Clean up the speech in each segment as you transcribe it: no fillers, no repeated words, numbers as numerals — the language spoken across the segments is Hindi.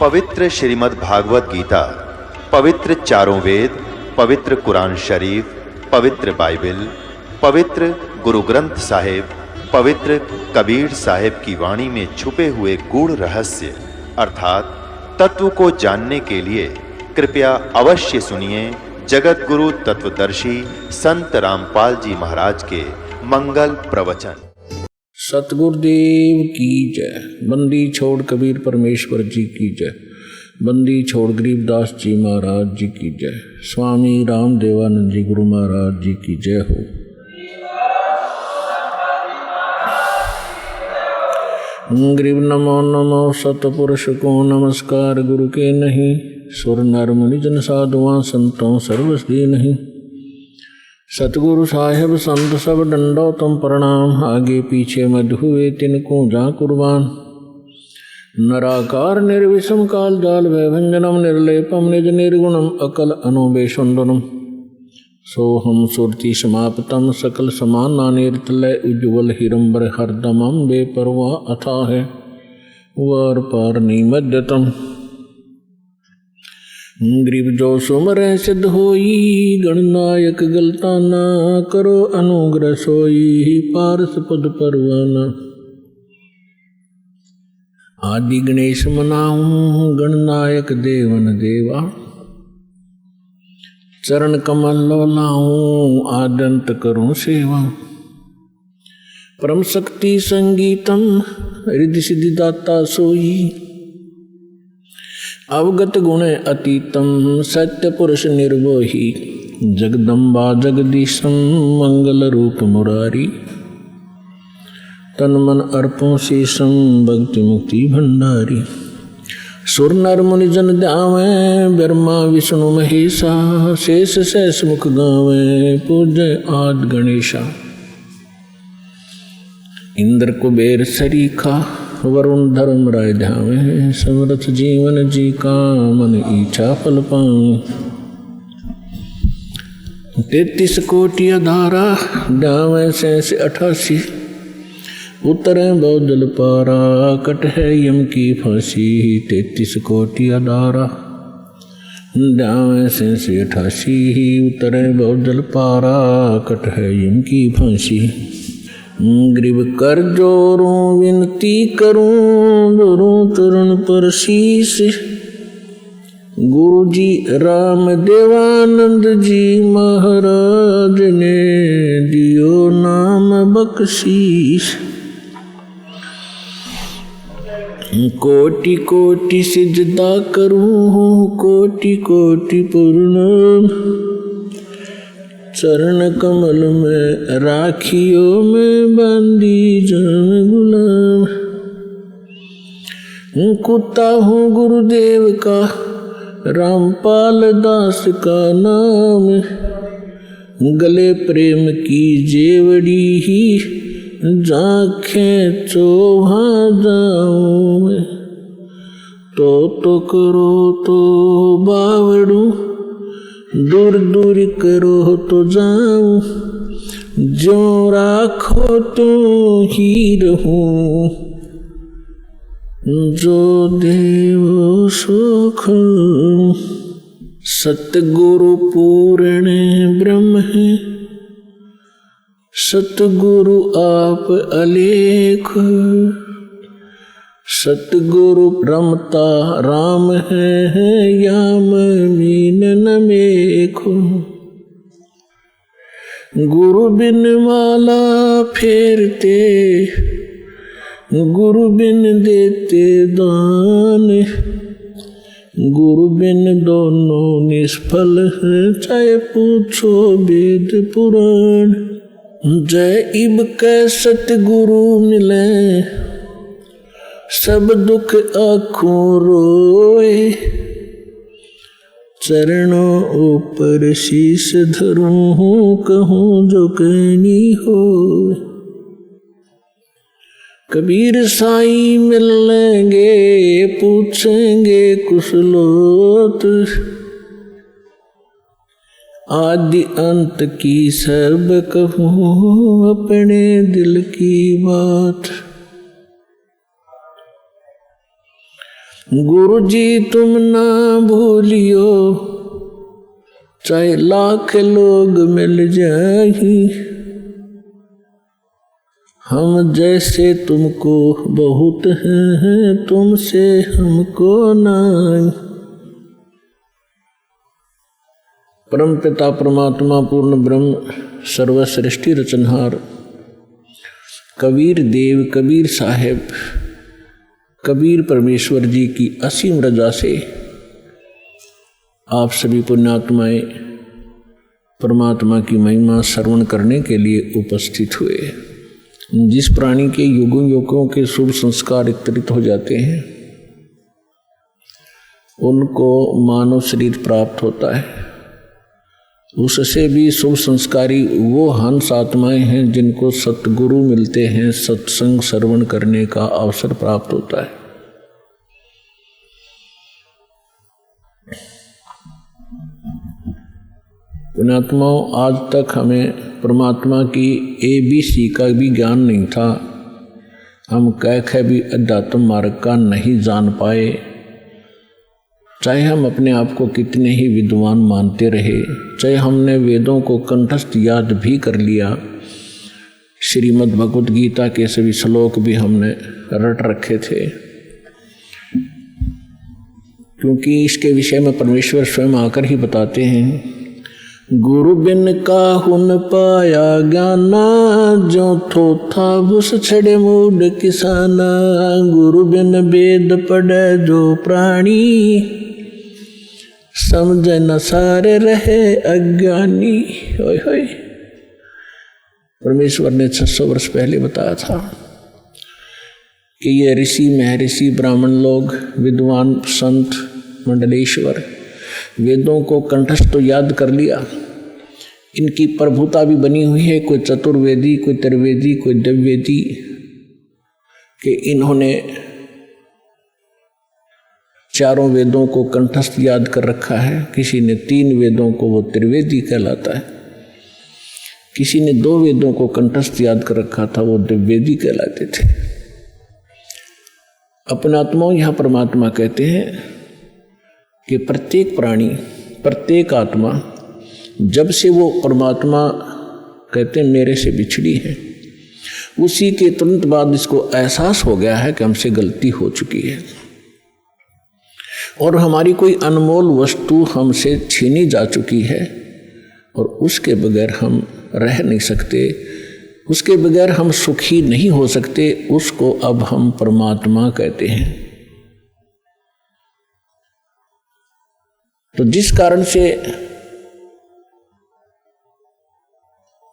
पवित्र श्रीमद् भागवत गीता, पवित्र चारों वेद, पवित्र कुरान शरीफ, पवित्र बाइबल, पवित्र गुरु ग्रंथ साहिब, पवित्र कबीर साहिब की वाणी में छुपे हुए गूढ़ रहस्य अर्थात तत्व को जानने के लिए कृपया अवश्य सुनिए जगत गुरु तत्वदर्शी संत रामपाल जी महाराज के मंगल प्रवचन। सतगुरुदेव की जय। बंदी छोड़ कबीर परमेश्वर जी की जय। बंदी छोड़ गरीबदास जी महाराज जी की जय। स्वामी रामदेवानंद जी गुरु महाराज जी की जय हो। गरीब नमो नमो सतपुरुष को नमस्कार गुरु के नहीं, सुर नर मुनि जन साधुआं संतों सर्वस्वी नहीं। सतगुरु साहेब संत सब डंडो तुम प्रणाम, आगे पीछे मत हुए तिनको जा कुर्बान। नराकार निर्विषम काल जाल भयभंजनम निर्लेपम निज निर्गुणम अकल अनुबेशुंडनम। सोहम सुरति समाप्तम सकल समाना निर्तलय उज्ज्वल हिरंबर हरदमम बेपरवा अथा है वार पार निमद्यतम। गरीब जो सुमर सिद्ध होई, गणनायक गलता ना करो अनुग्रह सोई, पारस पद परवाना। आदि गणेश मनाऊं गणनायक देवन देवा, चरण कमल लोलाऊं आदंत करूं सेवा। परम शक्ति संगीतम रिद्धि सिद्धि दाता सोई, अवगत गुण अतीतम सत्य पुरुष निर्वोही। जगदम्बा जगदीशम मंगल रूप मुरारी, तन मन अर्पों शेषम भक्ति मुक्ति भंडारी। सुर नर मुनि जन ध्यावे ब्रह्मा विष्णु महेशा, शेष सहस मुख गावे पूजय आद गणेशा। इंद्र कुबेर सरीखा वरुण धर्म राय ध्यावे, समर्थ जीवन जी का मन इच्छा फल पावे। 33 कोटि अधारा ध्यावे 88, उतरे बहुदल पारा कट है यम की फांसी। 33 कोटि अधारा ध्यावे 88, उतरे बहुदल पारा कट है यम की फांसी। गरीब कर जोरूं विनती करूं दोरों चरण पर शीश। गुरु जी राम देवानंद जी महाराज ने दियो नाम बख्शीश। कोटि कोटि सिजदा करूं कोटि कोटि प्रणाम। चरण कमल में राखियो में बंदी जन गुलाम। कुत्ता हूँ गुरुदेव का रामपाल दास का नाम। गले प्रेम की जेवड़ी ही जाखें चोभा जाऊं। तो करो तो बावड़ू, दूर दूर करो तो जाऊं। जो राखो तो ही रहूं, जो देव सुख। सतगुरु पूर्ण ब्रह्म है, सतगुरु आप अलेख। सतगुरु रमता राम है, याम मीन न मेखो। गुरु बिन माला फेरते, गुरु बिन देते दान। गुरु बिन दोनों निष्फल है, चाहे पूछो वेद पुराण। जय इब कै सतगुरु मिले, सब दुख आँखों रोए। चरणों ऊपर शीश धरूं, कहूँ जो कहनी हो। कबीर साईं मिल लेंगे, पूछेंगे कुशलोत। आदि अंत की सब कहूँ, अपने दिल की बात। गुरु जी तुम ना भूलियो, चाहे लाख लोग मिल जाए, हम जैसे तुमको बहुत हैं, तुमसे हमको नहीं। परम पिता परमात्मा पूर्ण ब्रह्म सर्वसृष्टि रचनहार कबीर देव कबीर साहेब कबीर परमेश्वर जी की असीम रजा से आप सभी पुण्यात्माएं परमात्मा की महिमा श्रवण करने के लिए उपस्थित हुए। जिस प्राणी के युगों युगों के शुभ संस्कार वितरित हो जाते हैं उनको मानव शरीर प्राप्त होता है। उससे भी शुभ संस्कारी वो हंस आत्माएं हैं जिनको सतगुरु मिलते हैं, सत्संग श्रवण करने का अवसर प्राप्त होता है। पुण्यात्माओं, आज तक हमें परमात्मा की ABC का भी ज्ञान नहीं था। हम कह भी अध्यात्म मार्ग का नहीं जान पाए, चाहे हम अपने आप को कितने ही विद्वान मानते रहे, चाहे हमने वेदों को कंठस्थ याद भी कर लिया, श्रीमद् भगवद गीता के सभी श्लोक भी हमने रट रखे थे, क्योंकि इसके विषय में परमेश्वर स्वयं आकर ही बताते हैं, गुरु बिन काहू न पाया ज्ञाना, जो थोथा भूस छड़े मूड किसाना, गुरु बिन वेद पढ़े जो प्राणी, समझ न सारे रहे अज्ञानी। होय होय। परमेश्वर ने 600 वर्ष पहले बताया था कि ये ऋषि महर्षि ब्राह्मण लोग, विद्वान संत मंडलेश्वर वेदों को कंठस्थ तो याद कर लिया, इनकी प्रभुता भी बनी हुई है, कोई चतुर्वेदी, कोई त्रिवेदी, कोई दिव्यवेदी, कि इन्होंने चारों वेदों को कंठस्थ याद कर रखा है। किसी ने 3 वेदों को, वो त्रिवेदी कहलाता है, किसी ने 2 वेदों को कंठस्थ याद कर रखा था, वो दिव्यवेदी कहलाते थे। अपने आत्माओं, यहाँ परमात्मा कहते हैं कि प्रत्येक प्राणी, प्रत्येक आत्मा, जब से वो परमात्मा कहते हैं मेरे से बिछड़ी है, उसी के तुरंत बाद इसको एहसास हो गया है कि हमसे गलती हो चुकी है और हमारी कोई अनमोल वस्तु हमसे छीनी जा चुकी है और उसके बगैर हम रह नहीं सकते, उसके बगैर हम सुखी नहीं हो सकते, उसको अब हम परमात्मा कहते हैं। तो जिस कारण से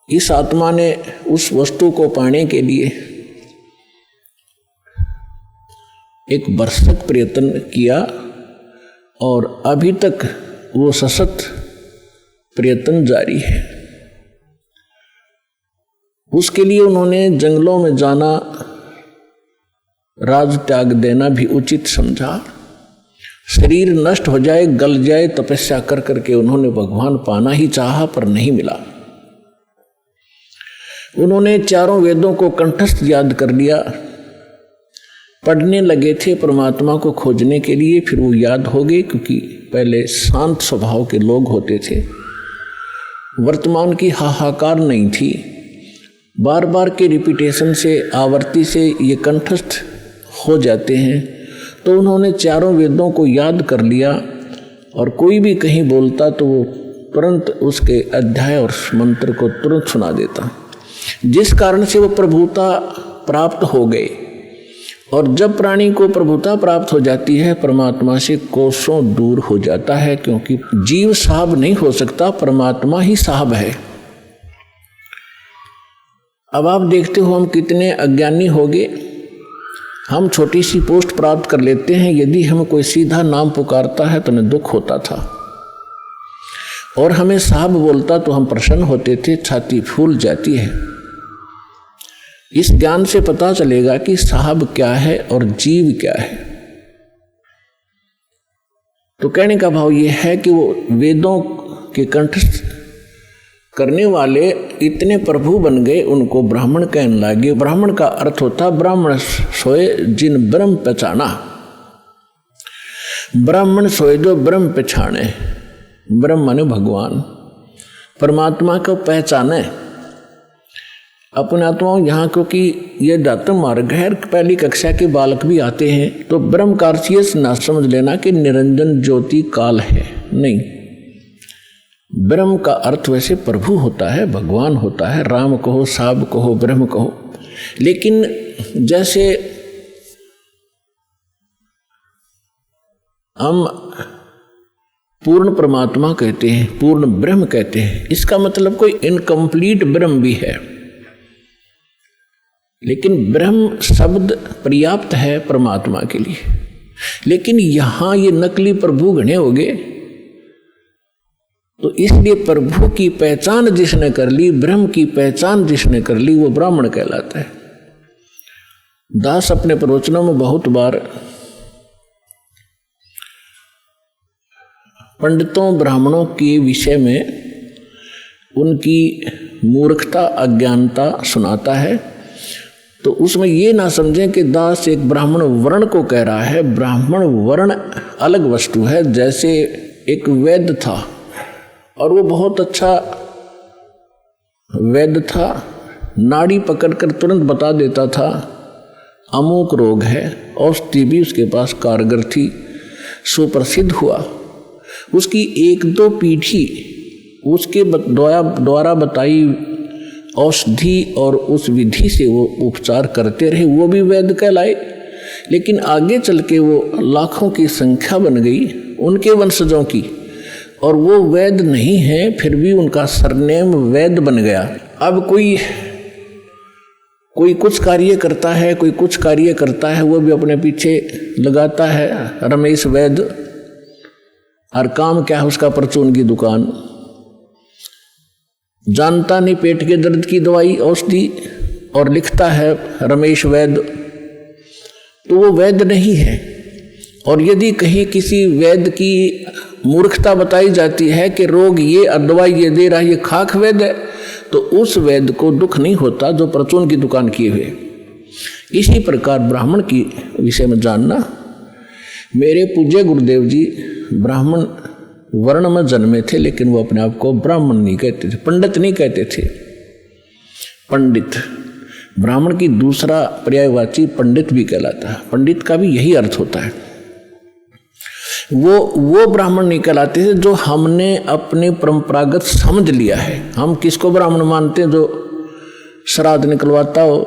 इस आत्मा ने उस वस्तु को पाने के लिए एक भरसक प्रयत्न किया और अभी तक वो सशक्त प्रयत्न जारी है। उसके लिए उन्होंने जंगलों में जाना, राज त्याग देना भी उचित समझा। शरीर नष्ट हो जाए, गल जाए, तपस्या कर करके उन्होंने भगवान पाना ही चाहा पर नहीं मिला। उन्होंने चारों वेदों को कंठस्थ याद कर लिया, पढ़ने लगे थे परमात्मा को खोजने के लिए, फिर वो याद हो गए, क्योंकि पहले शांत स्वभाव के लोग होते थे, वर्तमान की हाहाकार नहीं थी, बार बार के रिपीटेशन से, आवर्ती से ये कंठस्थ हो जाते हैं। तो उन्होंने चारों वेदों को याद कर लिया और कोई भी कहीं बोलता तो वो तुरंत उसके अध्याय और मंत्र को तुरंत सुना देता, जिस कारण से वो प्रभुता प्राप्त हो गए। और जब प्राणी को प्रभुता प्राप्त हो जाती है, परमात्मा से कोसों दूर हो जाता है, क्योंकि जीव साहब नहीं हो सकता, परमात्मा ही साहब है। अब आप देखते हो हम कितने अज्ञानी हो गए। हम छोटी सी पोस्ट प्राप्त कर लेते हैं, यदि हम कोई सीधा नाम पुकारता है तो हमें दुख होता था, और हमें साहब बोलता तो हम प्रसन्न होते थे, छाती फूल जाती है। इस ज्ञान से पता चलेगा कि साहब क्या है और जीव क्या है। तो कहने का भाव यह है कि वो वेदों के कंठस्थ करने वाले इतने प्रभु बन गए, उनको ब्राह्मण कहने लगे। ब्राह्मण का अर्थ होता ब्राह्मण सोए जिन ब्रह्म पहचाना। ब्राह्मण सोए जो ब्रह्म पहचाने, ब्रह्म माने भगवान, परमात्मा को पहचाने अपने आत्माओं। यहाँ क्योंकि ये दातम मार्ग है, पहली कक्षा के बालक भी आते हैं, तो ब्रह्म का अर्थ ये ना समझ लेना कि निरंजन ज्योति काल है, नहीं। ब्रह्म का अर्थ वैसे प्रभु होता है, भगवान होता है, राम कहो, साब कहो, ब्रह्म कहो। लेकिन जैसे हम पूर्ण परमात्मा कहते हैं, पूर्ण ब्रह्म कहते हैं, इसका मतलब कोई इनकम्प्लीट ब्रह्म भी है, लेकिन ब्रह्म शब्द पर्याप्त है परमात्मा के लिए। लेकिन यहां ये नकली प्रभु घने हो गए, तो इसलिए प्रभु की पहचान जिसने कर ली, ब्रह्म की पहचान जिसने कर ली, वो ब्राह्मण कहलाता है। दास अपने प्रवचनों में बहुत बार पंडितों ब्राह्मणों के विषय में उनकी मूर्खता अज्ञानता सुनाता है, तो उसमें ये ना समझें कि दास एक ब्राह्मण वर्ण को कह रहा है। ब्राह्मण वर्ण अलग वस्तु है। जैसे एक वैद्य था और वो बहुत अच्छा वैद्य था, नाड़ी पकड़कर तुरंत बता देता था अमुक रोग है, औषधि भी उसके पास कारगर थी, सुप्रसिद्ध हुआ। उसकी एक दो पीढ़ी उसके द्वारा बताई औषधि और उस विधि से वो उपचार करते रहे, वो भी वैद्य कहलाए। लेकिन आगे चल के वो लाखों की संख्या बन गई उनके वंशजों की, और वो वैद्य नहीं है, फिर भी उनका सरनेम वैद्य बन गया। अब कोई कुछ कार्य करता है, कोई कुछ कार्य करता है, वो भी अपने पीछे लगाता है रमेश वैद्य, और काम क्या है उसका, परचून की दुकान। जानता नहीं पेट के दर्द की दवाई औषधि, और लिखता है रमेश वैद्य, तो वो वैद्य नहीं है। और यदि कहीं किसी वैद्य की मूर्खता बताई जाती है कि रोग ये और दवाई ये दे रहा है, ये खाक वैद्य है, तो उस वैद्य को दुख नहीं होता जो परचून की दुकान किए हुए। इसी प्रकार ब्राह्मण की विषय में जानना, मेरे पूज्य गुरुदेव जी ब्राह्मण वर्ण में जन्मे थे, लेकिन वो अपने आप को ब्राह्मण नहीं कहते थे, पंडित नहीं कहते थे। पंडित ब्राह्मण की दूसरा पर्यायवाची पंडित भी कहलाता है। पंडित का भी यही अर्थ होता है। वो ब्राह्मण नहीं कहलाते थे जो हमने अपने परंपरागत समझ लिया है। हम किसको ब्राह्मण मानते हैं? जो श्राद्ध निकलवाता हो,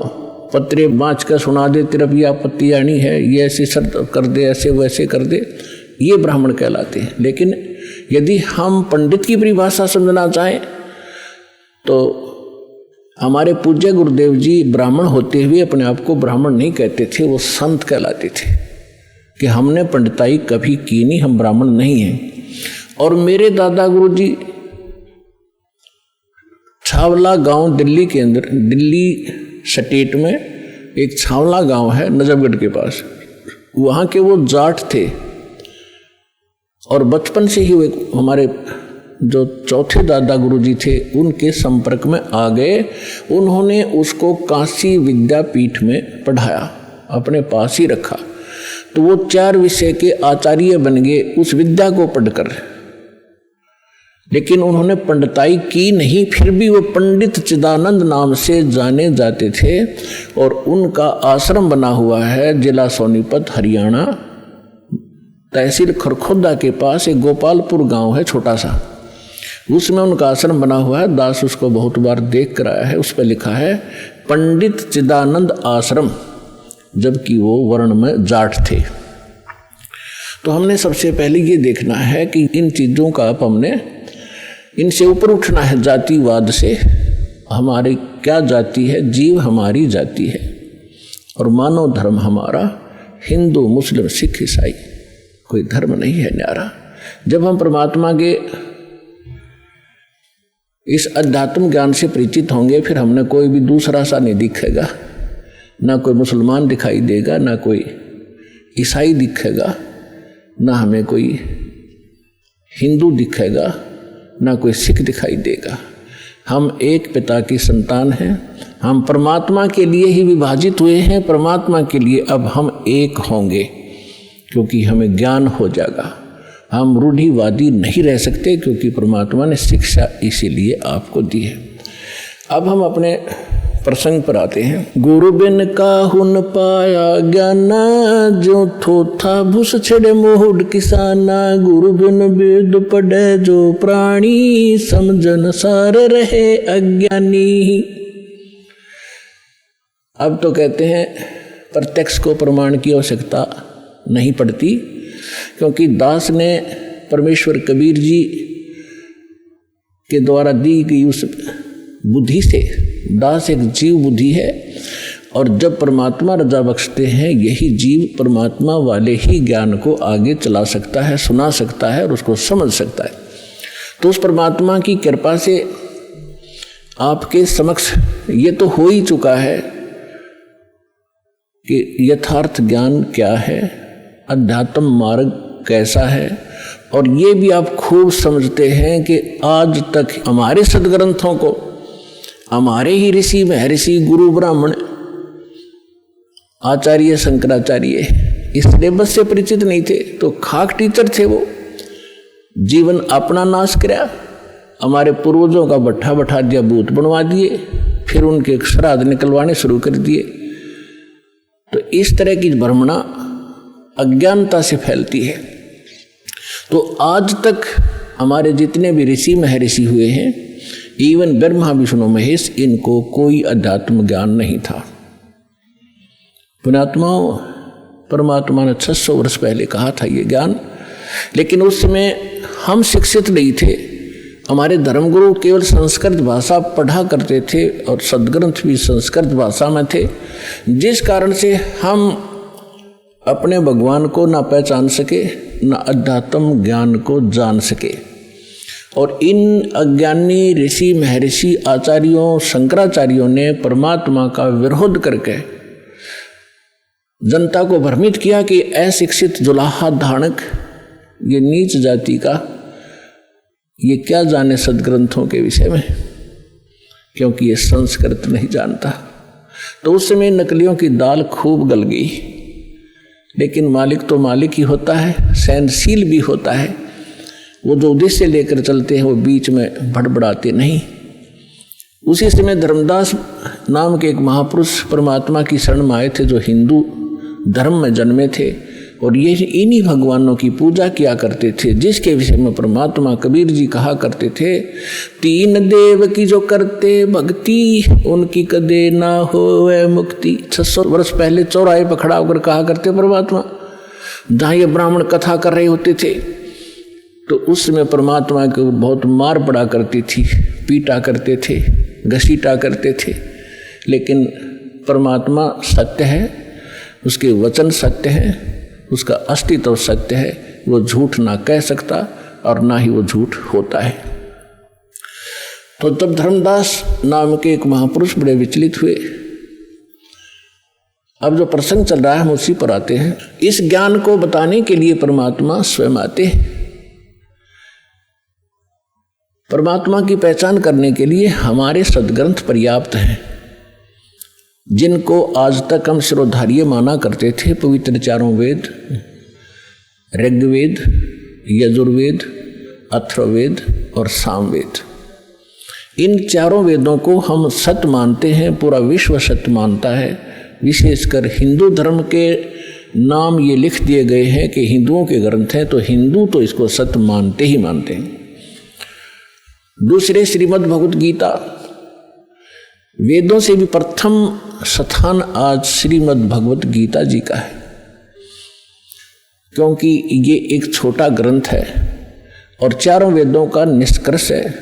पत्रे बाँच कर सुना दे, तेरा भी आपत्ति आनी है, ये ऐसे शर्त कर दे, ऐसे वैसे कर दे, ये ब्राह्मण कहलाते हैं। लेकिन यदि हम पंडित की परिभाषा समझना चाहें तो हमारे पूज्य गुरुदेव जी ब्राह्मण होते हुए अपने आप को ब्राह्मण नहीं कहते थे, वो संत कहलाते थे कि हमने पंडिताई कभी की नहीं, हम ब्राह्मण नहीं हैं। और मेरे दादा गुरु जी छावला गांव दिल्ली के अंदर, दिल्ली स्टेट में एक छावला गांव है नजफगढ़ के पास, वहाँ के वो जाट थे। और बचपन से ही वे हमारे जो चौथे दादा गुरुजी थे उनके संपर्क में आ गए। उन्होंने उसको काशी विद्यापीठ में पढ़ाया, अपने पास ही रखा, तो वो 4 विषय के आचार्य बन गए उस विद्या को पढ़कर। लेकिन उन्होंने पंडिताई की नहीं, फिर भी वो पंडित चिदानंद नाम से जाने जाते थे। और उनका आश्रम बना हुआ है जिला सोनीपत हरियाणा, तहसील खरखोदा के पास एक गोपालपुर गांव है छोटा सा, उसमें उनका आश्रम बना हुआ है। दास उसको बहुत बार देख कर आया है, उस पर लिखा है पंडित चिदानंद आश्रम, जबकि वो वर्ण में जाट थे। तो हमने सबसे पहले ये देखना है कि इन चीज़ों का अब हमने इनसे ऊपर उठना है, जातिवाद से। हमारी क्या जाति है? जीव हमारी जाति है, और मानव धर्म हमारा हिंदू मुस्लिम सिख ईसाई, कोई धर्म नहीं है न्यारा। जब हम परमात्मा के इस अध्यात्म ज्ञान से परिचित होंगे, फिर हमने कोई भी दूसरा सा नहीं दिखेगा, ना कोई मुसलमान दिखाई देगा, ना कोई ईसाई दिखेगा, ना हमें कोई हिंदू दिखेगा, ना कोई सिख दिखाई देगा। हम एक पिता की संतान हैं, हम परमात्मा के लिए ही विभाजित हुए हैं, परमात्मा के लिए अब हम एक होंगे। क्योंकि हमें ज्ञान हो जाएगा। हम रूढ़िवादी नहीं रह सकते, क्योंकि परमात्मा ने शिक्षा इसीलिए आपको दी है। अब हम अपने प्रसंग पर आते हैं। गुरु बिन काहू न पाया ज्ञाना, जो थोथा भूस छड़े मोहुड किसाना। गुरु बिन वेद पढ़े जो प्राणी, समझन सार रहे अज्ञानी। अब तो कहते हैं प्रत्यक्ष को प्रमाण की आवश्यकता नहीं पड़ती, क्योंकि दास ने परमेश्वर कबीर जी के द्वारा दी गई उस बुद्धि से, दास एक जीव बुद्धि है, और जब परमात्मा रजा बख्शते हैं, यही जीव परमात्मा वाले ही ज्ञान को आगे चला सकता है, सुना सकता है और उसको समझ सकता है। तो उस परमात्मा की कृपा से आपके समक्ष ये तो हो ही चुका है कि यथार्थ ज्ञान क्या है, अध्यात्म मार्ग कैसा है, और ये भी आप खूब समझते हैं कि आज तक हमारे सदग्रंथों को हमारे ही ऋषि महर्षि गुरु ब्राह्मण आचार्य शंकराचार्य इस सिलेबस से परिचित नहीं थे, तो खाक टीचर थे वो। जीवन अपना नाश कराया, हमारे पूर्वजों का बट्ठा बैठा दिया, भूत बनवा दिए, फिर उनके श्राद्ध निकलवाने शुरू कर दिए। तो इस तरह की भ्रमणा अज्ञानता से फैलती है। तो आज तक हमारे जितने भी ऋषि महर्षि हुए हैं, इवन ब्रह्मा विष्णु महेश, इनको कोई अध्यात्म ज्ञान नहीं था। पुण्यात्माओं, परमात्मा ने 600 वर्ष पहले कहा था ये ज्ञान, लेकिन उस समय हम शिक्षित नहीं थे। हमारे धर्मगुरु केवल संस्कृत भाषा पढ़ा करते थे और सदग्रंथ भी संस्कृत भाषा में थे, जिस कारण से हम अपने भगवान को ना पहचान सके, ना अध्यात्म ज्ञान को जान सके। और इन अज्ञानी ऋषि महर्षि आचार्यों शंकराचार्यों ने परमात्मा का विरोध करके जनता को भ्रमित किया कि अशिक्षित जुलाहा धानक, ये नीच जाति का, ये क्या जाने सदग्रंथों के विषय में, क्योंकि ये संस्कृत नहीं जानता। तो उस समय नकलियों की दाल खूब गल गई, लेकिन मालिक तो मालिक ही होता है, सहनशील भी होता है। वो जो उद्देश्य लेकर चलते हैं वो बीच में भड़बड़ाते नहीं। उसी समय धर्मदास नाम के एक महापुरुष परमात्मा की शरण में आए थे, जो हिंदू धर्म में जन्मे थे, और ये इन्हीं भगवानों की पूजा किया करते थे, जिसके विषय में परमात्मा कबीर जी कहा करते थे, तीन देव की जो करते भक्ति, उनकी कदे ना होवे मुक्ति। 600 वर्ष पहले चौराहे पर खड़ा होकर कहा करते परमात्मा, जहाँ ये ब्राह्मण कथा कर रहे होते थे, तो उस समय परमात्मा को बहुत मार पड़ा करती थी, पीटा करते थे, घसीटा करते थे। लेकिन परमात्मा सत्य है, उसके वचन सत्य हैं, उसका अस्तित्व सत्य है, वो झूठ ना कह सकता और ना ही वो झूठ होता है। तो तब धर्मदास नाम के एक महापुरुष बड़े विचलित हुए। अब जो प्रसंग चल रहा है हम उसी पर आते हैं। इस ज्ञान को बताने के लिए परमात्मा स्वयं आते हैं। परमात्मा की पहचान करने के लिए हमारे सदग्रंथ पर्याप्त हैं, जिनको आज तक हम शिरोधार्य माना करते थे। पवित्र चारों वेद, ऋग्वेद, यजुर्वेद, अथर्ववेद और सामवेद, इन चारों वेदों को हम सत्य मानते हैं, पूरा विश्व सत्य मानता है। विशेषकर हिंदू धर्म के नाम ये लिख दिए गए हैं कि हिंदुओं के ग्रंथ हैं, तो हिंदू तो इसको सत्य मानते ही मानते हैं। दूसरे श्रीमद् भगवत गीता, वेदों से भी प्रथम स्थान आज श्रीमद् भगवत गीता जी का है, क्योंकि ये एक छोटा ग्रंथ है और चारों वेदों का निष्कर्ष है,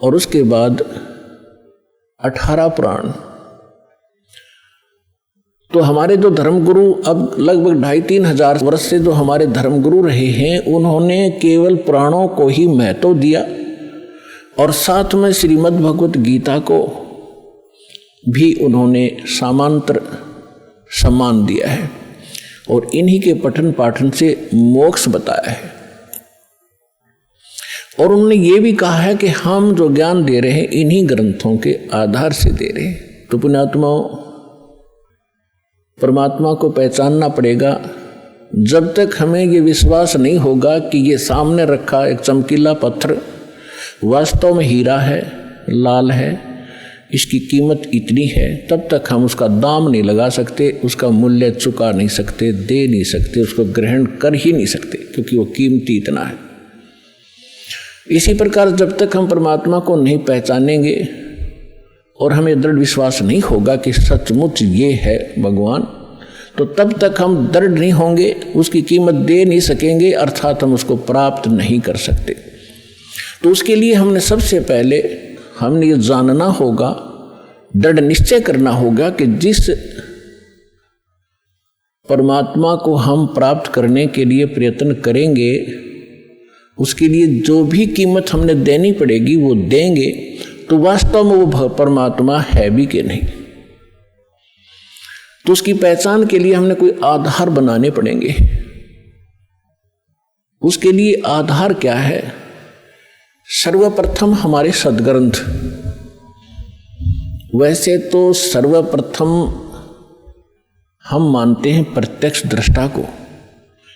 और उसके बाद 18 पुराण। तो हमारे जो धर्मगुरु अब लगभग 2,500-3 हजार वर्ष से जो हमारे धर्मगुरु रहे हैं, उन्होंने केवल पुराणों को ही महत्व दिया और साथ में श्रीमद् भगवत गीता को भी उन्होंने समांतर सम्मान दिया है, और इन्हीं के पठन पाठन से मोक्ष बताया है। और उन्होंने ये भी कहा है कि हम जो ज्ञान दे रहे हैं इन्हीं ग्रंथों के आधार से दे रहे हैं। तो पुण्यात्माओं, परमात्मा को पहचानना पड़ेगा, जब तक हमें ये विश्वास नहीं होगा कि ये सामने रखा एक चमकीला पत्थर वास्तव में हीरा है, लाल है, इसकी कीमत इतनी है, तब तक हम उसका दाम नहीं लगा सकते, उसका मूल्य चुका नहीं सकते, दे नहीं सकते, उसको ग्रहण कर ही नहीं सकते, क्योंकि वो कीमती इतना है। इसी प्रकार जब तक हम परमात्मा को नहीं पहचानेंगे और हमें दृढ़ विश्वास नहीं होगा कि सचमुच ये है भगवान, तो तब तक हम दृढ़ नहीं होंगे, उसकी कीमत दे नहीं सकेंगे, अर्थात हम उसको प्राप्त नहीं कर सकते। तो उसके लिए हमने सबसे पहले हमने ये जानना होगा, दृढ़ निश्चय करना होगा कि जिस परमात्मा को हम प्राप्त करने के लिए प्रयत्न करेंगे, उसके लिए जो भी कीमत हमने देनी पड़ेगी वो देंगे, तो वास्तव में वो परमात्मा है भी कि नहीं। तो उसकी पहचान के लिए हमने कोई आधार बनाने पड़ेंगे। उसके लिए आधार क्या है? सर्वप्रथम हमारे सद्ग्रंथ। वैसे तो सर्वप्रथम हम मानते हैं प्रत्यक्ष दृष्टा को,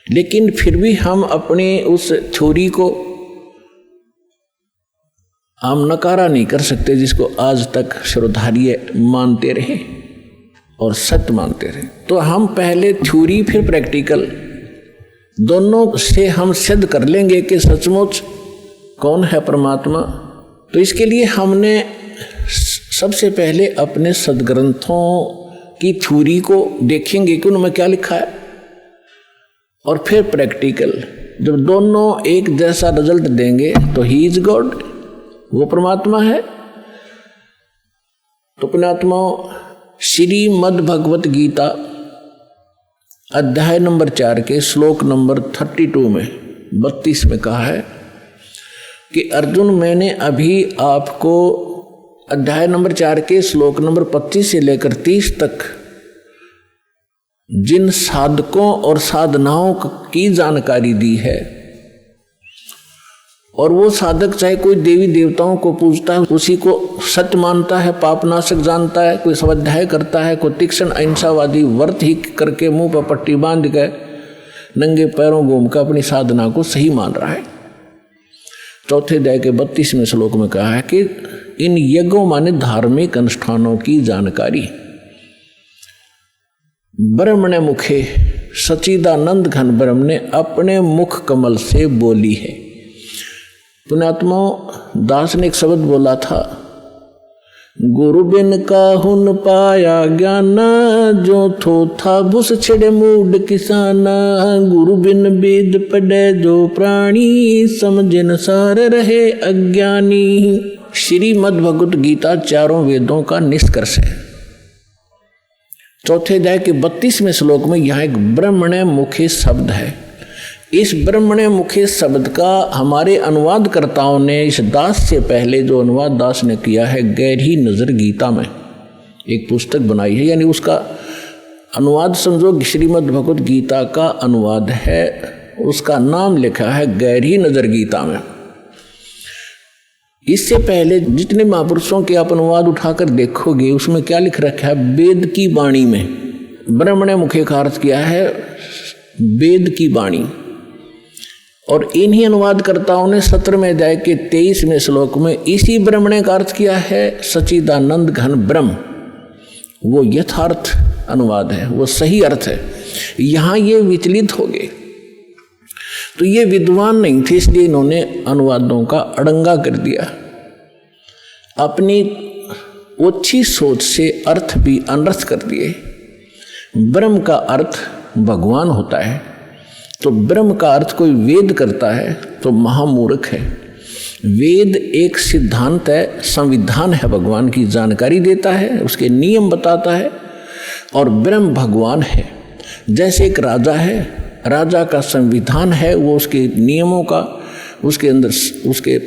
लेकिन फिर भी हम अपने उस थ्योरी को हम नकारा नहीं कर सकते, जिसको आज तक श्रोधार्य मानते रहे और सत्य मानते रहे। तो हम पहले थ्योरी फिर प्रैक्टिकल दोनों से हम सिद्ध कर लेंगे कि सचमुच कौन है परमात्मा। तो इसके लिए हमने सबसे पहले अपने सद्ग्रंथों की थ्योरी को देखेंगे कि उनमें क्या लिखा है, और फिर प्रैक्टिकल। जब दोनों एक जैसा रिजल्ट देंगे तो ही इज गॉड, वो परमात्मा है। तो पुण्यात्मा, श्रीमद् भगवत गीता अध्याय नंबर 4 के श्लोक नंबर 32 में 32 में कहा है कि अर्जुन, मैंने अभी आपको अध्याय नंबर 4 के श्लोक नंबर 25 से लेकर 30 तक जिन साधकों और साधनाओं की जानकारी दी है, और वो साधक चाहे कोई देवी देवताओं को पूजता है, उसी को सत्य मानता है, पापनाशक जानता है, कोई स्वाध्याय करता है, कोई तीक्ष्ण अहिंसावादी व्रत ही करके मुंह पर पट्टी बांध के नंगे पैरों घूम कर अपनी साधना को सही मान रहा है। चौथे अध्याय के 32वें श्लोक में कहा है कि इन यज्ञों माने धार्मिक अनुष्ठानों की जानकारी ब्रह्मणे मुखे सच्चिदानंद घन ब्रह्म ने अपने मुख कमल से बोली है। पुण्यात्मा, दास ने एक शब्द बोला था, गुरु बिन काहुन पाया ज्ञान, जो थो था भूस छिड़े मूड किसाना, गुरु बिन वेद पढ़े जो प्राणी, समझन सार रहे अज्ञानी। श्रीमद् भगवत गीता चारों वेदों का निष्कर्ष है। चौथे अध्याय के 32वें श्लोक में यहाँ एक ब्रह्मणे मुखे शब्द है। इस ब्रह्मणे मुखे शब्द का हमारे अनुवादकर्ताओं ने, इस दास से पहले जो अनुवाद दास ने किया है गहरी नज़र गीता में एक पुस्तक बनाई है, यानी उसका अनुवाद समझो श्रीमद् भगवत गीता का अनुवाद है, उसका नाम लिखा है गहरी नज़र गीता में। इससे पहले जितने महापुरुषों के आप अनुवाद उठाकर देखोगे उसमें क्या लिख रखा है, वेद की वाणी में ब्रह्मणे मुखे का अर्थ किया है वेद की वाणी। और इन्हीं अनुवादकर्ताओं ने 17वें अध्याय के 23वें श्लोक में इसी ब्रह्मणे का अर्थ किया है सच्चिदानंद घन ब्रह्म। वो यथार्थ अनुवाद है, वो सही अर्थ है। यहाँ ये विचलित हो गए, तो ये विद्वान नहीं थे, इसलिए इन्होंने अनुवादों का अड़ंगा कर दिया। अपनी ओछी सोच से अर्थ भी अनर्थ कर दिए। ब्रह्म का अर्थ भगवान होता है, तो ब्रह्म का अर्थ कोई वेद करता है तो महामूर्ख है। वेद एक सिद्धांत है, संविधान है, भगवान की जानकारी देता है, उसके नियम बताता है। और ब्रह्म भगवान है। जैसे एक राजा है, राजा का संविधान है, वो उसके नियमों का, उसके अंदर उसके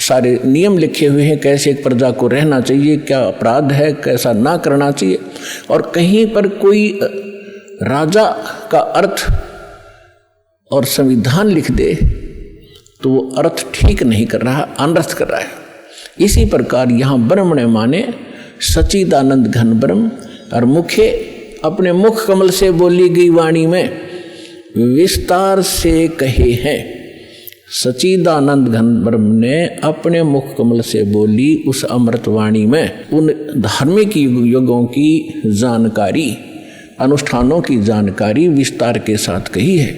सारे नियम लिखे हुए हैं, कैसे एक प्रजा को रहना चाहिए, क्या अपराध है, कैसा ना करना चाहिए। और कहीं पर कोई राजा का अर्थ और संविधान लिख दे तो वो अर्थ ठीक नहीं कर रहा, अनर्थ कर रहा है। इसी प्रकार यहाँ ब्रह्मणे माने सच्चिदानंद घन ब्रह्म, और मुखे अपने मुख कमल से बोली गई वाणी में विस्तार से कहे हैं। सच्चिदानंद घन ब्रह्म ने अपने मुख कमल से बोली उस अमृतवाणी में उन धार्मिक युगों की जानकारी, अनुष्ठानों की जानकारी विस्तार के साथ कही है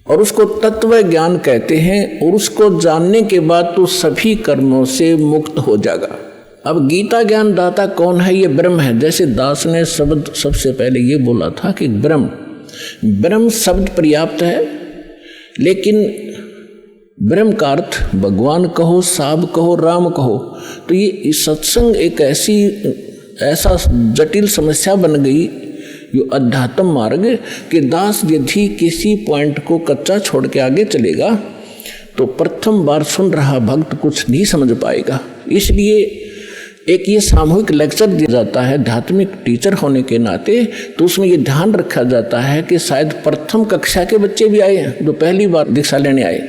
और उसको तत्व ज्ञान कहते हैं। और उसको जानने के बाद तो सभी कर्मों से मुक्त हो जाएगा। अब गीता ज्ञान दाता कौन है? ये ब्रह्म है। जैसे दास ने शब्द सबसे पहले ये बोला था कि ब्रह्म शब्द पर्याप्त है, लेकिन ब्रह्म का अर्थ भगवान कहो, साब कहो, राम कहो, तो ये सत्संग एक ऐसा जटिल समस्या बन गई, ये अध्यात्म मार्ग, कि दास यदि किसी पॉइंट को कच्चा छोड़ के आगे चलेगा तो प्रथम बार सुन रहा भक्त कुछ नहीं समझ पाएगा। इसलिए एक ये सामूहिक लेक्चर दिया जाता है आध्यात्मिक टीचर होने के नाते, तो उसमें ये ध्यान रखा जाता है कि शायद प्रथम कक्षा के बच्चे भी आए हैं जो पहली बार दीक्षा लेने आए,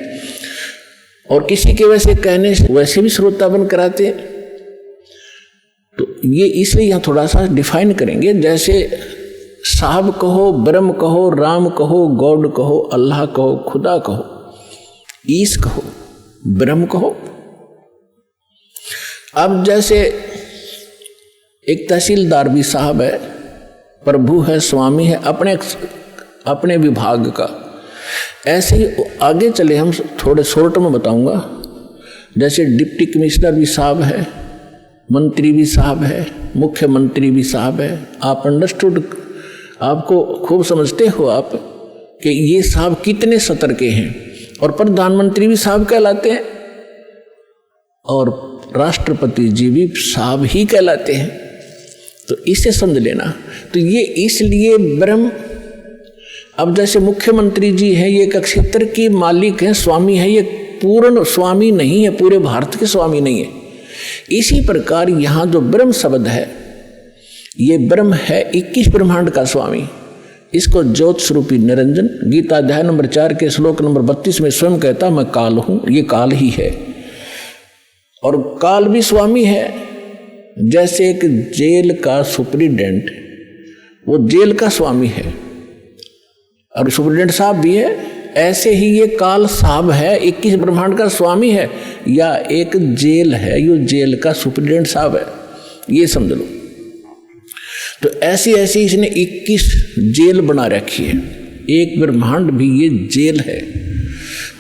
और किसी के वैसे कहने से वैसे भी श्रोता बन कराते। तो ये इसलिए यहाँ थोड़ा सा डिफाइन करेंगे। जैसे साहब कहो, ब्रह्म कहो, राम कहो, गॉड कहो, अल्लाह कहो, खुदा कहो, ईश कहो, ब्रह्म कहो। अब जैसे एक तहसीलदार भी साहब है, प्रभु है, स्वामी है अपने विभाग का। ऐसे ही आगे चले हम थोड़े शॉर्ट में बताऊंगा। जैसे डिप्टी कमिश्नर भी साहब है, मंत्री भी साहब है, मुख्यमंत्री भी साहब है। आप अंडरस्टूड, आपको खूब समझते हो आप कि ये साहब कितने सतर के हैं। और प्रधानमंत्री भी साहब कहलाते हैं और राष्ट्रपति जी भी साहब ही कहलाते हैं। तो इसे समझ लेना। तो ये इसलिए ब्रह्म, अब जैसे मुख्यमंत्री जी हैं, ये एक क्षेत्र के मालिक हैं, स्वामी हैं, ये पूर्ण स्वामी नहीं है, पूरे भारत के स्वामी नहीं है। इसी प्रकार यहाँ जो ब्रह्म शब्द है, ये ब्रह्म है 21 ब्रह्मांड का स्वामी। इसको ज्योत स्वरूपी निरंजन गीता अध्याय नंबर 4 के श्लोक नंबर 32 में स्वयं कहता, मैं काल हूँ, ये काल ही है। और काल भी स्वामी है। जैसे एक जेल का सुप्रिटेंडेंट, वो जेल का स्वामी है और सुप्रिटेंडेंट साहब भी है, ऐसे ही ये काल साहब है, 21 ब्रह्मांड का स्वामी है, या एक जेल है, ये जेल का सुप्रिटेंडेंट साहब है, ये समझ लो। तो ऐसी ऐसी इसने 21 जेल बना रखी है, एक ब्रह्मांड भी ये जेल है।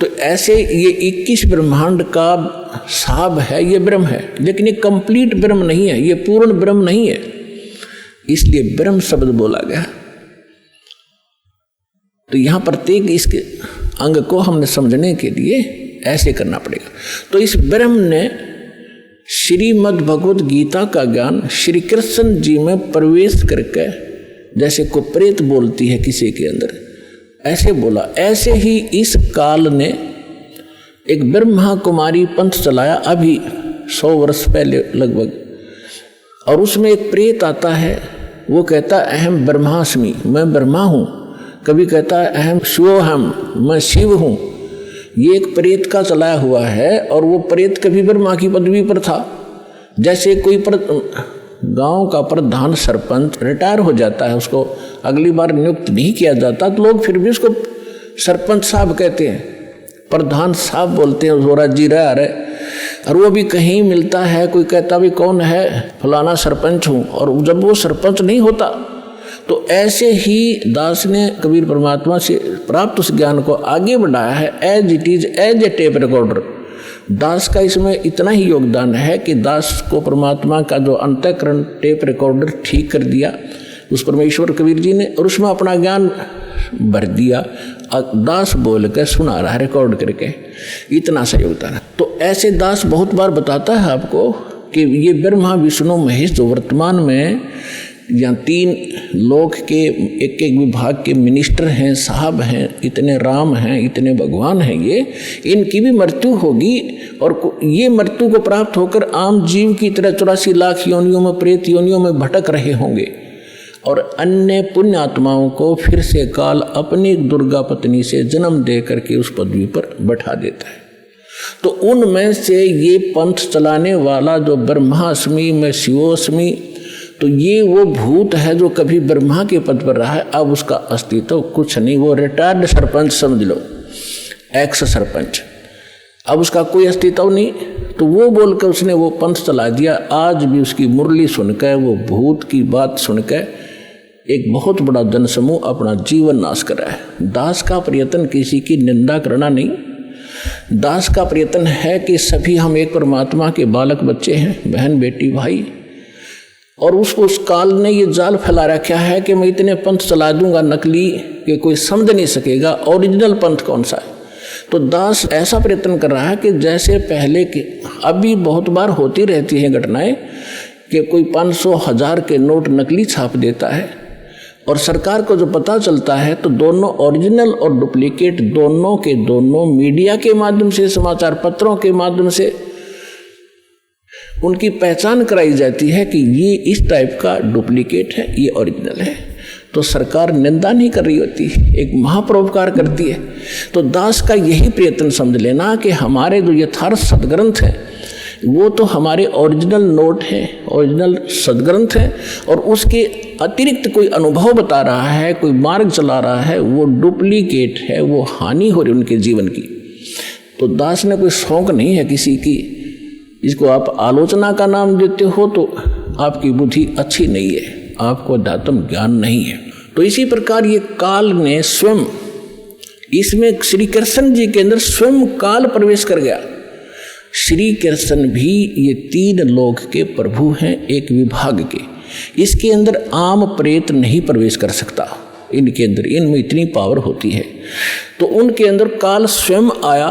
तो ऐसे ये 21 ब्रह्मांड का साहब है, ये ब्रह्म है, लेकिन ये कंप्लीट ब्रह्म नहीं है, ये पूर्ण ब्रह्म नहीं है, इसलिए ब्रह्म शब्द बोला गया। तो यहाँ प्रत्येक इसके अंग को हमने समझने के लिए ऐसे करना पड़ेगा। तो इस ब्रह्म ने श्रीमद् भगवद गीता का ज्ञान श्री कृष्ण जी में प्रवेश करके, जैसे को प्रेत बोलती है किसी के अंदर, ऐसे बोला। ऐसे ही इस काल ने एक ब्रह्मा कुमारी पंथ चलाया अभी 100 वर्ष पहले लगभग, और उसमें एक प्रेत आता है, वो कहता अहम ब्रह्मास्मि, मैं ब्रह्मा हूँ। कभी कहता है अहम शिवोहम, मैं शिव हूँ। ये एक प्रेत का चलाया हुआ है, और वो प्रेत कभी ब्रह्मा की पदवी पर था। जैसे कोई गांव का प्रधान सरपंच रिटायर हो जाता है, उसको अगली बार नियुक्त नहीं किया जाता, तो लोग फिर भी उसको सरपंच साहब कहते हैं, प्रधान साहब बोलते हैं, जोरा जी रहा है। और वो भी कहीं मिलता है, कोई कहता भी कौन है, फलाना सरपंच हूँ, और जब वो सरपंच नहीं होता। तो ऐसे ही दास ने कबीर परमात्मा से प्राप्त उस ज्ञान को आगे बढ़ाया है, as it is, as a tape recorder. Das का इसमें इतना ही योगदान है कि दास को परमात्मा का जो अंतःकरण टेप रिकॉर्डर ठीक कर दिया उस परमेश्वर कबीर जी ने, और उसमें अपना ज्ञान भर दिया। दास बोल कर सुना रहा है रिकॉर्ड करके, इतना सा योगदान है। तो ऐसे दास बहुत बार बताता है आपको कि ये ब्रह्मा विष्णु महेश जो वर्तमान में यहाँ 3 लोक के एक एक विभाग के मिनिस्टर हैं, साहब हैं, इतने राम हैं, इतने भगवान हैं, ये इनकी भी मृत्यु होगी। और ये मृत्यु को प्राप्त होकर आम जीव की तरह 84 लाख योनियों में, प्रेत योनियों में भटक रहे होंगे, और अन्य पुण्य आत्माओं को फिर से काल अपनी दुर्गा पत्नी से जन्म दे करके उस पदवी पर बैठा देता है। तो उनमें से ये पंथ चलाने वाला जो ब्रह्मास्मि में शिवोस्मि, तो ये वो भूत है जो कभी ब्रह्मा के पद पर रहा है, अब उसका अस्तित्व कुछ नहीं, वो रिटायर्ड सरपंच समझ लो, एक्स सरपंच, अब उसका कोई अस्तित्व नहीं। तो वो बोलकर उसने वो पंथ चला दिया। आज भी उसकी मुरली सुनकर, वो भूत की बात सुनकर एक बहुत बड़ा जनसमूह अपना जीवन नाश कर रहा है। दास का प्रयत्न किसी की निंदा करना नहीं, दास का प्रयत्न है कि सभी हम एक परमात्मा के बालक बच्चे हैं, बहन बेटी भाई। और उस काल ने ये जाल फैला रखा है कि मैं इतने पंथ चला दूंगा नकली कि कोई समझ नहीं सकेगा ओरिजिनल पंथ कौन सा है। तो दास ऐसा प्रयत्न कर रहा है कि जैसे पहले के, अभी बहुत बार होती रहती हैं घटनाएं कि कोई 500,000 के नोट नकली छाप देता है और सरकार को जो पता चलता है तो दोनों ओरिजिनल और डुप्लीकेट दोनों के दोनों मीडिया के माध्यम से, समाचार पत्रों के माध्यम से उनकी पहचान कराई जाती है कि ये इस टाइप का डुप्लीकेट है, ये ओरिजिनल है। तो सरकार निंदा नहीं कर रही होती, एक महापरोपकार करती है। तो दास का यही प्रयत्न समझ लेना कि हमारे जो यथार्थ सदग्रंथ हैं वो तो हमारे ओरिजिनल नोट हैं, ओरिजिनल सदग्रंथ हैं, और उसके अतिरिक्त कोई अनुभव बता रहा है, कोई मार्ग चला रहा है, वो डुप्लीकेट है, वो हानि हो रही उनके जीवन की। तो दास ने कोई शौक नहीं है किसी की, इसको आप आलोचना का नाम देते हो तो आपकी बुद्धि अच्छी नहीं है, आपको अध्यात्म ज्ञान नहीं है। तो इसी प्रकार ये काल ने स्वयं, इसमें श्री कृष्ण जी के अंदर स्वयं काल प्रवेश कर गया। श्री कृष्ण भी ये 3 लोक के प्रभु हैं, एक विभाग के। इसके अंदर आम प्रेत नहीं प्रवेश कर सकता, इनके अंदर, इनमें इतनी पावर होती है। तो उनके अंदर काल स्वयं आया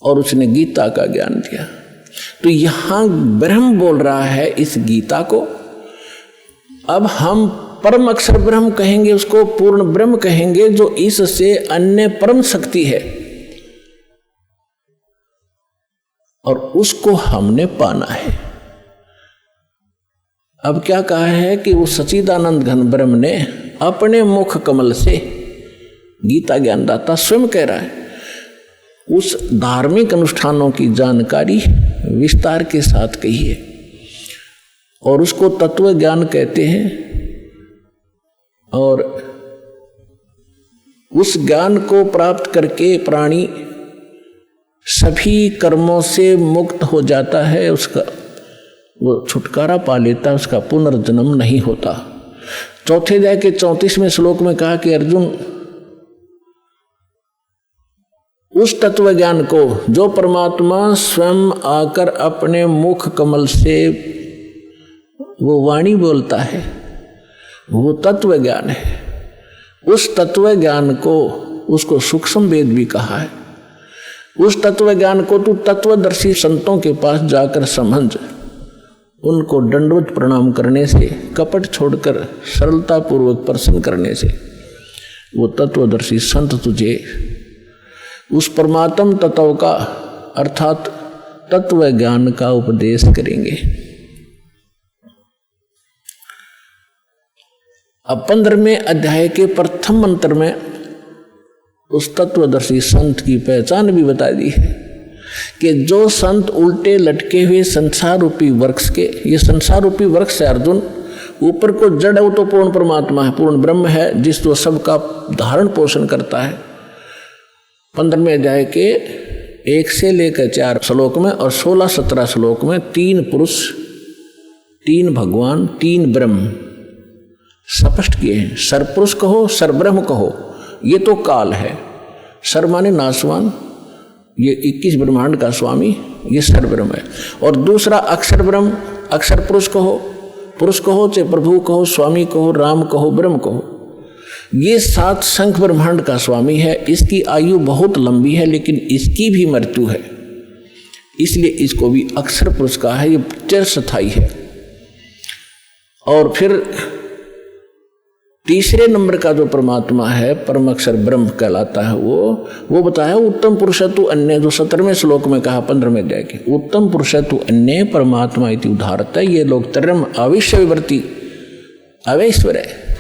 और उसने गीता का ज्ञान दिया। तो यहाँ ब्रह्म बोल रहा है इस गीता को। अब हम परम अक्षर ब्रह्म कहेंगे, उसको पूर्ण ब्रह्म कहेंगे, जो इससे अन्य परम शक्ति है, और उसको हमने पाना है। अब क्या कहा है कि वो सच्चिदानंद घन ब्रह्म ने अपने मुख कमल से, गीता ज्ञानदाता स्वयं कह रहा है, उस धार्मिक अनुष्ठानों की जानकारी विस्तार के साथ कही है, और उसको तत्व ज्ञान कहते हैं। और उस ज्ञान को प्राप्त करके प्राणी सभी कर्मों से मुक्त हो जाता है, उसका वो छुटकारा पा लेता है, उसका पुनर्जन्म नहीं होता। चौथे अध्याय के 34वें श्लोक में कहा कि अर्जुन, उस तत्व ज्ञान को जो परमात्मा स्वयं आकर अपने मुख कमल से वो वाणी बोलता है, वो तत्व ज्ञान है। उस तत्व ज्ञान को, उसको सूक्ष्म वेद भी कहा है। उस तत्व ज्ञान को तू तत्वदर्शी संतों के पास जाकर समझ, उनको दंडवत प्रणाम करने से, कपट छोड़कर सरलता पूर्वक प्रसन्न करने से वो तत्वदर्शी संत तुझे उस परमात्म तत्व का, अर्थात तत्व ज्ञान का उपदेश करेंगे। अब 15वें अध्याय के प्रथम मंत्र में उस तत्वदर्शी संत की पहचान भी बता दी है कि जो संत उल्टे लटके हुए संसार रूपी वृक्ष के, ये संसार रूपी वृक्ष है अर्जुन, ऊपर को जड़ है, वो तो पूर्ण परमात्मा है, पूर्ण ब्रह्म है, जिस तो सबका धारण पोषण करता है। 15वें अध्याय के 1 से लेकर 4 श्लोक में और 16-17 श्लोक में 3 पुरुष, 3 भगवान, 3 ब्रह्म स्पष्ट किए हैं। सरपुरुष कहो, सरब्रह्म कहो, ये तो काल है। सर माने नासवान, ये 21 ब्रह्मांड का स्वामी, ये सरब्रह्म है। और दूसरा अक्षर ब्रह्म, अक्षर पुरुष कहो, चाहे प्रभु कहो, स्वामी कहो, राम कहो, ब्रह्म कहो, ये 7 शंख ब्रह्मांड का स्वामी है। इसकी आयु बहुत लंबी है, लेकिन इसकी भी मृत्यु है, इसलिए इसको भी अक्षर पुरुष कहा है, ये चिरस्थायी है। और फिर तीसरे नंबर का जो परमात्मा है, परम अक्षर ब्रह्म कहलाता है, वो बताया उत्तम पुरुषत्व अन्य, जो 17वें श्लोक में कहा 15वें अध्याय के, उत्तम पुरुषत्व अन्य परमात्मा इति उदाहरता, ये लोग तरम अविश्य विवर्ती अवैश्वर है।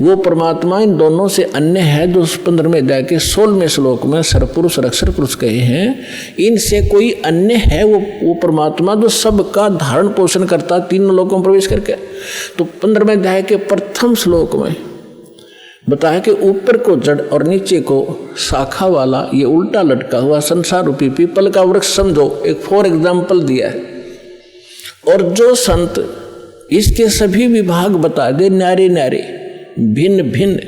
वो परमात्मा इन दोनों से अन्य है जो 15वें अध्याय के 16वें श्लोक में सरपुरुष और अक्षर पुरुष कहे हैं। इनसे कोई अन्य है वो परमात्मा जो सबका धारण पोषण करता तीनों लोकों में प्रवेश करके। तो 15वें अध्याय के प्रथम श्लोक में बताया कि ऊपर को जड़ और नीचे को शाखा वाला ये उल्टा लटका हुआ संसार रूपी पीपल का वृक्ष समझो, एक फॉर एग्जाम्पल दिया है। और जो संत इसके सभी विभाग बता दे न्यारे न्यारे भिन्न भिन्न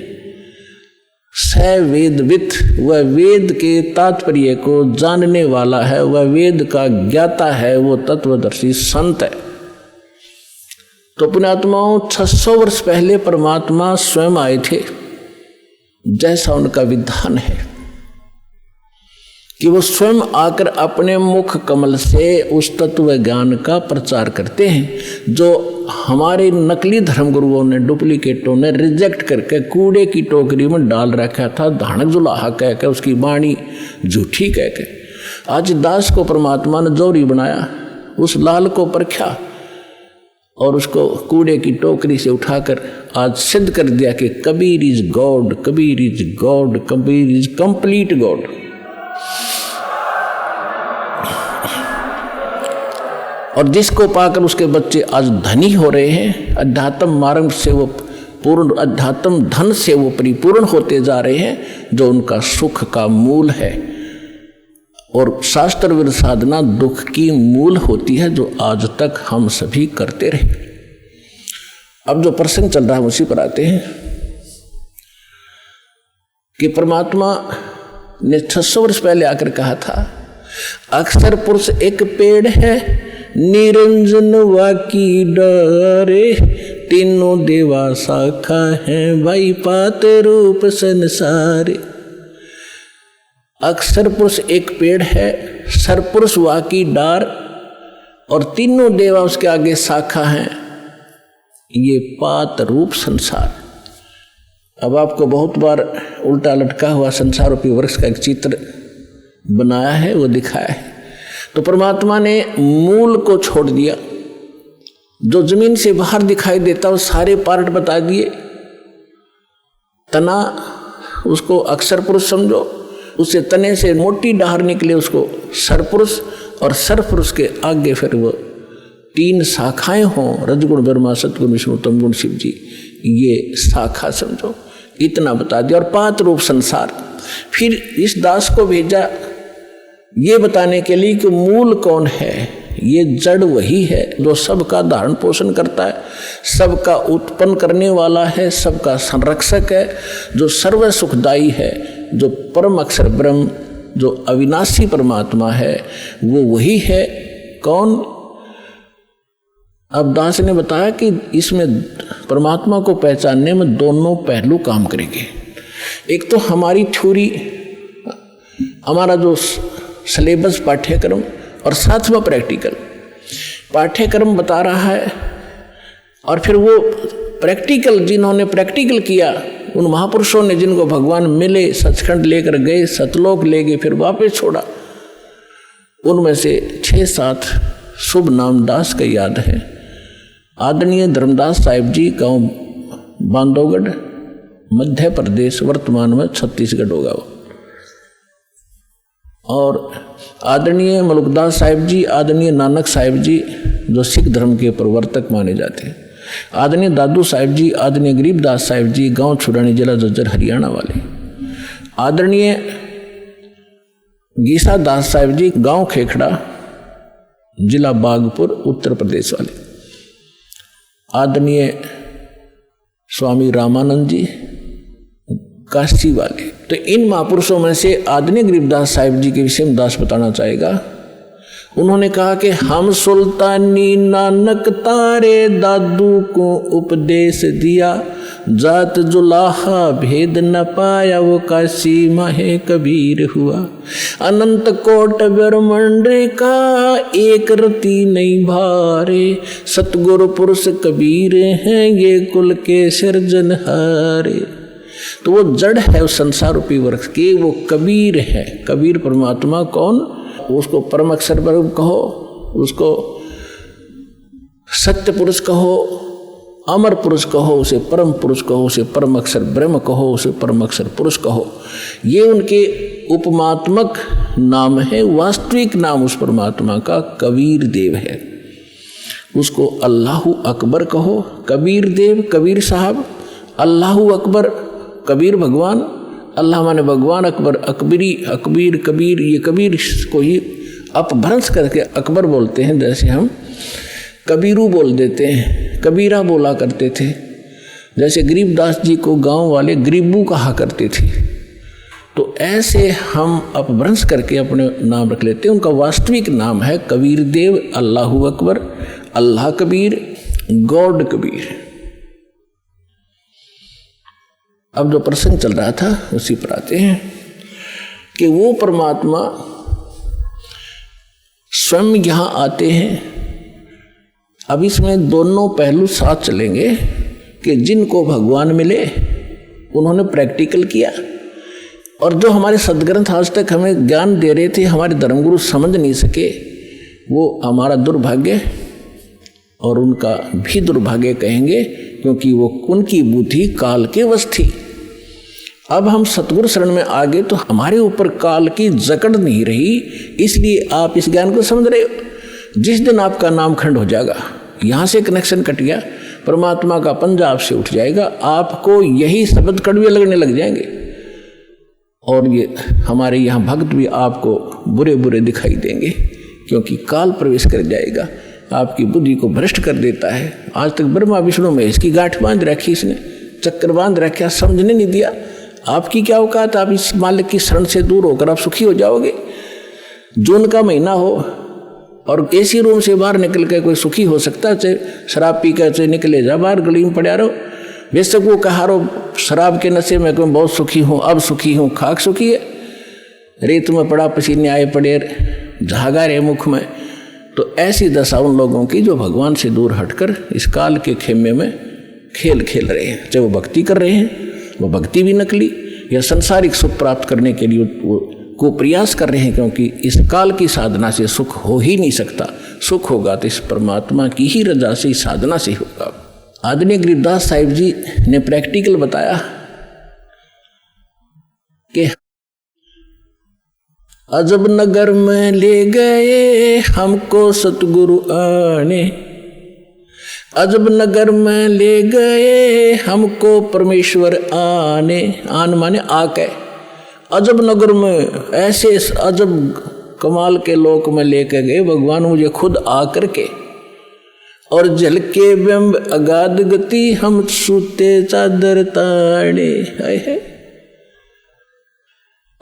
सवेदवित, वह वेद के तात्पर्य को जानने वाला है, वह वेद का ज्ञाता है, वो तत्वदर्शी संत है। तो पुण्यात्माओं 600 वर्ष पहले परमात्मा स्वयं आए थे, जैसा उनका विधान है कि वो स्वयं आकर अपने मुख कमल से उस तत्व ज्ञान का प्रचार करते हैं जो हमारे नकली धर्मगुरुओं ने, डुप्लीकेटों ने रिजेक्ट करके कूड़े की टोकरी में डाल रखा था, धानक जुलाहा कह के, उसकी वाणी झूठी कह के। आज दास को परमात्मा ने जोरी बनाया, उस लाल को परखा और उसको कूड़े की टोकरी से उठाकर आज सिद्ध कर दिया कि Kabir is God, Kabir is God, Kabir is complete God. और जिसको पाकर उसके बच्चे आज धनी हो रहे हैं, अध्यात्म मार्ग से वो पूर्ण, अध्यात्म धन से वो परिपूर्ण होते जा रहे हैं, जो उनका सुख का मूल है। और शास्त्र विरुद्ध साधना दुख की मूल होती है, जो आज तक हम सभी करते रहे। अब जो प्रसंग चल रहा है उसी पर आते हैं कि परमात्मा ने 600 वर्ष पहले आकर कहा था, अक्षर पुरुष एक पेड़ है, निरंजन वाकी डारे, तीनों देवा शाखा है, भाई पात रूप संसारे। अक्षर पुरुष एक पेड़ है, सरपुरुष वाकी डार, और तीनों देवा उसके आगे शाखा हैं, ये पात रूप संसार। अब आपको बहुत बार उल्टा लटका हुआ संसार रूपी वृक्ष का एक चित्र बनाया है, वो दिखाया है। तो परमात्मा ने मूल को छोड़ दिया, जो जमीन से बाहर दिखाई देता वो सारे पार्ट बता दिए। तना उसको अक्षर पुरुष समझो, उससे तने से मोटी डाहर निकले उसको सरपुरुष, और सरपुरुष के आगे फिर वो 3 शाखाएं हों, रजगुण ब्रह्मा, सतगुण विष्णु, तमगुण शिव जी, ये शाखा समझो, इतना बता दिया। और पात रूप संसार। फिर इस दास को भेजा ये बताने के लिए कि मूल कौन है। ये जड़ वही है जो सबका धारण पोषण करता है, सबका उत्पन्न करने वाला है, सबका संरक्षक है, जो सर्व सुखदायी है, जो परम अक्षर ब्रह्म, जो अविनाशी परमात्मा है, वो वही है। कौन? अब दास ने बताया कि इसमें परमात्मा को पहचानने में दोनों पहलू काम करेंगे। एक तो हमारी थ्योरी, हमारा जो सिलेबस पाठ्यक्रम, और साथ में प्रैक्टिकल। पाठ्यक्रम बता रहा है और फिर वो प्रैक्टिकल, जिन्होंने प्रैक्टिकल किया, उन महापुरुषों ने जिनको भगवान मिले, सचखंड लेकर गए, सतलोक ले गए, फिर वापस छोड़ा, उनमें से 6-7 शुभ नाम दास का याद है। आदरणीय धर्मदास साहिब जी, गांव बांधवगढ़, मध्य प्रदेश, वर्तमान में छत्तीसगढ़ होगा वो। और आदरणीय मलुकदास साहिब जी, आदरणीय नानक साहिब जी, जो सिख धर्म के प्रवर्तक माने जाते हैं। आदरणीय दादू साहिब जी, आदरणीय गरीबदास साहिब जी, गांव छुड़ानी, जिला जज्जर, हरियाणा वाले। आदरणीय गीसा दास साहिब जी, गांव खेखड़ा, जिला बागपुर, उत्तर प्रदेश वाले। आदरणीय स्वामी रामानंद जी, काशी वाले। तो इन महापुरुषों में से आदरणीय गरीबदास साहिब जी के विषय में दास बताना चाहेगा। उन्होंने कहा कि हम सुल्तानी नानक तारे दादू को उपदेश दिया, जात जुलाहा भेद न पाया, वो काशी माहे कबीर हुआ। अनंत कोट ब्रह्मांड का एक रति नहीं भारे, सतगुरु पुरुष कबीर हैं ये कुल के सिरजनहारे। तो वो जड़ है उस संसार रूपी वृक्ष की, वो कबीर है। कबीर परमात्मा कौन? उसको परम अक्षर ब्रह्म कहो, उसको सत्य पुरुष कहो, अमर पुरुष कहो, उसे परम पुरुष कहो, उसे परम अक्षर ब्रह्म कहो, उसे परम अक्षर पुरुष कहो। ये उनके उपमात्मक नाम है। वास्तविक नाम उस परमात्मा का कबीर देव है। उसको अल्लाहु अकबर कहो, कबीर देव, कबीर साहब, अल्लाहु अकबर, कबीर भगवान, अल्लाह माने भगवान, अकबर अकबरी, अकबीर कबीर, ये कबीर को ही अपभ्रंश करके अकबर बोलते हैं। जैसे हम कबीरू बोल देते हैं, कबीरा बोला करते थे। जैसे गरीबदास जी को गांव वाले गरीबू कहा करते थे। तो ऐसे हम अपभ्रंश करके अपने नाम रख लेते हैं। उनका वास्तविक नाम है कबीर देव, अल्लाहु अकबर, अल्लाह कबीर, गॉड कबीर। अब जो प्रसंग चल रहा था उसी पर आते हैं कि वो परमात्मा स्वयं यहाँ आते हैं। अब इसमें दोनों पहलू साथ चलेंगे कि जिनको भगवान मिले उन्होंने प्रैक्टिकल किया, और जो हमारे सदग्रंथ आज तक हमें ज्ञान दे रहे थे, हमारे धर्मगुरु समझ नहीं सके, वो हमारा दुर्भाग्य और उनका भी दुर्भाग्य कहेंगे, क्योंकि वो उनकी बुद्धि काल के वश थी। अब हम सतगुरु शरण में आ गए तो हमारे ऊपर काल की जकड़ नहीं रही, इसलिए आप इस ज्ञान को समझ रहे हो। जिस दिन आपका नाम खंड हो जाएगा, यहाँ से कनेक्शन कट गया, परमात्मा का पंजा आपसे उठ जाएगा, आपको यही शब्द कड़वे लगने लग जाएंगे, और ये हमारे यहाँ भक्त भी आपको बुरे बुरे दिखाई देंगे, क्योंकि काल प्रवेश कर जाएगा, आपकी बुद्धि को भ्रष्ट कर देता है। आज तक ब्रह्मा विष्णु में इसकी गांठ बांध रखी, इसने चक्कर बांध रखा, समझने नहीं दिया। आपकी क्या औकात, आप इस मालिक की शरण से दूर होकर आप सुखी हो जाओगे। जून का महीना हो और एसी रूम से बाहर निकल कर कोई सुखी हो सकता? चाहे शराब पी कर चाहे निकले जा बाहर, गली में पड़ा रहो, बेशक वो कहा रहो शराब के नशे में मैं बहुत सुखी हूँ, अब सुखी हूँ, खाक सुखी है, रेत में पड़ा पसीने आए पड़े, झागा रहे मुख में। तो ऐसी दशा उन लोगों की जो भगवान से दूर हटकर इस काल के खेमे में खेल खेल रहे हैं। चाहे वो भक्ति कर रहे हैं, वो भक्ति भी नकली, या संसारिक सुख प्राप्त करने के लिए वो को प्रयास कर रहे हैं, क्योंकि इस काल की साधना से सुख हो ही नहीं सकता। सुख होगा तो इस परमात्मा की ही रजा से, इस साधना से होगा। आदरणीय गरीबदास साहिब जी ने प्रैक्टिकल बताया कि अजब नगर में ले गए हमको सतगुरु आने, अजब नगर में ले गए हमको परमेश्वर आने, आन माने आके, अजब नगर में ऐसे अजब कमाल के लोक में लेके गए भगवान मुझे खुद आकर के, और जल के बिंब अगाध गति हम सूते चादर ताड़े। है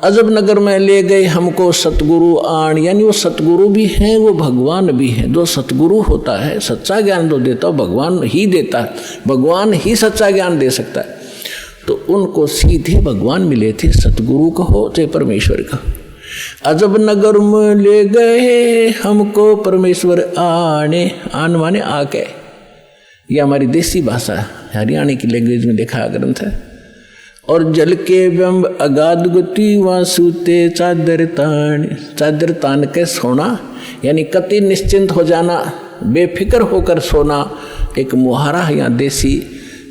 अजब नगर में ले गए हमको सतगुरु आण, यानी वो सतगुरु भी हैं, वो भगवान भी हैं। जो सतगुरु होता है, सच्चा ज्ञान जो देता है भगवान ही देता है, भगवान ही सच्चा ज्ञान दे सकता है। तो उनको सीधे भगवान मिले थे, सतगुरु कहो चाहे परमेश्वर कहो। अजब नगर में ले गए हमको परमेश्वर आने, आन माने आके, ये हमारी देसी भाषा हरियाणा की लैंग्वेज में लिखा ग्रंथ है। और जल के बिंब अगाध गति वहाँ सूते चादर तान, चादर तान के सोना, यानी कति निश्चिंत हो जाना, बेफिक्र होकर सोना। एक मुहारा है यहाँ देसी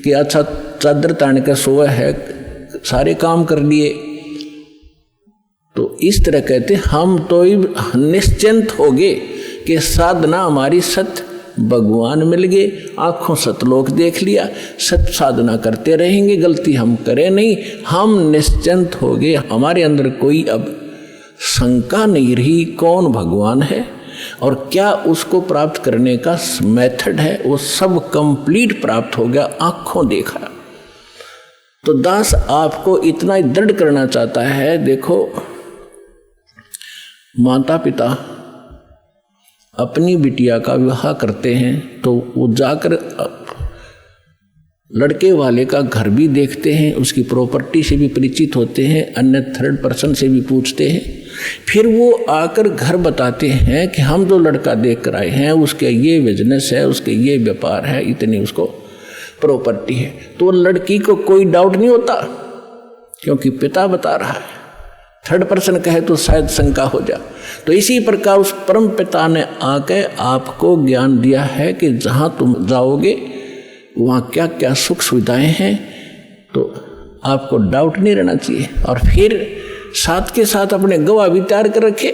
कि अच्छा चादर तान के सोए है, सारे काम कर लिए। तो इस तरह कहते हम तो निश्चिंत हो गए कि साधना हमारी सत्य भगवान मिल गए, आँखों सतलोक देख लिया, सत साधना करते रहेंगे, गलती हम करें नहीं, हम निश्चिंत हो गए। हमारे अंदर कोई अब शंका नहीं रही कौन भगवान है और क्या उसको प्राप्त करने का मेथड है, वो सब कंप्लीट प्राप्त हो गया, आँखों देखा। तो दास आपको इतना ही दृढ़ करना चाहता है। देखो, माता पिता अपनी बिटिया का विवाह करते हैं तो वो जाकर लड़के वाले का घर भी देखते हैं, उसकी प्रॉपर्टी से भी परिचित होते हैं, अन्य थर्ड पर्सन से भी पूछते हैं। फिर वो आकर घर बताते हैं कि हम जो लड़का देख कर आए हैं उसके ये बिजनेस है, उसके ये व्यापार है, इतनी उसको प्रॉपर्टी है। तो लड़की को कोई डाउट नहीं होता क्योंकि पिता बता रहा है। थर्ड पर्सन कहे तो शायद शंका हो जा। तो इसी प्रकार उस परम पिता ने आके आपको ज्ञान दिया है कि जहाँ तुम जाओगे वहाँ क्या क्या सुख सुविधाएं हैं, तो आपको डाउट नहीं रहना चाहिए। और फिर साथ के साथ अपने गवाह भी तैयार कर रखे।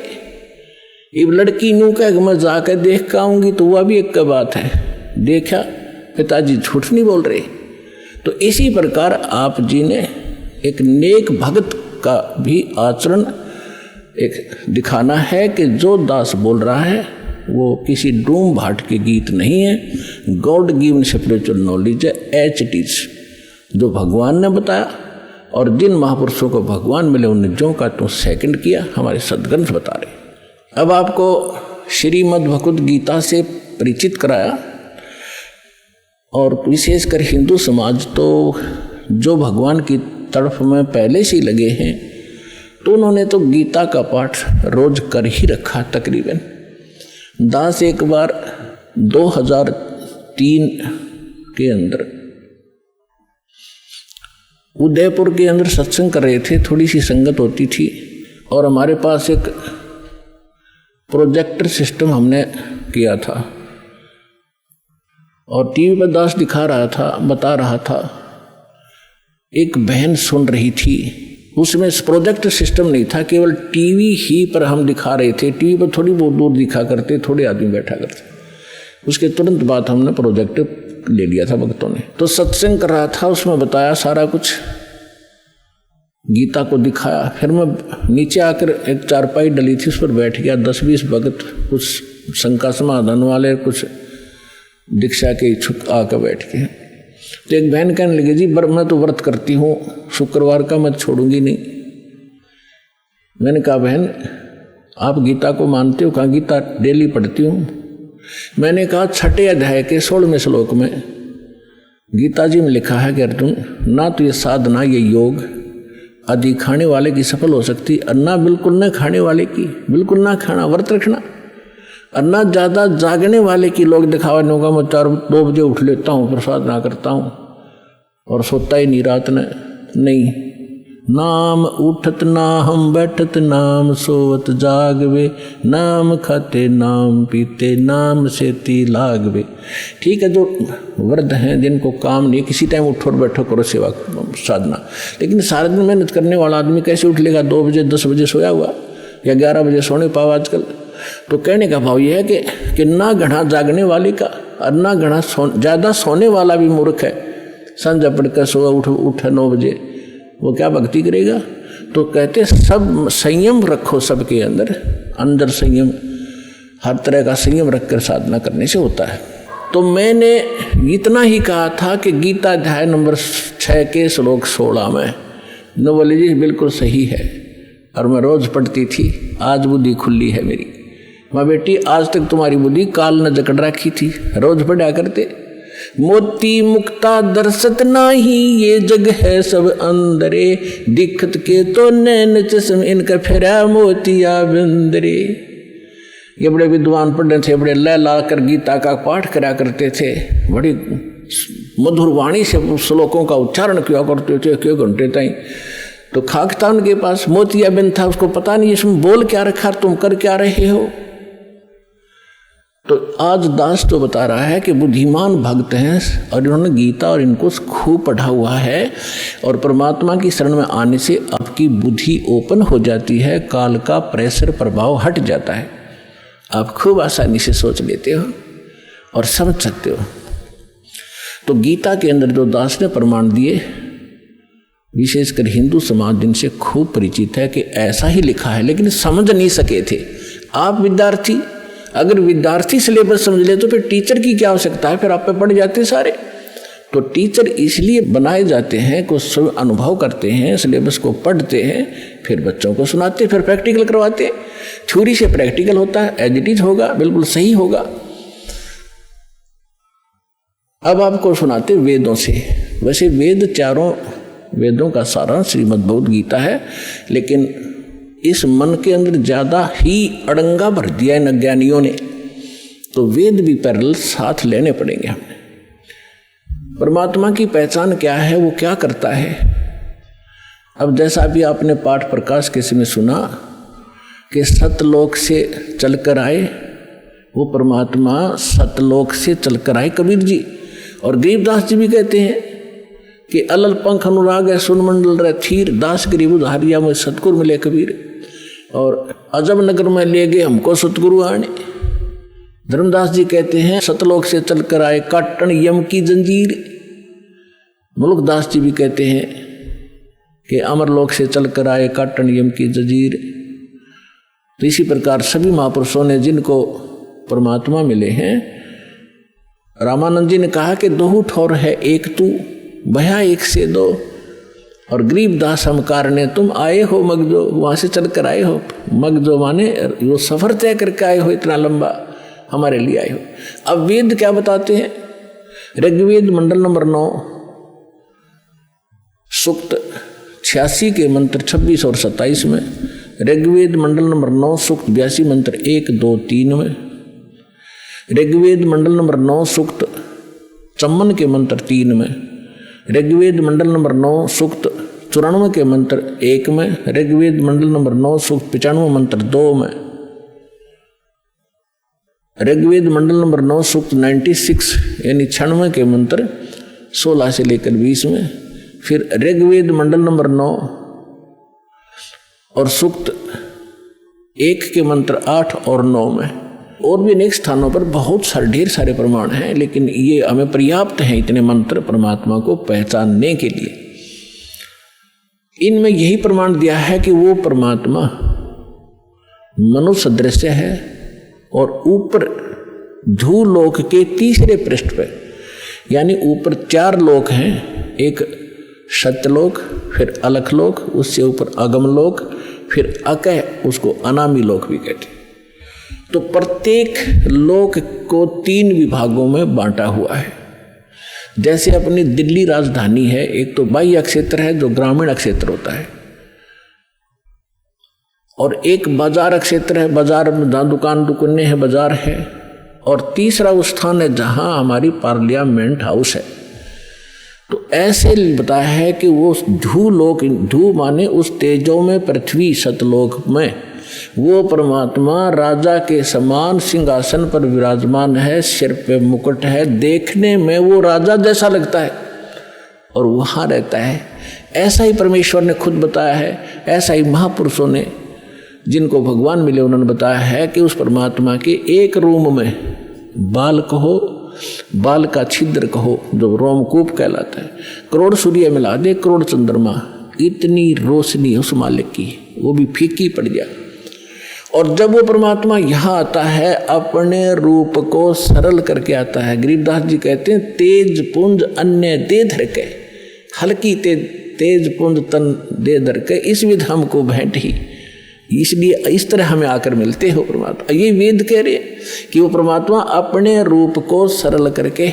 अब लड़की यूँ कह कि मैं जाकर देख कर आऊँगी, तो वह भी एक बात है, देखा पिताजी झूठ नहीं बोल रहे। तो इसी प्रकार आप जी ने एक नेक भक्त का भी आचरण एक दिखाना है कि जो दास बोल रहा है वो किसी डूम भाट के गीत नहीं है, गॉड गिवन स्पिरिचुअल नॉलेज है, एच इट इज, जो भगवान ने बताया। और जिन महापुरुषों को भगवान मिले उन्हें जो का तो सेकंड किया, हमारे सदग्रंथ बता रहे। अब आपको श्रीमद् भगवद गीता से परिचित कराया, और विशेषकर हिंदू समाज तो जो भगवान की तरफ में पहले से ही लगे हैं, तो उन्होंने तो गीता का पाठ रोज कर ही रखा तकरीबन। दास एक बार 2003 के अंदर उदयपुर के अंदर सत्संग कर रहे थे, थोड़ी सी संगत होती थी, और हमारे पास एक प्रोजेक्टर सिस्टम हमने किया था, और टीवी पर दास दिखा रहा था, बता रहा था। एक बहन सुन रही थी, उसमें प्रोजेक्टर सिस्टम नहीं था, केवल टीवी ही पर हम दिखा रहे थे। टीवी पर थोड़ी बहुत दूर दिखा करते, थोड़े आदमी बैठा करते। उसके तुरंत बाद हमने प्रोजेक्टर ले लिया था भक्तों ने। तो सत्संग कर रहा था, उसमें बताया सारा कुछ, गीता को दिखाया। फिर मैं नीचे आकर एक चारपाई डली थी, उस पर बैठ गया। 10-20 भगत, कुछ शंका समाधान वाले, कुछ दीक्षा के इच्छुक आकर बैठ के। तो एक बहन कहने लगी, जी मैं तो व्रत करती हूँ, शुक्रवार का मैं छोड़ूंगी नहीं। मैंने कहा बहन आप गीता को मानते हो? कहा गीता डेली पढ़ती हूँ। मैंने कहा 6 अध्याय के 16वें श्लोक में गीता जी में लिखा है कि अर्जुन, ना तो ये साधना, ये योग आदि खाने वाले की सफल हो सकती, और ना बिल्कुल न खाने वाले की, बिल्कुल ना खाना, व्रत रखना। और ना ज़्यादा जागने वाले की। लोग दिखावा नहीं होगा, मैं 4-2 बजे उठ लेता हूँ, प्रसाद ना करता हूँ और सोता ही नहीं रात में। नहीं, नाम उठत ना हम बैठत, नाम सोवत जागवे, नाम खाते नाम पीते, नाम सेती लागवे। ठीक है, जो वृद्ध हैं जिनको काम नहीं, किसी टाइम उठो और बैठो करो सेवा साधना, लेकिन सारा दिन मेहनत करने वाला आदमी कैसे उठ लेगा? 2 बजे 10 बजे सोया हुआ, या 11 बजे सोने पाओ आजकल। तो कहने का भाव यह है कि ना घना जागने वाले का, और ना घना ज़्यादा सोने वाला भी मूर्ख है। संध्या पढ़कर सोया उठे 9 बजे, वो क्या भक्ति करेगा? तो कहते सब संयम रखो, सबके अंदर संयम, हर तरह का संयम रखकर साधना करने से होता है। तो मैंने इतना ही कहा था कि गीता अध्याय नंबर 6 के श्लोक 16 में न बोले जी बिल्कुल सही है, और मैं रोज पढ़ती थी। आज बुद्धि खुली है मेरी। माँ बेटी आज तक तुम्हारी बुद्धि काल न जकड़ रखी थी, रोज पढ़ा करते। मोती मुक्ता दर्शत नाही, ये जग है सब अंदरे, दिखत के तो नैन चश्म, इनका फेरा मोतिया बिंदरे। ये बड़े विद्वान पढ़े थे, बड़े लय ला कर गीता का पाठ करा करते थे, बड़ी मधुर वाणी से श्लोकों का उच्चारण किया करते थे 1 घंटे तक। तो खाक था उनके पास, मोतिया बिंद था, उसको पता नहीं इसमें बोल क्या रखा, तुम कर क्या रहे हो। तो आज दास तो बता रहा है कि बुद्धिमान भक्त हैं, और इन्होंने गीता और इनको खूब पढ़ा हुआ है, और परमात्मा की शरण में आने से आपकी बुद्धि ओपन हो जाती है, काल का प्रेशर प्रभाव हट जाता है, आप खूब आसानी से सोच लेते हो और समझ सकते हो। तो गीता के अंदर जो दास ने प्रमाण दिए, विशेषकर हिंदू समाज जिनसे खूब परिचित है कि ऐसा ही लिखा है, लेकिन समझ नहीं सके थे। आप विद्यार्थी, अगर विद्यार्थी सिलेबस समझ ले तो फिर टीचर की क्या आवश्यकता है, फिर आप पे पढ़ जाते सारे। तो टीचर इसलिए बनाए जाते हैं कि सब अनुभव करते हैं, सिलेबस को पढ़ते हैं, फिर बच्चों को सुनाते, फिर प्रैक्टिकल करवाते हैं। थ्योरी से प्रैक्टिकल होता है, एज इट इज होगा, बिल्कुल सही होगा। अब आपको सुनाते वेदों से। वैसे वेद 4 वेदों का सारा श्रीमद् भगवद गीता है, लेकिन इस मन के अंदर ज़्यादा ही अड़ंगा भर दिया इन अज्ञानियों ने, तो वेद भी पैरेलल साथ लेने पड़ेंगे हमें। परमात्मा की पहचान क्या है, वो क्या करता है। अब जैसा भी आपने पाठ प्रकाश के समय सुना कि सतलोक से चलकर आए, वो परमात्मा सतलोक से चलकर आए कबीर जी, और गरीबदास जी भी कहते हैं कि अलल पंख अनुराग है सुन मंडल रह थीर, दास गरीब उधारिया में सतगुरु मिले कबीर। और अजब नगर में ले गए हमको सतगुरु आने। धर्मदास जी कहते हैं सतलोक से चलकर आए काटन यम की जंजीर। मुल्कदास जी भी कहते हैं कि अमरलोक से चलकर आए काटन यम की जंजीर। तो इसी प्रकार सभी महापुरुषों ने जिनको परमात्मा मिले हैं, रामानंद जी ने कहा कि दो ठौर है एक तू भया एक से दो, और गरीबदास हम कारणे तुम आए हो मगजो, वहां से चलकर आए हो। मगजो माने वो सफर तय करके आए हो, इतना लंबा हमारे लिए आए हो। अब वेद क्या बताते हैं? ऋग्वेद मंडल नंबर 9 सूक्त 86 के मंत्र 26 और 27 में, ऋग्वेद मंडल नंबर 9 सूक्त 82 मंत्र 1, 2, 3 में, ऋग्वेद मंडल नंबर 9 सूक्त 54 के मंत्र 3 में, ऋग्वेद मंडल नंबर 9 सूक्त 94 के मंत्र 1 में, ऋग्वेद मंडल नंबर 9 सूक्त 95 मंत्र 2 में, ऋग्वेद मंडल नंबर 9 सूक्त 96 यानी 96 के मंत्र 16 से लेकर 20 में, फिर ऋग्वेद मंडल नंबर 9 और सूक्त 1 के मंत्र 8 और 9 में, और भी अनेक स्थानों पर बहुत सारे ढेर सारे प्रमाण हैं, लेकिन ये हमें पर्याप्त हैं इतने मंत्र परमात्मा को पहचानने के लिए। इनमें यही प्रमाण दिया है कि वो परमात्मा मनुष्य सदृश है और ऊपर धूलोक के तीसरे पृष्ठ पर, यानी ऊपर 4 लोक हैं, एक सत्यलोक, फिर अलखलोक, उससे ऊपर अगमलोक, फिर अकय, उसको अनामी लोक भी कहते हैं। तो प्रत्येक लोक को 3 विभागों में बांटा हुआ है। जैसे अपनी दिल्ली राजधानी है, एक तो बाह्य क्षेत्र है जो ग्रामीण क्षेत्र होता है, और एक बाजार क्षेत्र है, बाजार में जहाँ दुकान दुकानें हैं, बाजार है, और तीसरा वो स्थान है जहाँ हमारी पार्लियामेंट हाउस है। तो ऐसे बताया है कि वो धूलोक, धू माने उस तेजों में पृथ्वी सतलोक में वो परमात्मा राजा के समान सिंहासन पर विराजमान है, सिर पे मुकुट है, देखने में वो राजा जैसा लगता है और वहाँ रहता है। ऐसा ही परमेश्वर ने खुद बताया है, ऐसा ही महापुरुषों ने जिनको भगवान मिले उन्होंने बताया है कि उस परमात्मा के एक रूम में बाल कहो, बाल का छिद्र कहो जो रोमकूप कहलाता है, करोड़ सूर्य मिला दे, करोड़ चंद्रमा, इतनी रोशनी उस मालिक की, वो भी फीकी पड़ जाए। और जब वो परमात्मा यहाँ आता है अपने रूप को सरल करके आता है। गरीबदास जी कहते हैं तेज पुंज अन्य दे धर के, हल्की तेज पुंज तन दे धर के, इस विध हमको भेंट ही, इसलिए इस तरह हमें आकर मिलते हो परमात्मा। ये वेद कह रहे कि वो परमात्मा अपने रूप को सरल करके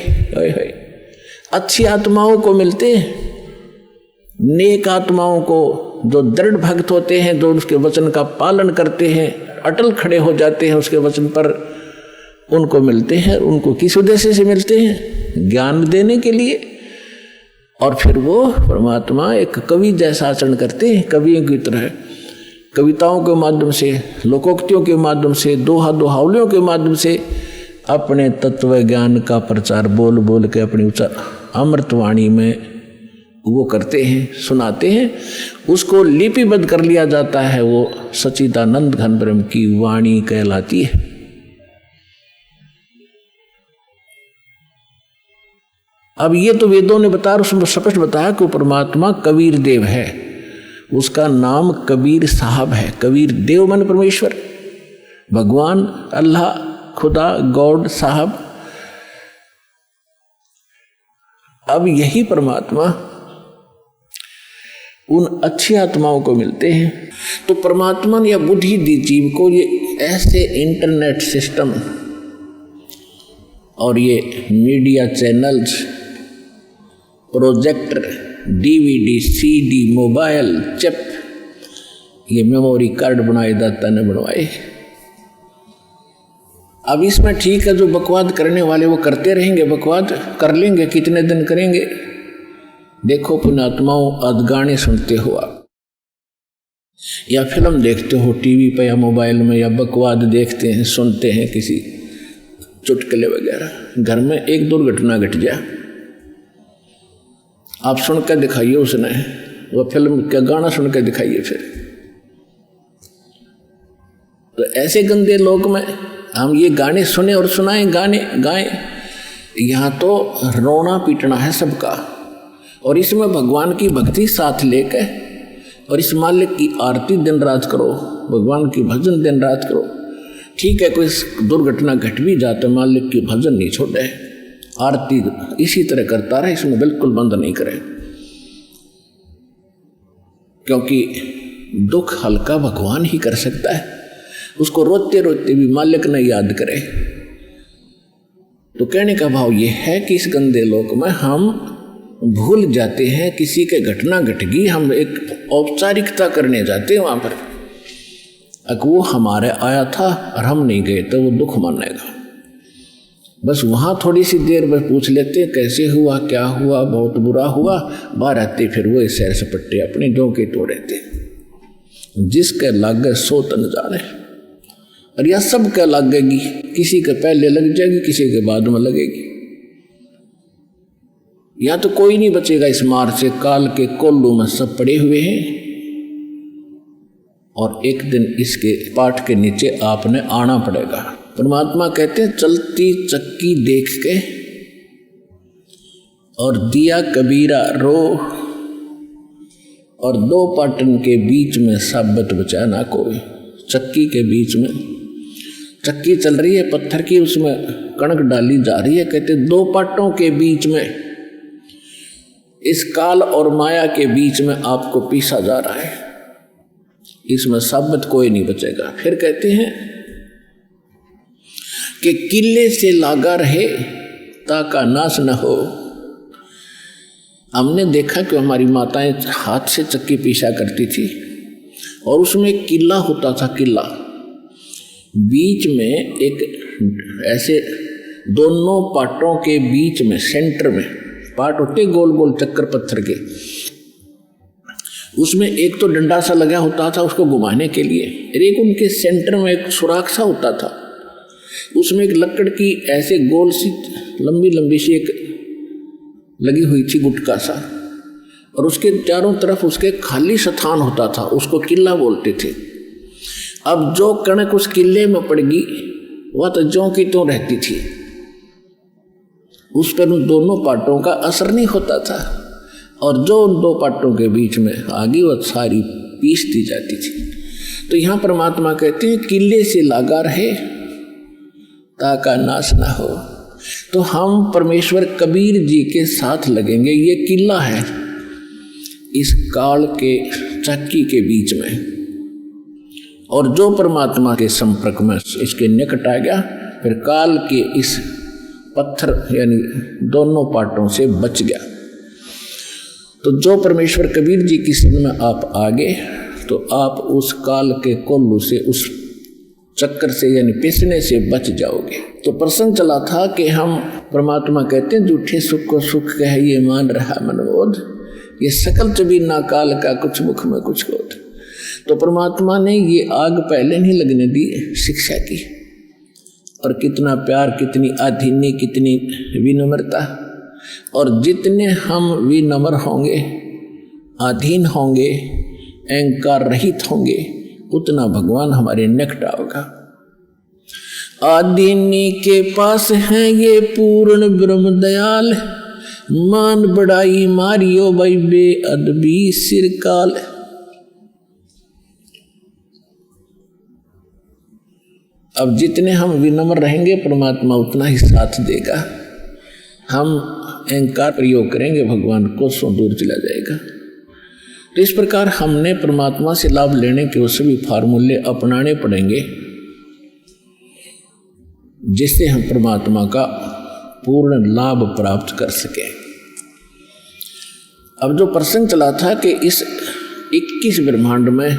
अच्छी आत्माओं को मिलते हैं, नेक आत्माओं को जो दृढ़ भक्त होते हैं, जो उसके वचन का पालन करते हैं, अटल खड़े हो जाते हैं उसके वचन पर, उनको मिलते हैं। उनको किस उद्देश्य से मिलते हैं? ज्ञान देने के लिए। और फिर वो परमात्मा एक कवि जैसा आचरण करते हैं, कवियों की तरह कविताओं के माध्यम से, लोकोक्तियों के माध्यम से, दोहा दोहावलियों के माध्यम से अपने तत्व ज्ञान का प्रचार बोल बोल के अपनी अमृतवाणी में वो करते हैं, सुनाते हैं। उसको लिपिबद्ध कर लिया जाता है, वो सच्चिदानंद घन ब्रह्म की वाणी कहलाती है। अब ये तो वेदों ने बताया, उसमें स्पष्ट बताया कि परमात्मा कबीर देव है, उसका नाम कबीर साहब है। कबीर देव माने परमेश्वर, भगवान, अल्लाह, खुदा, गॉड, साहब। अब यही परमात्मा उन अच्छी आत्माओं को मिलते हैं। तो परमात्मा ने यह बुद्धि दी जीव को, ये ऐसे इंटरनेट सिस्टम और ये media channels, projector, DVD, CD, mobile, chip, ये मेमोरी कार्ड बनाए दाता ने बनवाए। अब इसमें ठीक है, जो बकवाद करने वाले वो करते रहेंगे, बकवाद कर लेंगे, कितने दिन करेंगे। देखो पुण्यात्माओं, आज गाने सुनते हो आप, या फिल्म देखते हो टीवी पे या मोबाइल में, या बकवाद देखते हैं, सुनते हैं किसी चुटकुले वगैरह, घर में एक दुर्घटना घट जाए आप सुन के दिखाइए, उसने वो फिल्म का गाना सुन के दिखाइए फिर। तो ऐसे गंदे लोग में हम ये गाने सुने और सुनाएं, गाने गाएं, यहाँ तो रोना पीटना है सबका। और इसमें भगवान की भक्ति साथ लेकर और इस मालिक की आरती दिन रात करो, भगवान की भजन दिन रात करो। ठीक है, कोई दुर्घटना घट भी जाते मालिक की भजन नहीं छोड़े, आरती इसी तरह करता रहे, इसमें बिल्कुल बंद नहीं करे। क्योंकि दुख हल्का भगवान ही कर सकता है, उसको रोते रोते भी मालिक ने याद करे। तो कहने का भाव ये है कि इस गंदे लोक में हम भूल जाते हैं, किसी के घटना घट गई, हम एक औपचारिकता करने जाते हैं वहां पर। अगर वो हमारे आया था और हम नहीं गए तो वो दुख मानेगा। बस वहाँ थोड़ी सी देर बस पूछ लेते कैसे हुआ, क्या हुआ, बहुत बुरा हुआ, बाहर आते फिर वो सैर सपट्टे अपने जो के तोड़े थे। जिसके लागे सो तन जाने, और यह सब क्या लगेगी, किसी के पहले लग जाएगी, किसी के बाद में लगेगी। या तो कोई नहीं बचेगा इस मार से, काल के कोल्लू में सब पड़े हुए हैं। और एक दिन इसके पाठ के नीचे आपने आना पड़ेगा। परमात्मा कहते हैं चलती चक्की देख के और दिया कबीरा रो, और दो पाटन के बीच में साबत बचा ना कोई। चक्की के बीच में चक्की चल रही है पत्थर की, उसमें कणक डाली जा रही है। कहते दो पाटों के बीच में, इस काल और माया के बीच में आपको पीसा जा रहा है, इसमें साबित कोई नहीं बचेगा। फिर कहते हैं कि किले से लागा रहे ताका नाश न हो। हमने देखा कि हमारी माताएं हाथ से चक्की पीसा करती थी और उसमें एक किला होता था, किला बीच में एक ऐसे दोनों पाटों के बीच में सेंटर में पाट होते गोल गोल चक्कर पत्थर के, उसमें एक तो डंडा सा लगा होता था उसको घुमाने के लिए, और एक उनके सेंटर में एक सुराख सा होता था, उसमें एक लकड़ की ऐसे गोल सी लंबी लंबी सी एक लगी हुई थी गुटका सा, और उसके चारों तरफ उसके खाली स्थान होता था, उसको किला बोलते थे। अब जो कणक उस किले में पड़ गई वह तो ज्यों की त्यों रहती थी, उस पर उन दोनों पाटों का असर नहीं होता था, और जो उन दो पाटों के बीच में आगे वह सारी पीस दी जाती थी। तो यहाँ परमात्मा कहते हैं किले से लागा रहे ताका नाश ना हो। तो हम परमेश्वर कबीर जी के साथ लगेंगे। ये किला है इस काल के चक्की के बीच में, और जो परमात्मा के संपर्क में इसके निकट आ गया फिर काल के इस पत्थर यानी दोनों पाटों से बच गया। तो जो परमेश्वर कबीर जी की शरण में आप आ गए तो आप उस काल के कोल्लू से, उस चक्कर से यानी पिसने से बच जाओगे। तो प्रसंग चला था कि हम परमात्मा कहते हैं झूठे सुख को सुख कह ये मान रहा मनोध, ये सकल चबी ना काल का कुछ मुख में कुछ क्रोध। तो परमात्मा ने ये आग पहले नहीं लगने दी शिक्षा की, और कितना प्यार, कितनी आधीन्य, कितनी विनम्रता। और जितने हम विनम्र होंगे, अधीन होंगे, अहंकार रहित होंगे, उतना भगवान हमारे निकट आओगा। आदीनी के पास है ये पूर्ण ब्रह्म दयाल, मान बड़ाई मारियो भाई बेअदबी सिरकाल। अब जितने हम विनम्र रहेंगे परमात्मा उतना ही साथ देगा। हम अहंकार प्रयोग करेंगे भगवान को सौ दूर चला जाएगा। तो इस प्रकार हमने परमात्मा से लाभ लेने के वो सभी फार्मूले अपनाने पड़ेंगे जिससे हम परमात्मा का पूर्ण लाभ प्राप्त कर सकें। अब जो प्रसंग चला था कि इस 21 ब्रह्मांड में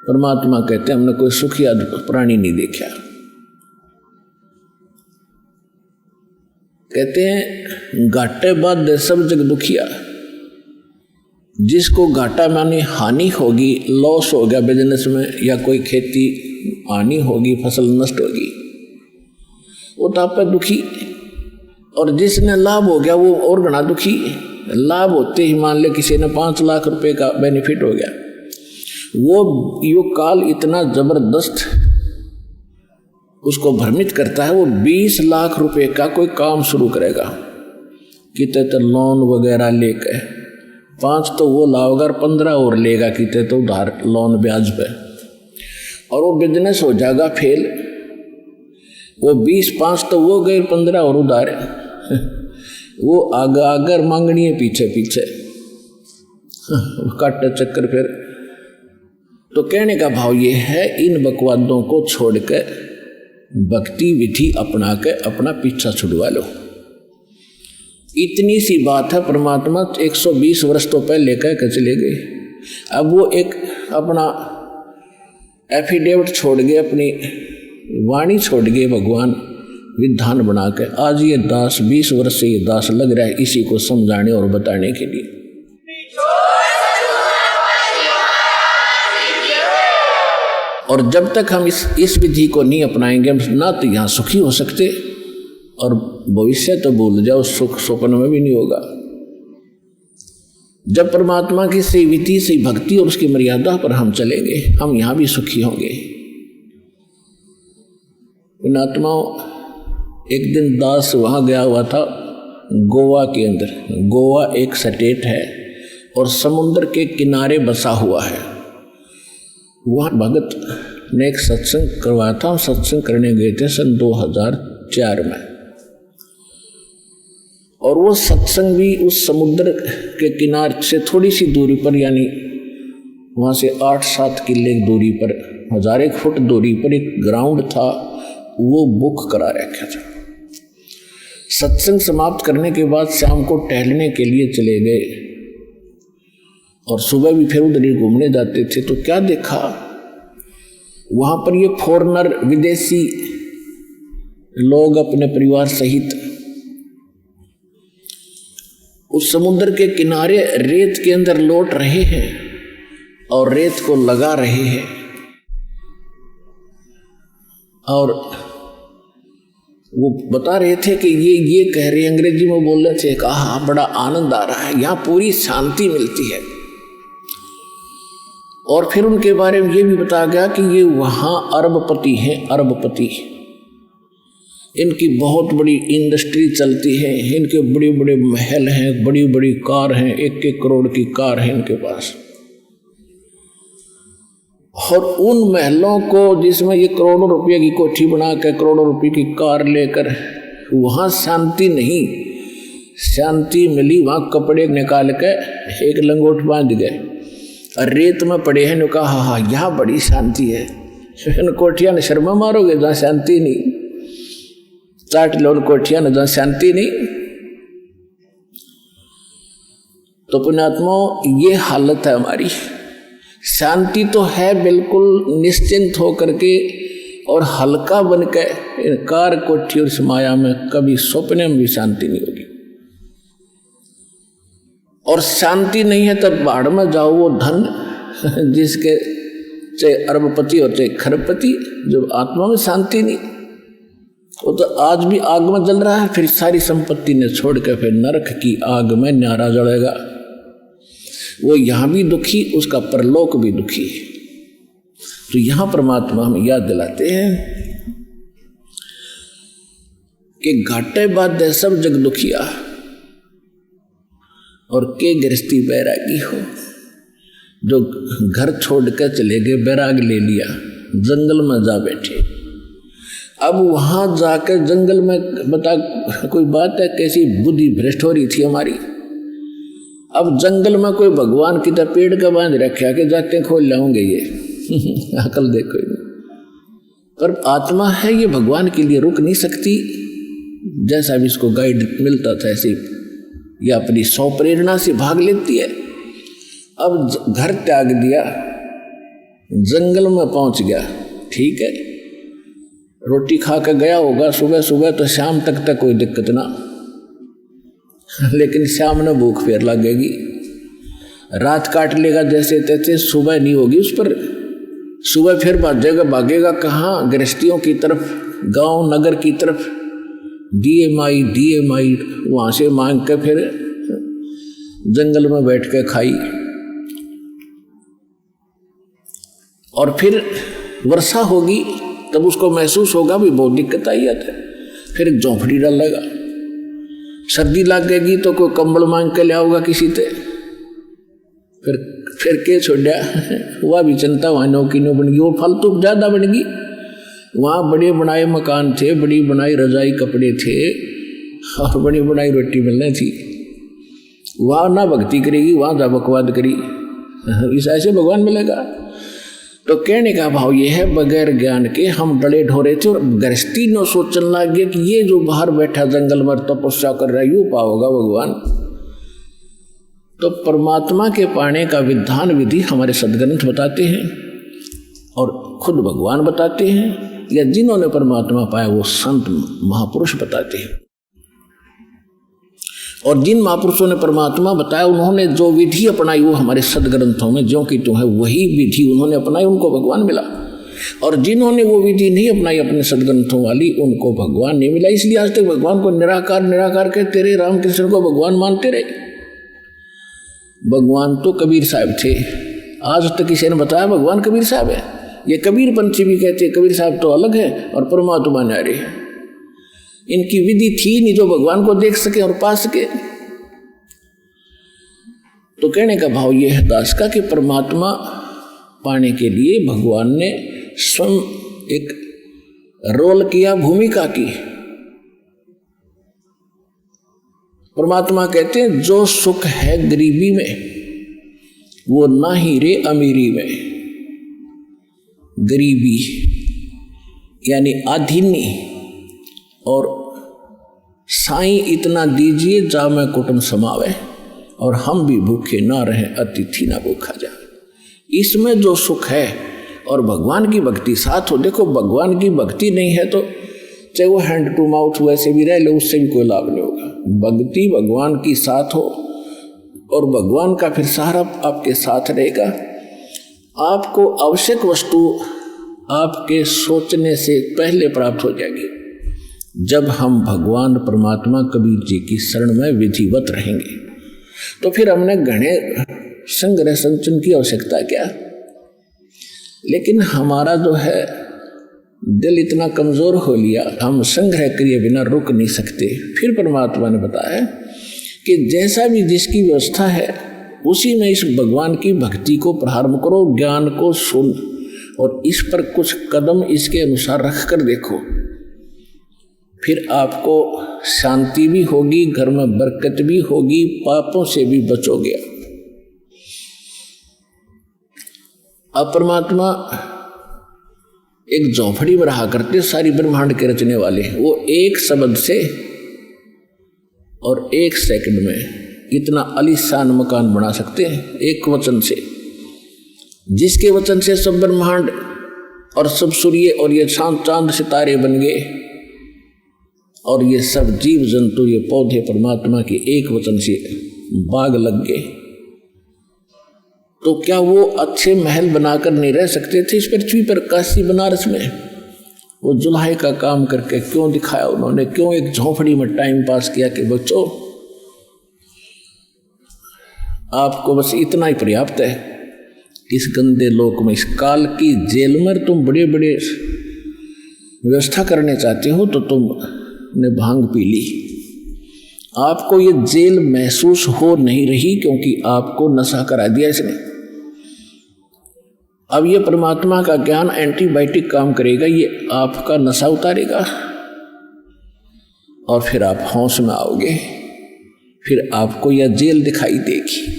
परमात्मा कहते हैं हमने कोई सुखी प्राणी नहीं देखा। कहते हैं घाटे बाद सब जग दुखिया। जिसको घाटा माने हानि होगी, लॉस हो गया बिजनेस में, या कोई खेती हानि होगी, फसल नष्ट होगी, वो तो आप दुखी। और जिसने लाभ हो गया वो और घना दुखी। लाभ होते ही मान ले किसी ने 5 लाख रुपए का बेनिफिट हो गया, वो युग काल इतना जबरदस्त उसको भ्रमित करता है, वो 20 लाख रुपए का कोई काम शुरू करेगा, कितने तो लोन वगैरह लेकर 5 तो वो लाओगा और 15 और लेगा, कितने तो उधार लोन ब्याज पे, और वो बिजनेस हो जाएगा फेल। वो 20-5 तो वो गए, 15 और उधार वो आगर मांगनी है पीछे पीछे काटे चक्कर। फिर तो कहने का भाव ये है, इन बकवादों को छोड़कर भक्ति विधि अपना के अपना पीछा छुड़वा लो। इतनी सी बात है, परमात्मा 120 वर्ष तो पहले कह के चले गए। अब वो एक अपना एफिडेविट छोड़ गए, अपनी वाणी छोड़ गए भगवान विधान बना के। आज ये दास 20 वर्ष से ये दास लग रहा है इसी को समझाने और बताने के लिए। और जब तक हम इस विधि को नहीं अपनाएंगे, हम ना तो यहाँ सुखी हो सकते और भविष्य तो भूल जाओ, सुख स्वप्न में भी नहीं होगा। जब परमात्मा की सही विधि, सही भक्ति और उसकी मर्यादा पर हम चलेंगे, हम यहाँ भी सुखी होंगे। पुण्यात्माओं, एक दिन दास वहाँ गया हुआ था गोवा के अंदर। गोवा एक स्टेट है और समुद्र के किनारे बसा हुआ है। वहाँ भगत ने एक सत्संग करवाया था। हम सत्संग करने गए थे सन 2004 में, और वो सत्संग भी उस समुद्र के किनारे से थोड़ी सी दूरी पर, यानी वहाँ से 8-7 किले दूरी पर, 1000 फुट दूरी पर एक ग्राउंड था, वो बुक करा रखा था। सत्संग समाप्त करने के बाद शाम को टहलने के लिए चले गए और सुबह भी फिर उधर ही घूमने जाते थे। तो क्या देखा, वहाँ पर ये फॉरेनर, विदेशी लोग अपने परिवार सहित उस समुद्र के किनारे रेत के अंदर लौट रहे हैं और रेत को लगा रहे हैं। और वो बता रहे थे कि ये कह रहे, अंग्रेजी में बोल रहे थे, कहा बड़ा आनंद आ रहा है, यहाँ पूरी शांति मिलती है। और फिर उनके बारे में ये भी बताया गया कि ये वहाँ अरबपति हैं, अरबपति। इनकी बहुत बड़ी इंडस्ट्री चलती है, इनके बड़े बड़े महल हैं, बड़ी बड़ी कार हैं, 1-1 करोड़ की कार है इनके पास। और उन महलों को, जिसमें ये करोड़ों रुपये की कोठी बना के करोड़ों रुपये की कार लेकर, वहाँ शांति नहीं, शांति मिली वहाँ कपड़े निकाल के एक लंगोट बांध गए और रेत में पड़े हैं। कहा हाँ यहाँ बड़ी शांति है। इन कोठिया ने शर्मा मारोगे जहाँ शांति नहीं, चाट लो कोठिया ने जहाँ शांति नहीं। तो पुण्यात्मा, ये हालत है हमारी। शांति तो है बिल्कुल निश्चिंत हो करके और हल्का बन के, कार कोठी और माया में कभी सपने में भी शांति नहीं होगी। और शांति नहीं है तब बाढ़ में जाओ, वो धन जिसके चाहे अरबपति और चाहे खरबपति, जब आत्मा में शांति नहीं, वो तो आज भी आग में जल रहा है, फिर सारी संपत्ति ने छोड़ के फिर नरक की आग में न्यारा जलेगा। वो यहाँ भी दुखी, उसका परलोक भी दुखी। तो यहाँ परमात्मा हमें याद दिलाते हैं कि घाटे बाद सब जग दुखिया और के गृहस्थी बैरागी हो। जो घर छोड़ कर चले गए, बैराग ले लिया, जंगल में जा बैठे। अब वहां जाकर जंगल में बता, कोई बात है, कैसी बुद्धि भ्रष्ट हो रही थी हमारी। अब जंगल में कोई भगवान की तरह पेड़ का बांध रखा कि जाते खोल लाऊंगे ये अकल देखो। पर आत्मा है, ये भगवान के लिए रुक नहीं सकती। जैसा भी इसको गाइड मिलता था ऐसे ये अपनी सौ प्रेरणा से भाग लेती है। अब घर त्याग दिया, जंगल में पहुंच गया, ठीक है, रोटी खा कर गया होगा सुबह सुबह, तो शाम तक कोई दिक्कत ना, लेकिन शाम में भूख फिर लगेगी, रात काट लेगा जैसे तैसे, सुबह नहीं होगी उस पर। सुबह फिर भागेगा कहाँ, गृहस्थियों की तरफ, गांव नगर की तरफ, दिए माई वहाँ से मांग के फिर जंगल में बैठ के खाई। और फिर वर्षा होगी तब उसको महसूस होगा भी बहुत दिक्कत आई है, फिर एक झोंपड़ी डालेगा। सर्दी लग गएगी तो कोई कंबल मांग के ले आओगा किसी से, फिर के छोड़ा वह भी चिंता वहाँ नौकी नो बन गई, वो फालतू ज़्यादा बन गई। वहाँ बड़े बनाए मकान थे, बड़ी बनाई रजाई कपड़े थे और बड़ी बनाई रोटी मिलनी थी। वहाँ ना भक्ति करेगी, वहाँ जा बकवाद करी, इस ऐसे भगवान मिलेगा। तो कहने का भाव ये है, बगैर ज्ञान के हम डले ढोरे थे और गृहस्थी न सोचने लग गए कि ये जो बाहर बैठा जंगल में तपस्या कर रहा है यूँ पाओगा भगवान। तो परमात्मा के पाने का विधान विधि हमारे सदग्रंथ बताते हैं और खुद भगवान बताते हैं, या जिन्होंने परमात्मा पाया वो संत महापुरुष बताते हैं। और जिन महापुरुषों ने परमात्मा बताया उन्होंने जो विधि अपनाई वो हमारे सदग्रंथों में ज्यों की त्यों है वही विधि उन्होंने अपनाई, उनको भगवान मिला। और जिन्होंने वो विधि नहीं अपनाई अपने सदग्रंथों वाली उनको भगवान नहीं मिला। इसलिए आज तक भगवान को निराकार निराकार कहते रहे, रामकृष्ण को भगवान मानते रहे। भगवान तो कबीर साहब थे, आज तक किसी ने बताया भगवान कबीर साहब है। ये कबीर पंथी भी कहते कबीर साहब तो अलग है और परमात्मा न्यारे है। इनकी विधि थी नहीं जो भगवान को देख सके और पा सके। तो कहने का भाव यह है दास का कि परमात्मा पाने के लिए भगवान ने स्वयं एक रोल किया, भूमिका की। परमात्मा कहते हैं जो सुख है गरीबी में वो ना ही रे अमीरी में। गरीबी यानी आधीनी और साईं इतना दीजिए जा मैं कुटुंब समावे और हम भी भूखे ना रहे अतिथि ना भूखा जाए। इसमें जो सुख है और भगवान की भक्ति साथ हो। देखो भगवान की भक्ति नहीं है तो चाहे वो हैंड टू माउथ वैसे भी रह लो उससे भी कोई लाभ नहीं होगा। भक्ति भगवान की साथ हो और भगवान का फिर सहारा आपके साथ रहेगा। आपको आवश्यक वस्तु आपके सोचने से पहले प्राप्त हो जाएगी जब हम भगवान परमात्मा कबीर जी की शरण में विधिवत रहेंगे। तो फिर हमने घने संग्रह संचन की आवश्यकता क्या। लेकिन हमारा जो है दिल इतना कमजोर हो लिया, हम संग्रह किए बिना रुक नहीं सकते। फिर परमात्मा ने बताया कि जैसा भी जिसकी व्यवस्था है उसी में इस भगवान की भक्ति को प्रारंभ करो, ज्ञान को सुन और इस पर कुछ कदम इसके अनुसार रख कर देखो। फिर आपको शांति भी होगी, घर में बरकत भी होगी, पापों से भी बचोगे। अब परमात्मा एक झोंपड़ी में रहा करते, सारी ब्रह्मांड के रचने वाले। वो एक शब्द से और एक सेकंड में इतना आलीशान मकान बना सकते हैं, एक वचन से, जिसके वचन से सब ब्रह्मांड और सब सूर्य और ये चांद सितारे बन गए और ये सब जीव जंतु ये पौधे परमात्मा के एक वचन से बाग लग गए। तो क्या वो अच्छे महल बनाकर नहीं रह सकते थे इस पृथ्वी पर? काशी बनारस में वो जुल्हे का काम करके क्यों दिखाया उन्होंने? क्यों एक झोंपड़ी में टाइम पास किया कि बच्चों आपको बस इतना ही पर्याप्त है। इस गंदे लोक में, इस काल की जेल में तुम बड़े बड़े व्यवस्था करने चाहते हो तो तुमने भांग पी ली। आपको ये जेल महसूस हो नहीं रही क्योंकि आपको नशा करा दिया इसने। अब ये परमात्मा का ज्ञान एंटीबायोटिक काम करेगा, ये आपका नशा उतारेगा और फिर आप होश में आओगे। फिर आपको यह जेल दिखाई देगी।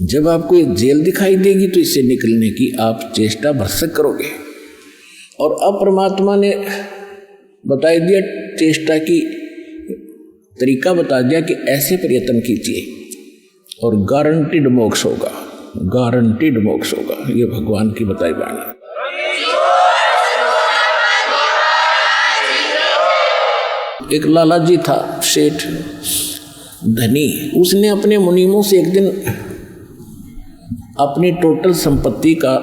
जब आपको ये जेल दिखाई देगी तो इससे निकलने की आप चेष्टा भरसक करोगे। और अब परमात्मा ने बता दिया, चेष्टा की तरीका बता दिया कि ऐसे प्रयत्न कीजिए और गारंटीड मोक्ष होगा, गारंटीड मोक्ष होगा। ये भगवान की बताई बाणी। एक लाला जी था सेठ धनी, उसने अपने मुनीमों से एक दिन अपनी टोटल संपत्ति का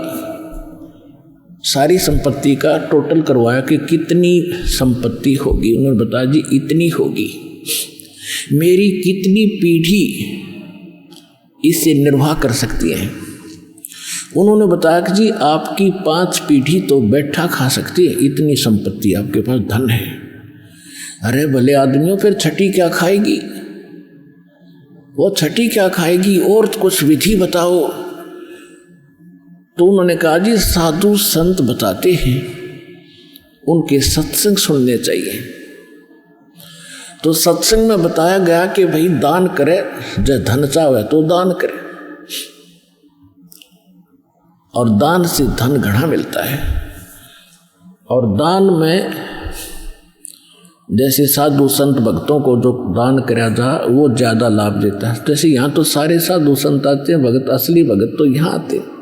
सारी संपत्ति का टोटल करवाया कि कितनी संपत्ति होगी। उन्होंने बताया जी इतनी होगी, मेरी कितनी पीढ़ी इससे निर्वाह कर सकती है। उन्होंने बताया कि जी आपकी 5 पीढ़ी तो बैठा खा सकती है, इतनी संपत्ति आपके पास, धन है। अरे भले आदमियों, फिर छठी क्या खाएगी? वो छठी क्या खाएगी? और कुछ विधि बताओ। तो उन्होंने कहा जी साधु संत बताते हैं, उनके सत्संग सुनने चाहिए। तो सत्संग में बताया गया कि भाई दान करे, जब धन चाहे तो दान करे, और दान से धन घना मिलता है। और दान में जैसे साधु संत भक्तों को जो दान करा जा वो ज़्यादा लाभ देता है। जैसे यहाँ तो सारे साधु संत आते हैं, भगत, असली भगत तो यहाँ आते हैं।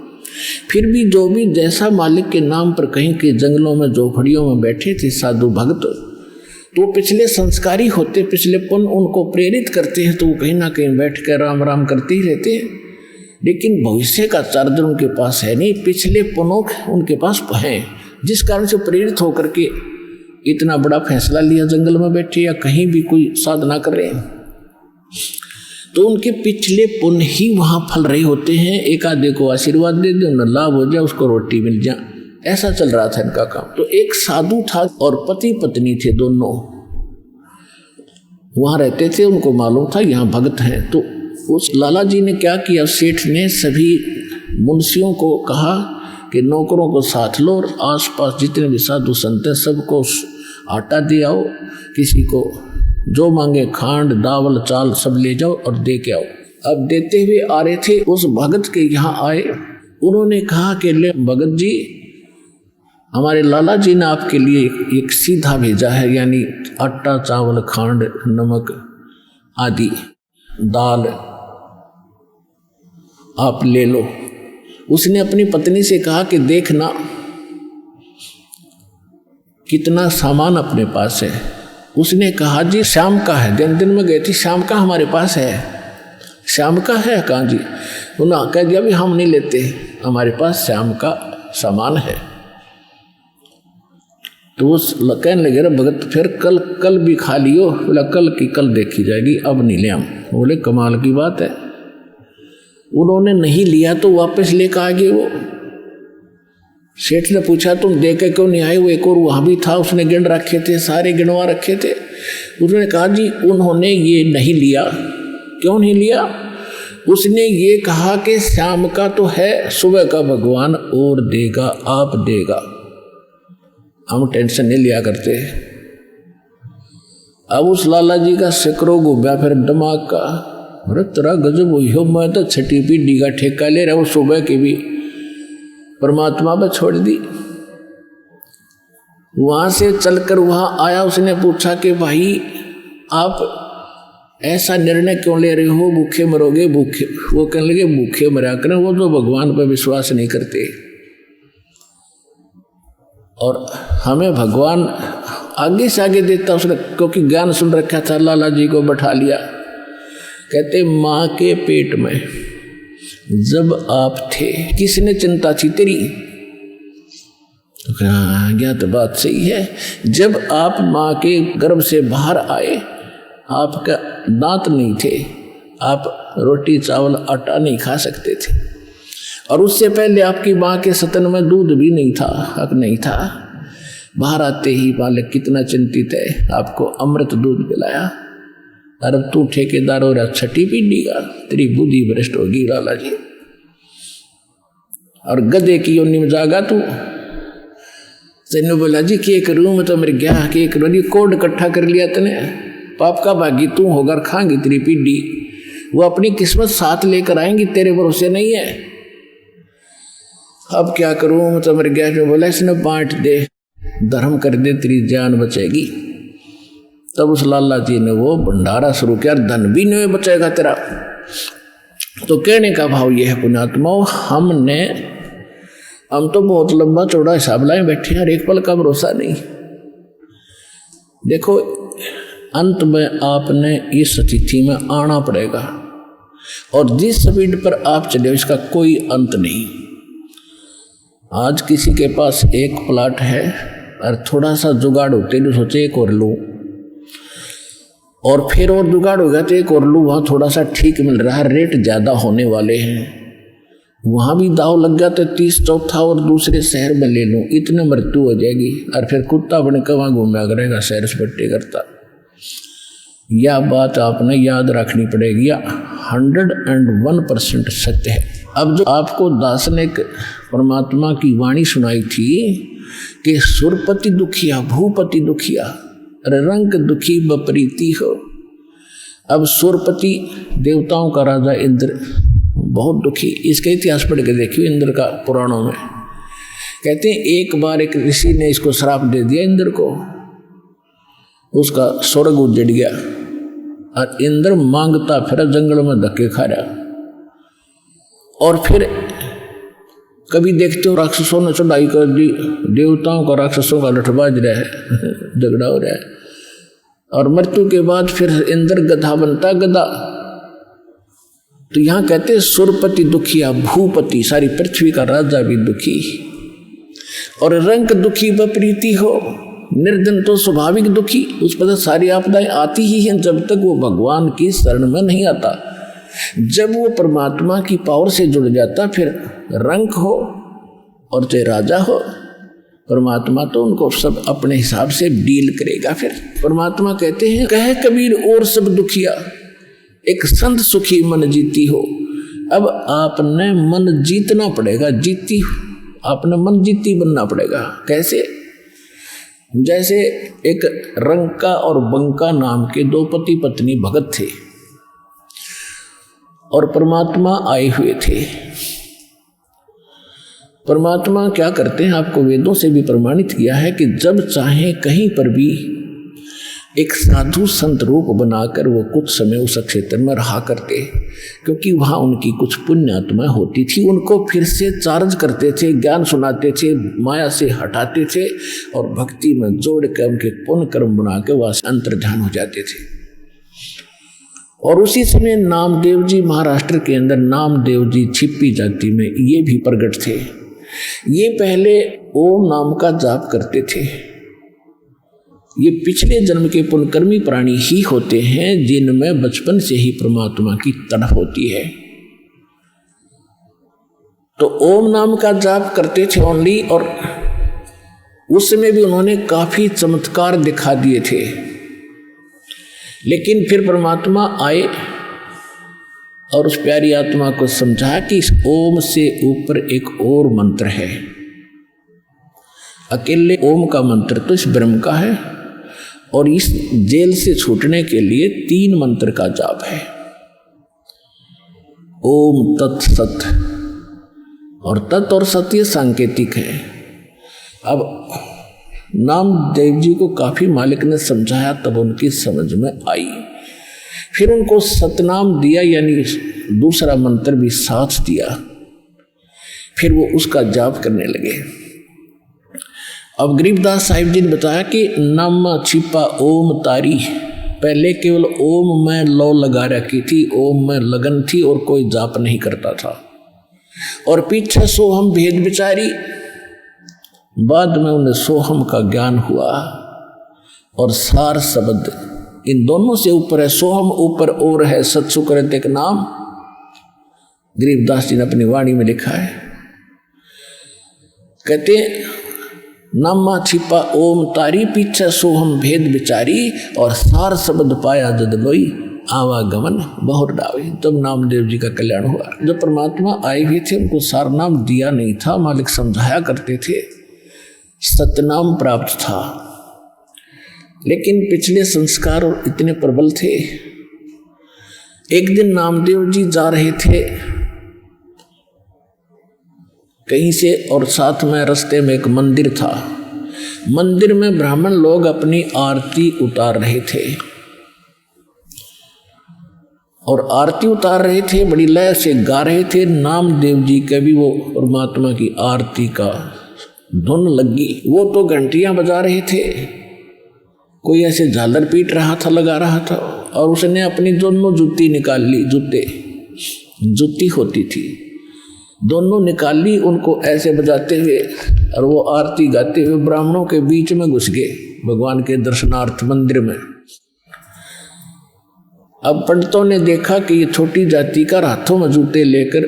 फिर भी जो भी जैसा मालिक के नाम पर कहीं के जंगलों में झोपड़ियों में बैठे थे साधु भक्त, तो पिछले संस्कारी होते, पिछलेपन उनको प्रेरित करते हैं, तो वो कहीं ना कहीं बैठ कर राम राम करते ही रहते हैं। लेकिन भविष्य का चार्जर उनके पास है नहीं, पिछलेपनों उनके पास है, जिस कारण से प्रेरित होकर के इतना बड़ा फैसला लिया, जंगल में बैठे या कहीं भी कोई साधना कर रहे हैं। तो उनके पिछले पुण्य ही वहाँ फल रहे होते हैं। एक आधे को आशीर्वाद दे दे, उन्हें लाभ हो जाए, उसको रोटी मिल जाए, ऐसा चल रहा था इनका काम। तो एक साधु था और पति पत्नी थे, दोनों वहाँ रहते थे। उनको मालूम था यहाँ भगत हैं। तो उस लाला जी ने क्या किया, सेठ ने सभी मुंशियों को कहा कि नौकरों को साथ लो और आसपास जितने भी साधु संत हैं सबको आटा दे आओ, किसी को जो मांगे खांड दावल चाल सब ले जाओ और दे के आओ। अब देते हुए आ रहे थे, उस भगत के यहाँ आए। उन्होंने कहा कि ले भगत जी, हमारे लाला जी ने आपके लिए एक सीधा भेजा है, यानी आटा चावल खांड नमक आदि दाल आप ले लो। उसने अपनी पत्नी से कहा कि देखना कितना सामान अपने पास है। उसने कहा जी शाम का है, दिन में गई थी, शाम का हमारे पास है। शाम का है? कहाँ जी? उन्होंने कह दिया भी हम नहीं लेते, हमारे पास शाम का सामान है। तो उस कहने लगे रे भगत फिर कल भी खा लियो। बोला कल की कल देखी जाएगी, अब नहीं ले हम। बोले कमाल की बात है। उन्होंने नहीं लिया तो वापस लेकर आ गए। वो सेठ ने पूछा तुम दे के क्यों नहीं आए? वो एक और वहाँ भी था, उसने गिन रखे थे, सारे गिनवा रखे थे। उसने कहा जी उन्होंने ये नहीं लिया। क्यों नहीं लिया? उसने ये कहा कि शाम का तो है, सुबह का भगवान और देगा, आप देगा, हम टेंशन नहीं लिया करते। अब उस लाला जी का सिकरो घूमया फिर दिमाग का, अरे तेरा गजब हुई हो, मैं तो छठी पीढ़ी का ठेका ले रहा हूँ, सुबह की भी परमात्मा पे छोड़ दी। वहाँ से चलकर वहाँ आया, उसने पूछा कि भाई आप ऐसा निर्णय क्यों ले रहे हो, भूखे मरोगे? भूखे, वो कहने लगे भूखे मरा करें, वो तो भगवान पर विश्वास नहीं करते और हमें भगवान आगे से आगे देता। उसने क्योंकि ज्ञान सुन रखा था, लाला जी को बैठा लिया। कहते माँ के पेट में जब आप थे किसने चिंता थी तेरी? तो हाँ क्या तो बात सही है। जब आप माँ के गर्भ से बाहर आए, आपका दांत नहीं थे, आप रोटी चावल आटा नहीं खा सकते थे, और उससे पहले आपकी माँ के सतन में दूध भी नहीं था, हक नहीं था। बाहर आते ही बालक कितना चिंतित है, आपको अमृत दूध पिलाया। अरे तू ठेकेदार हो रहा छठी पीढ़ी का, तेरी बुद्धि भ्रष्ट होगी लाला जी। और गधे की योनि में जागा तू। तेने बोला जी के करूँ मैं, तो मेरे गया के करूँ, कोड इकट्ठा कर लिया तने, पाप का भागी तू होकर खाएंगी तेरी पीढ़ी। वो अपनी किस्मत साथ लेकर आएंगी, तेरे भरोसे नहीं है। अब क्या करूँ मैं, तो मेरे गया में बोला इसने बांट दे, धर्म कर दे, तेरी जान बचेगी। तब उस लाला जी ने वो भंडारा शुरू किया, धन भी नहीं बचेगा तेरा। तो कहने का भाव यह है पुण्यात्माओं, हम तो बहुत लंबा चौड़ा हिसाब लाए बैठे हैं, एक पल का भरोसा नहीं। देखो अंत में आपने इस स्थिति में आना पड़ेगा, और जिस स्पीड पर आप चले इसका कोई अंत नहीं। आज किसी के पास एक प्लाट है और थोड़ा सा जुगाड़ होते तो सोचे एक और लूँ, और फिर और जुगाड़ हो गया तो एक और लूँ, वहाँ थोड़ा सा ठीक मिल रहा है, रेट ज़्यादा होने वाले हैं, वहाँ भी दाव लग गया तो 30 चौथा और दूसरे शहर में ले लूँ, इतने मृत्यु हो जाएगी, और फिर कुत्ता बने कहाँ घूमया करेगा, सैर सपाटे करता। यह बात आपने याद रखनी पड़ेगी, या 101% सत्य है। अब जो आपको दास ने परमात्मा की वाणी सुनाई थी कि सुरपति दुखिया भूपति दुखिया रंग दुखी बपरीति हो। अब सुरपति देवताओं का राजा इंद्र बहुत दुखी, इसका इतिहास पढ़ के देखिए इंद्र का पुराणों में। कहते हैं एक बार एक ऋषि ने इसको श्राप दे दिया इंद्र को, उसका स्वर्ग उजड़ गया और इंद्र मांगता फिर जंगल में धक्के खा रहा। और फिर कभी देखते हो राक्षसों ने चढ़ाई कर दी, देवताओं का राक्षसों का लठबाज रहा है, झगड़ा हो रहा है, और मृत्यु के बाद फिर इंद्र गधा बनता गधा। तो यहाँ कहते हैं सुरपति दुखिया भूपति, सारी पृथ्वी का राजा भी दुखी, और रंग दुखी बपरीति हो। निर्धन तो स्वाभाविक दुखी, उस पर सारी आपदाएं आती ही हैं जब तक वो भगवान की शरण में नहीं आता। जब वो परमात्मा की पावर से जुड़ जाता फिर रंग हो और चाहे राजा हो, परमात्मा तो उनको सब अपने हिसाब से डील करेगा। फिर परमात्मा कहते हैं कहे कबीर और सब दुखिया एक संत सुखी मन जीती हो। अब आपने मन जीतना पड़ेगा, आपने मन जीती बनना पड़ेगा। कैसे? जैसे एक रंका और बंका नाम के दो पति पत्नी भगत थे और परमात्मा आए हुए थे। परमात्मा क्या करते हैं, आपको वेदों से भी प्रमाणित किया है कि जब चाहे कहीं पर भी एक साधु संत रूप बनाकर वो कुछ समय उस क्षेत्र में रहा करते, क्योंकि वहाँ उनकी कुछ पुण्य आत्माएं होती थी, उनको फिर से चार्ज करते थे, ज्ञान सुनाते थे, माया से हटाते थे और भक्ति में जोड़ कर उनके पुण्य कर्म बना के वहाँ से अंतर्ध्यान हो जाते थे। और उसी समय नामदेव जी महाराष्ट्र के अंदर नामदेव जी छिप्पी जाति में ये भी प्रकट थे। ये पहले ओम नाम का जाप करते थे। ये पिछले जन्म के पुण्यकर्मी प्राणी ही होते हैं जिनमें बचपन से ही परमात्मा की तड़प होती है। तो ओम नाम का जाप करते थे ओनली, और उस समय भी उन्होंने काफी चमत्कार दिखा दिए थे। लेकिन फिर परमात्मा आए और उस प्यारी आत्मा को समझा कि इस ओम से ऊपर एक और मंत्र है। अकेले ओम का मंत्र तो इस ब्रह्म का है, और इस जेल से छूटने के लिए 3 मंत्र का जाप है। ओम तत्सत, और तत् और सत ये सांकेतिक है। अब नामदेव जी को काफी मालिक ने समझाया, तब उनकी समझ में आई। फिर उनको सतनाम दिया, यानी दूसरा मंत्र भी साथ दिया। फिर वो उसका जाप करने लगे। अब गरीबदास साहिब जी ने बताया कि नम छिपा ओम तारी, पहले केवल ओम में लौ लगा रखी थी, ओम में लगन थी और कोई जाप नहीं करता था। और पीछे सोहम भेद विचारी, बाद में उन्हें सोहम का ज्ञान हुआ। और सार शब्द इन दोनों से ऊपर है, सोहम ऊपर और है, सत्सुकृत एक नाम गरीबदास जी ने अपनी वाणी में लिखा है। कहते नामा छिपा ओम तारी, पीछे सोहम भेद विचारी, और सार शब्द पाया जद लोई, आवागमन बहुर डावी। तब नामदेव जी का कल्याण हुआ। जब परमात्मा आए हुए थे उनको सार नाम दिया नहीं था, मालिक समझाया करते थे, सतनाम प्राप्त था। लेकिन पिछले संस्कार और इतने प्रबल थे। एक दिन नामदेव जी जा रहे थे कहीं से, और साथ में रास्ते में एक मंदिर था। मंदिर में ब्राह्मण लोग अपनी आरती उतार रहे थे, और आरती उतार रहे थे, बड़ी लय से गा रहे थे। नामदेव जी के भी वो परमात्मा की आरती का धुन लगी। वो तो घंटियां बजा रहे थे, कोई ऐसे झालर पीट रहा था, लगा रहा था, और उसने अपनी दोनों जूती निकाल ली। जूती होती थी, दोनों निकाल ली उनको ऐसे बजाते हुए, और वो आरती गाते हुए ब्राह्मणों के बीच में घुस गए भगवान के दर्शनार्थ मंदिर में। अब पंडितों ने देखा कि ये छोटी जाति का हाथों में जूते लेकर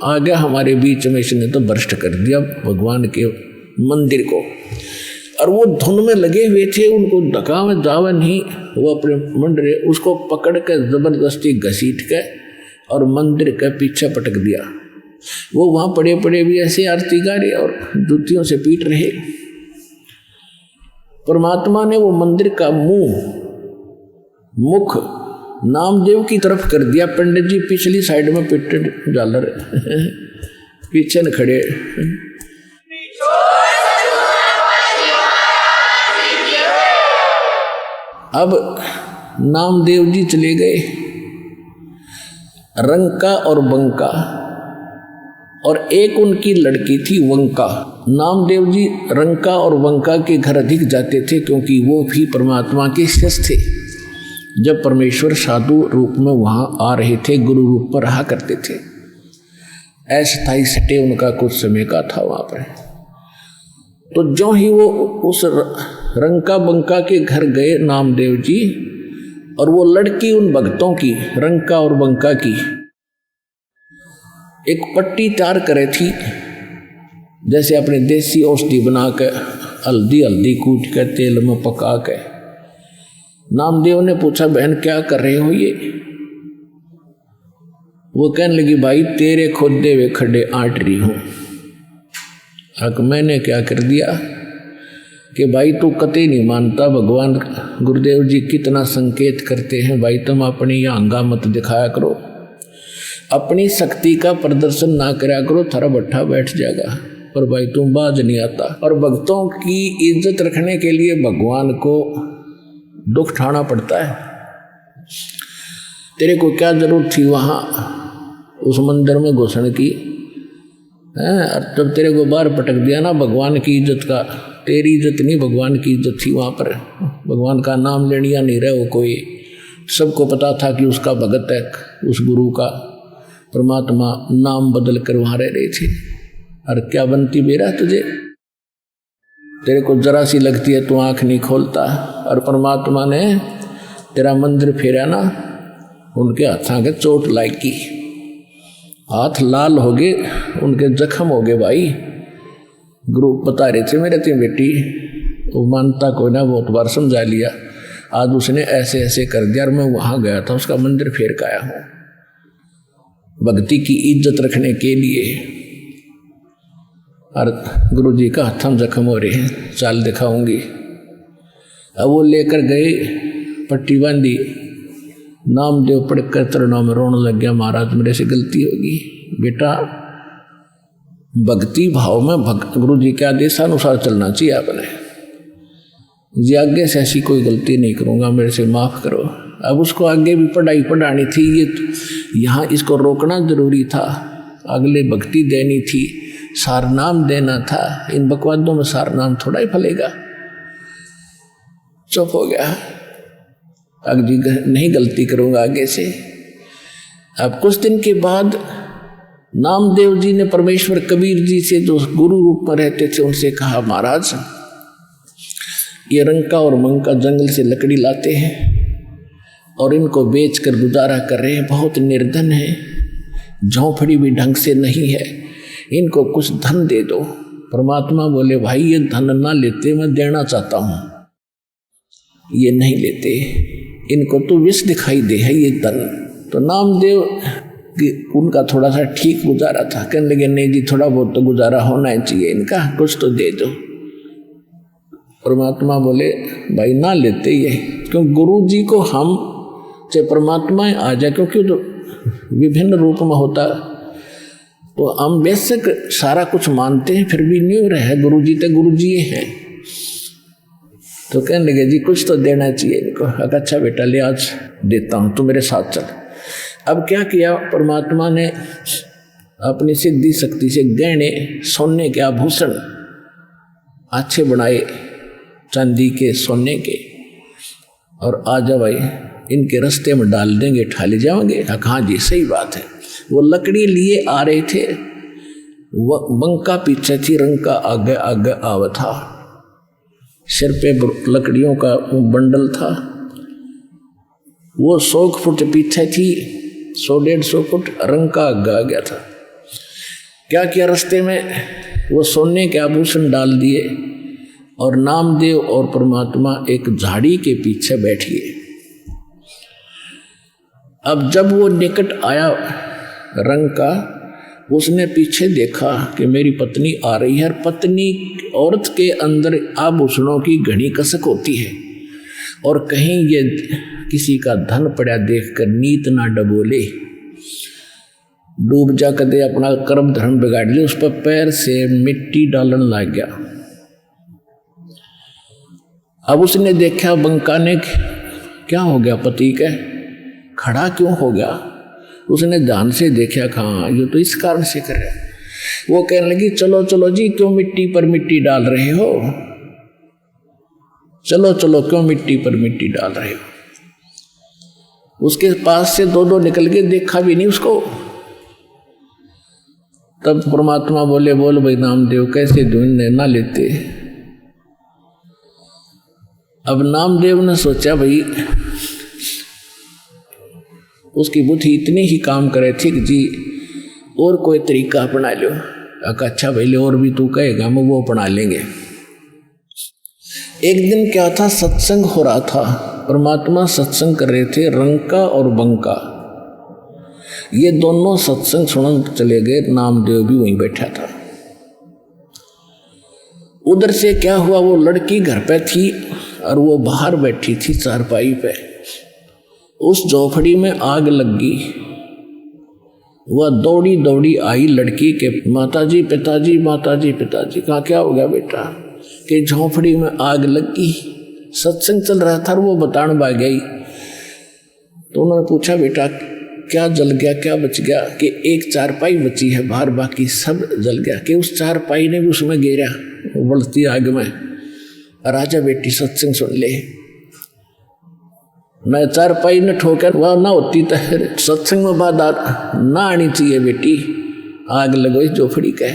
आ गया हमारे बीच में, इसने तो भ्रष्ट कर दिया भगवान के मंदिर को। और वो धुन में लगे हुए थे, उनको धकावे जावे नहीं, वो अपने मंडरे उसको पकड़ कर जबरदस्ती घसीट के और मंदिर के पीछे पटक दिया। वो वहां पड़े पड़े भी ऐसे आरती गा रहे और जूतियों से पीट रहे। परमात्मा ने वो मंदिर का मुख नामदेव की तरफ कर दिया। पंडित जी पिछली साइड में पिट झालर पीछे न खड़े। अब नामदेव जी चले गए रंका और बंका, और एक उनकी लड़की थी वंका। नामदेव जी रंका और वंका के घर अधिक जाते थे, क्योंकि वो भी परमात्मा के शिष्य थे। जब परमेश्वर साधु रूप में वहाँ आ रहे थे, गुरु रूप पर रहा करते थे। अस्थायी सटे उनका कुछ समय का था वहाँ पर। तो जो ही वो उस रंका बंका के घर गए नामदेव जी, और वो लड़की उन भक्तों की, रंका और बंका की, एक पट्टी तैयार करे थी, जैसे अपने देसी औषधि बना के हल्दी कूट के तेल में पका के। नामदेव ने पूछा, बहन क्या कर रहे हो ये? वो कहने लगी, भाई तेरे खोदे हुए खड्डे आंट रही हूं। अब मैंने क्या कर दिया कि भाई तू कतई नहीं मानता, भगवान गुरुदेव जी कितना संकेत करते हैं, भाई तुम अपनी यहाँ अंगा मत दिखाया करो, अपनी शक्ति का प्रदर्शन ना करा करो, थारा भट्ठा बैठ जाएगा। पर भाई तुम बाज नहीं आता। और भक्तों की इज्जत रखने के लिए भगवान को दुख उठाना पड़ता है। तेरे को क्या जरूरत थी वहाँ उस मंदिर में घुसने की? और तब तेरे को बाहर पटक दिया ना भगवान की इज्जत का। तेरी इज्जत नहीं, भगवान की इज्जत थी वहाँ पर। भगवान का नाम लेनिया नहीं रहे वो कोई। सबको पता था कि उसका भगत है, उस गुरु का। परमात्मा नाम बदल कर वहाँ रह रहे थे। और क्या बनती मेरा तुझे? तेरे को जरा सी लगती है तू आँख नहीं खोलता। और परमात्मा ने तेरा मंदिर फेरा ना, उनके हाथों के चोट लागी, हाथ लाल हो गए, उनके जख्म हो गए। भाई गुरु बता रहे थे मेरे तीन बेटी, वो मानता कोई ना, बहुत बार समझा लिया। आज उसने ऐसे ऐसे कर दिया और मैं वहाँ गया था, उसका मंदिर फेर के आया हूँ भक्ति की इज्जत रखने के लिए। और गुरु जी का हाथों जख्म हो रहे हैं, चाल दिखाऊंगी। अब वो लेकर गए, पट्टी बांधी, नामदेव पढ़कर चरणों में रोने लग गया, महाराज मेरे से गलती होगी। बेटा भक्ति भाव में गुरु जी के आदेशानुसार चलना चाहिए आपने। जी आगे से ऐसी कोई गलती नहीं करूँगा, मेरे से माफ़ करो। अब उसको आगे भी पढ़ाई पढ़ानी थी, ये यहाँ इसको रोकना जरूरी था, अगले भक्ति देनी थी, सार नाम देना था। इन बकवादों में सार नाम थोड़ा ही फलेगा। चुप हो गया, अब जी नहीं गलती करूँगा आगे से। अब कुछ दिन के बाद नामदेव जी ने परमेश्वर कबीर जी से, जो गुरु रूप में रहते थे, उनसे कहा, महाराज ये रंका और मंका जंगल से लकड़ी लाते हैं और इनको बेचकर गुजारा कर रहे हैं, बहुत निर्धन है, झोंपड़ी भी ढंग से नहीं है, इनको कुछ धन दे दो। परमात्मा बोले, भाई ये धन ना लेते, मैं देना चाहता हूँ। ये नहीं लेते, इनको तो विष दिखाई दे है ये धन। तो नामदेव उनका थोड़ा सा ठीक गुजारा था, कहने लगे नहीं जी थोड़ा बहुत तो गुजारा होना चाहिए इनका, कुछ तो दे दो। परमात्मा बोले, भाई ना लेते ये, क्यों गुरु जी को हम चाहे परमात्मा आ जाए, क्योंकि तो विभिन्न रूप में होता, तो हम बेशक सारा कुछ मानते हैं, फिर भी नहीं रहे गुरु जी तो गुरु जी हैं। तो कहने लगे जी कुछ तो देना चाहिए इनको। अच्छा बेटा ले आज देता हूँ, तू मेरे साथ चल। अब क्या किया परमात्मा ने, अपनी सिद्धि शक्ति से गहने सोने के आभूषण अच्छे बनाए, चांदी के सोने के, और आ जा भाई इनके रास्ते में डाल देंगे, ठा ले जाओगे। हाँ जी सही बात है। वो लकड़ी लिए आ रहे थे बंका पीछे थी, रंका आगे आगे आवा था। सिर पे लकड़ियों का बंडल था। वो 100 फुट पीछे थी, 100-150 फुट। रंका आगे आ गया था। क्या किया रास्ते में? वो सोने के आभूषण डाल दिए और नामदेव और परमात्मा एक झाड़ी के पीछे बैठ गए। अब जब वो निकट आया रंका, उसने पीछे देखा कि मेरी पत्नी आ रही है। पत्नी औरत के अंदर आभूषणों की घनी कसक होती है, और कहीं ये किसी का धन पड़ा देखकर नीत ना डबोले, डूब जा कदे अपना कर्म धर्म बिगाड़ ले। उस पर पैर से मिट्टी डालने लग गया। अब उसने देखा बंका ने, क्या हो गया पति के, खड़ा क्यों हो गया? उसने ध्यान से देखा, हाँ ये तो इस कारण से कर रहा है। वो कहने लगी, चलो चलो जी, क्यों मिट्टी पर मिट्टी डाल रहे हो? चलो चलो, क्यों मिट्टी पर मिट्टी डाल रहे हो? उसके पास से दो निकल के, देखा भी नहीं उसको। तब परमात्मा बोले, बोल भाई नामदेव, कैसे ढूंढने ना लेते? अब नामदेव ने सोचा, भाई उसकी बुद्धि इतनी ही काम करे थी कि जी और कोई तरीका अपना लो। अच्छा भाई, और भी तू कहेगा, हम वो अपना लेंगे। एक दिन क्या था, सत्संग हो रहा था। परमात्मा सत्संग कर रहे थे, रंका और बंका। ये दोनों सत्संग सुनने चले गए। नामदेव भी वहीं बैठा था। उधर से क्या हुआ, वो लड़की घर पे थी और वो बाहर बैठी थी चारपाई पे। उस झोपड़ी में आग लग गई। वह दौड़ी दौड़ी आई लड़की के, माताजी पिताजी, माताजी पिताजी। कहा क्या हो गया बेटा? कि झोपड़ी में आग लग गई। सत्संग चल रहा था, वो बताने भाग गई। तो उन्होंने पूछा, बेटा क्या जल गया, क्या बच गया? कि एक चारपाई बची है बाहर, बाकी सब जल गया। कि उस चारपाई ने भी उसमें गिरा, वो बढ़ती आग में। राजा बेटी सत्संग सुन ले। मैं चारपाई ने ठोकर, वह ना होती तो सत्संग में बात ना आनी चाहिए बेटी। आग लगो इस झोपड़ी का,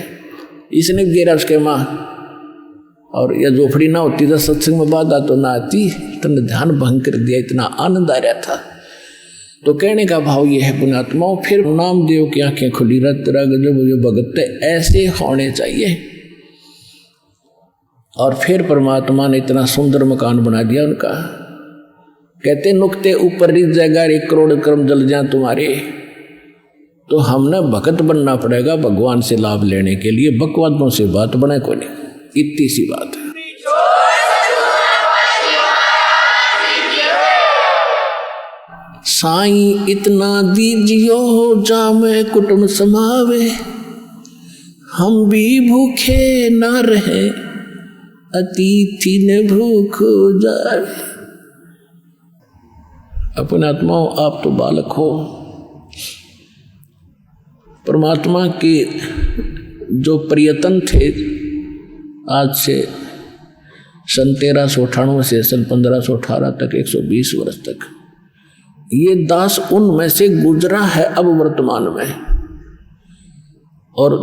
इसने गिरा उसके माँ। और यह झोपड़ी ना होती तो सत्संग में बात तो ना आती। तुमने ध्यान भंग कर दिया, इतना आनंद आ रहा था। तो कहने का भाव ये है पुण्यात्माओं, फिर नामदेव की आंखें खुली। रत्रा गजब जो भगत ऐसे होने चाहिए। और फिर परमात्मा ने इतना सुंदर मकान बना दिया उनका। कहते नुक्ते ऊपर रिज जाएगा, 1 करोड़ कर्म जल जाए तुम्हारे। तो हमने भगत बनना पड़ेगा भगवान से लाभ लेने के लिए। बकवादों से बात बने को नहीं, इतनी सी बात है। साईं इतना दीजियो जामे कुटुंब समावे, हम भी भूखे ना रहे, अतिथि ने भूख जावे। अपने आत्माओं, आप तो बालक हो। परमात्मा के जो प्रयत्न थे आज से सन 1398 से सन 1518 तक, 120 वर्ष तक, ये दास उनमें से गुजरा है अब वर्तमान में। और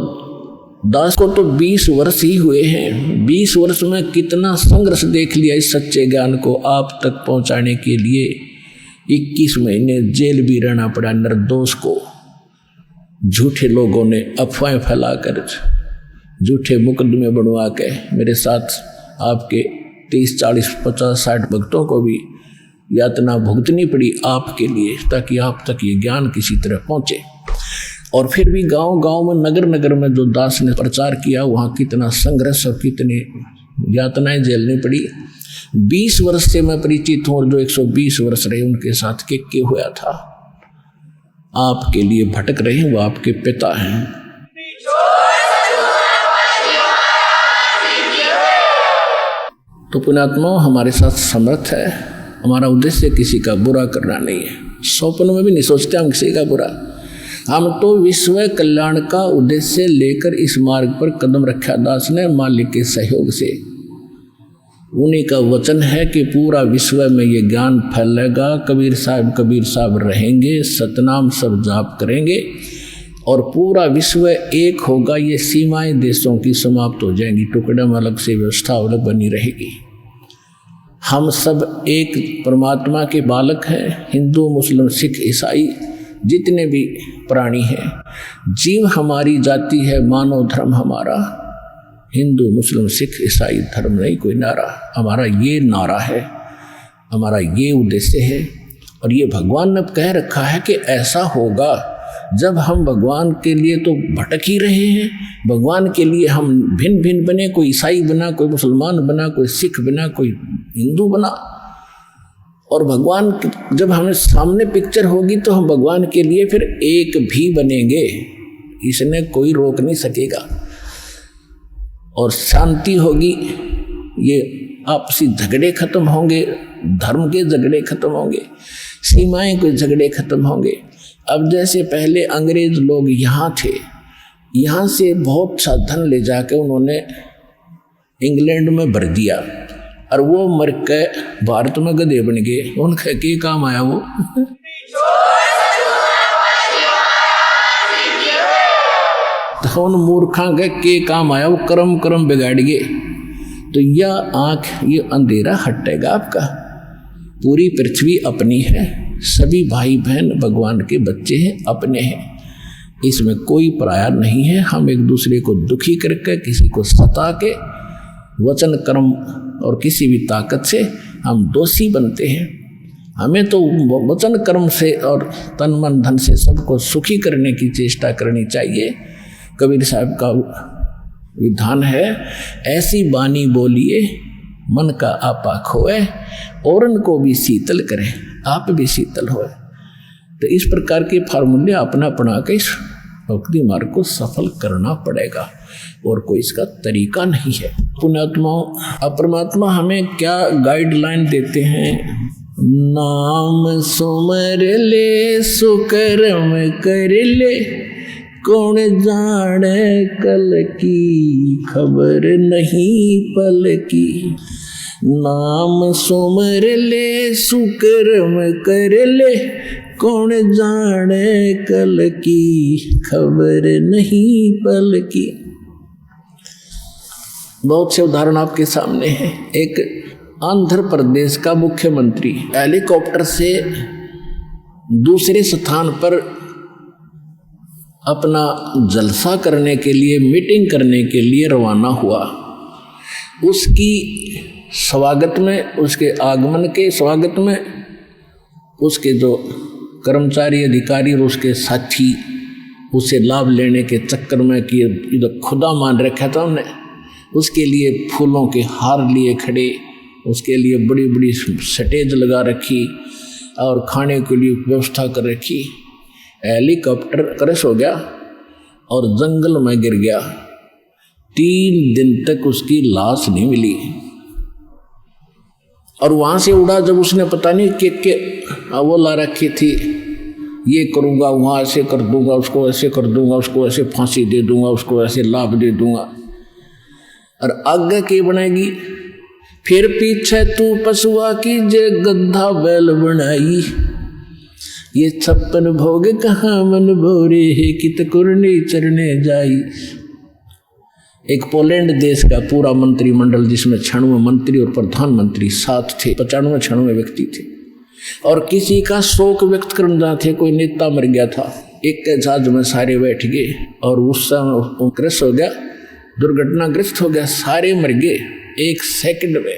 दास को तो 20 वर्ष ही हुए हैं। 20 वर्ष में कितना संघर्ष देख लिया इस सच्चे ज्ञान को आप तक पहुंचाने के लिए। 21 महीने जेल भी रहना पड़ा निर्दोष को। झूठे लोगों ने अफवाहें फैलाकर, झूठे मुकदमे बनवा के मेरे साथ आपके 30, 40, 50, 60 भक्तों को भी यातना भुगतनी पड़ी आपके लिए, ताकि आप तक ये ज्ञान किसी तरह पहुंचे। और फिर भी गांव गांव में, नगर नगर में जो दास ने प्रचार किया, वहाँ कितना संघर्ष और कितनी यातनाएं झेलनी पड़ी। 20 वर्ष से मैं परिचित हूँ, और जो 120 वर्ष रहे उनके साथ के हुआ था। आपके लिए भटक रहे हैं, वो आपके पिता हैं। तो पुण्यात्माओं, हमारे साथ समर्थ है। हमारा उद्देश्य किसी का बुरा करना नहीं है। स्वप्न में भी नहीं सोचते हम किसी का बुरा। हम तो विश्व कल्याण का उद्देश्य लेकर इस मार्ग पर कदम रखा दास ने, मालिक के सहयोग से। उन्हीं का वचन है कि पूरा विश्व में ये ज्ञान फैलेगा। कबीर साहब रहेंगे, सतनाम सब जाप करेंगे और पूरा विश्व एक होगा। ये सीमाएं देशों की समाप्त हो जाएंगी, टुकड़े में अलग से व्यवस्था अलग बनी रहेगी। हम सब एक परमात्मा के बालक हैं। हिंदू, मुस्लिम, सिख, ईसाई जितने भी प्राणी हैं, जीव हमारी जाति है, मानव धर्म हमारा हिंदू, मुस्लिम, सिख, ईसाई धर्म नहीं कोई नारा। हमारा ये नारा है, हमारा ये उद्देश्य है। और ये भगवान ने कह रखा है कि ऐसा होगा जब हम भगवान के लिए तो भटक ही रहे हैं। भगवान के लिए हम भिन्न भिन्न बने, कोई ईसाई बना, कोई मुसलमान बना, कोई सिख बना, कोई हिंदू बना। और भगवान जब हमें सामने पिक्चर होगी तो हम भगवान के लिए फिर एक भी बनेंगे, इसने कोई रोक नहीं सकेगा। और शांति होगी, ये आपसी झगड़े खत्म होंगे, धर्म के झगड़े खत्म होंगे, सीमाएं के झगड़े खत्म होंगे। अब जैसे पहले अंग्रेज लोग यहाँ थे, यहाँ से बहुत सा धन ले जाके उन्होंने इंग्लैंड में भर दिया और वो मर के भारत में गधे बन गए। उनका क्या काम आया वो? तो उन मूर्खा के काम आया वो? कर्म कर्म बिगाड़ गए। तो यह आँख, ये अंधेरा हटेगा आपका। पूरी पृथ्वी अपनी है, सभी भाई बहन भगवान के बच्चे हैं, अपने हैं, इसमें कोई पराया नहीं है। हम एक दूसरे को दुखी करके, किसी को सता के, वचन कर्म और किसी भी ताकत से हम दोषी बनते हैं। हमें तो वचन कर्म से और तन मन धन से सबको सुखी करने की चेष्टा करनी चाहिए। कबीर साहब का विधान है, ऐसी बानी बोलिए मन का आपा खोए, औरन को भी शीतल करें, आप भी शीतल होए। तो इस प्रकार के फार्मूले अपना अपना के इस भक्ति मार्ग को सफल करना पड़ेगा, और कोई इसका तरीका नहीं है। पुण्यात्माओं, परमात्मा हमें क्या गाइडलाइन देते हैं? नाम सुमर ले सुकर्म कर ले, कौन जाने कल की खबर नहीं पल की। नाम सुमर ले सुकर्म कर ले, कौन जाने कल की खबर नहीं पल की। बहुत से उदाहरण आपके सामने हैं। एक आंध्र प्रदेश का मुख्यमंत्री हेलीकॉप्टर से दूसरे स्थान पर अपना जलसा करने के लिए, मीटिंग करने के लिए रवाना हुआ। उसकी स्वागत में, उसके आगमन के स्वागत में उसके जो कर्मचारी, अधिकारी और उसके साथी उसे लाभ लेने के चक्कर में कि इधर खुदा मान रखा था उन्हें, उसके लिए फूलों के हार लिए खड़े, उसके लिए बड़ी बड़ी स्टेज लगा रखी और खाने के लिए व्यवस्था कर रखी। हेलीकॉप्टर क्रैश हो गया और जंगल में गिर गया। 3 दिन तक उसकी लाश नहीं मिली। और वहाँ से उड़ा जब उसने पता नहीं कि वो ला रखी थी, ये करूँगा, वहाँ ऐसे कर दूंगा, उसको ऐसे कर दूंगा, उसको ऐसे फांसी दे दूंगा, उसको ऐसे लाभ दे दूंगा। और आगे की बनाएगी, फिर पीछे तू पशुआ की जे गद्दा बैल बनाई, ये 56 भोग कहाँ मन भोरे है, कित कुरने चरने जाई। एक पोलैंड देश का पूरा मंत्रिमंडल, जिसमें 96 मंत्री और प्रधानमंत्री साथ थे, 95 व्यक्ति थे, और किसी का शोक व्यक्त करना थे, कोई नेता मर गया था। एक जहाज में सारे बैठ गए और उस समय क्रैश हो गया, दुर्घटनाग्रस्त हो गया, सारे मर गए 1 सेकंड में।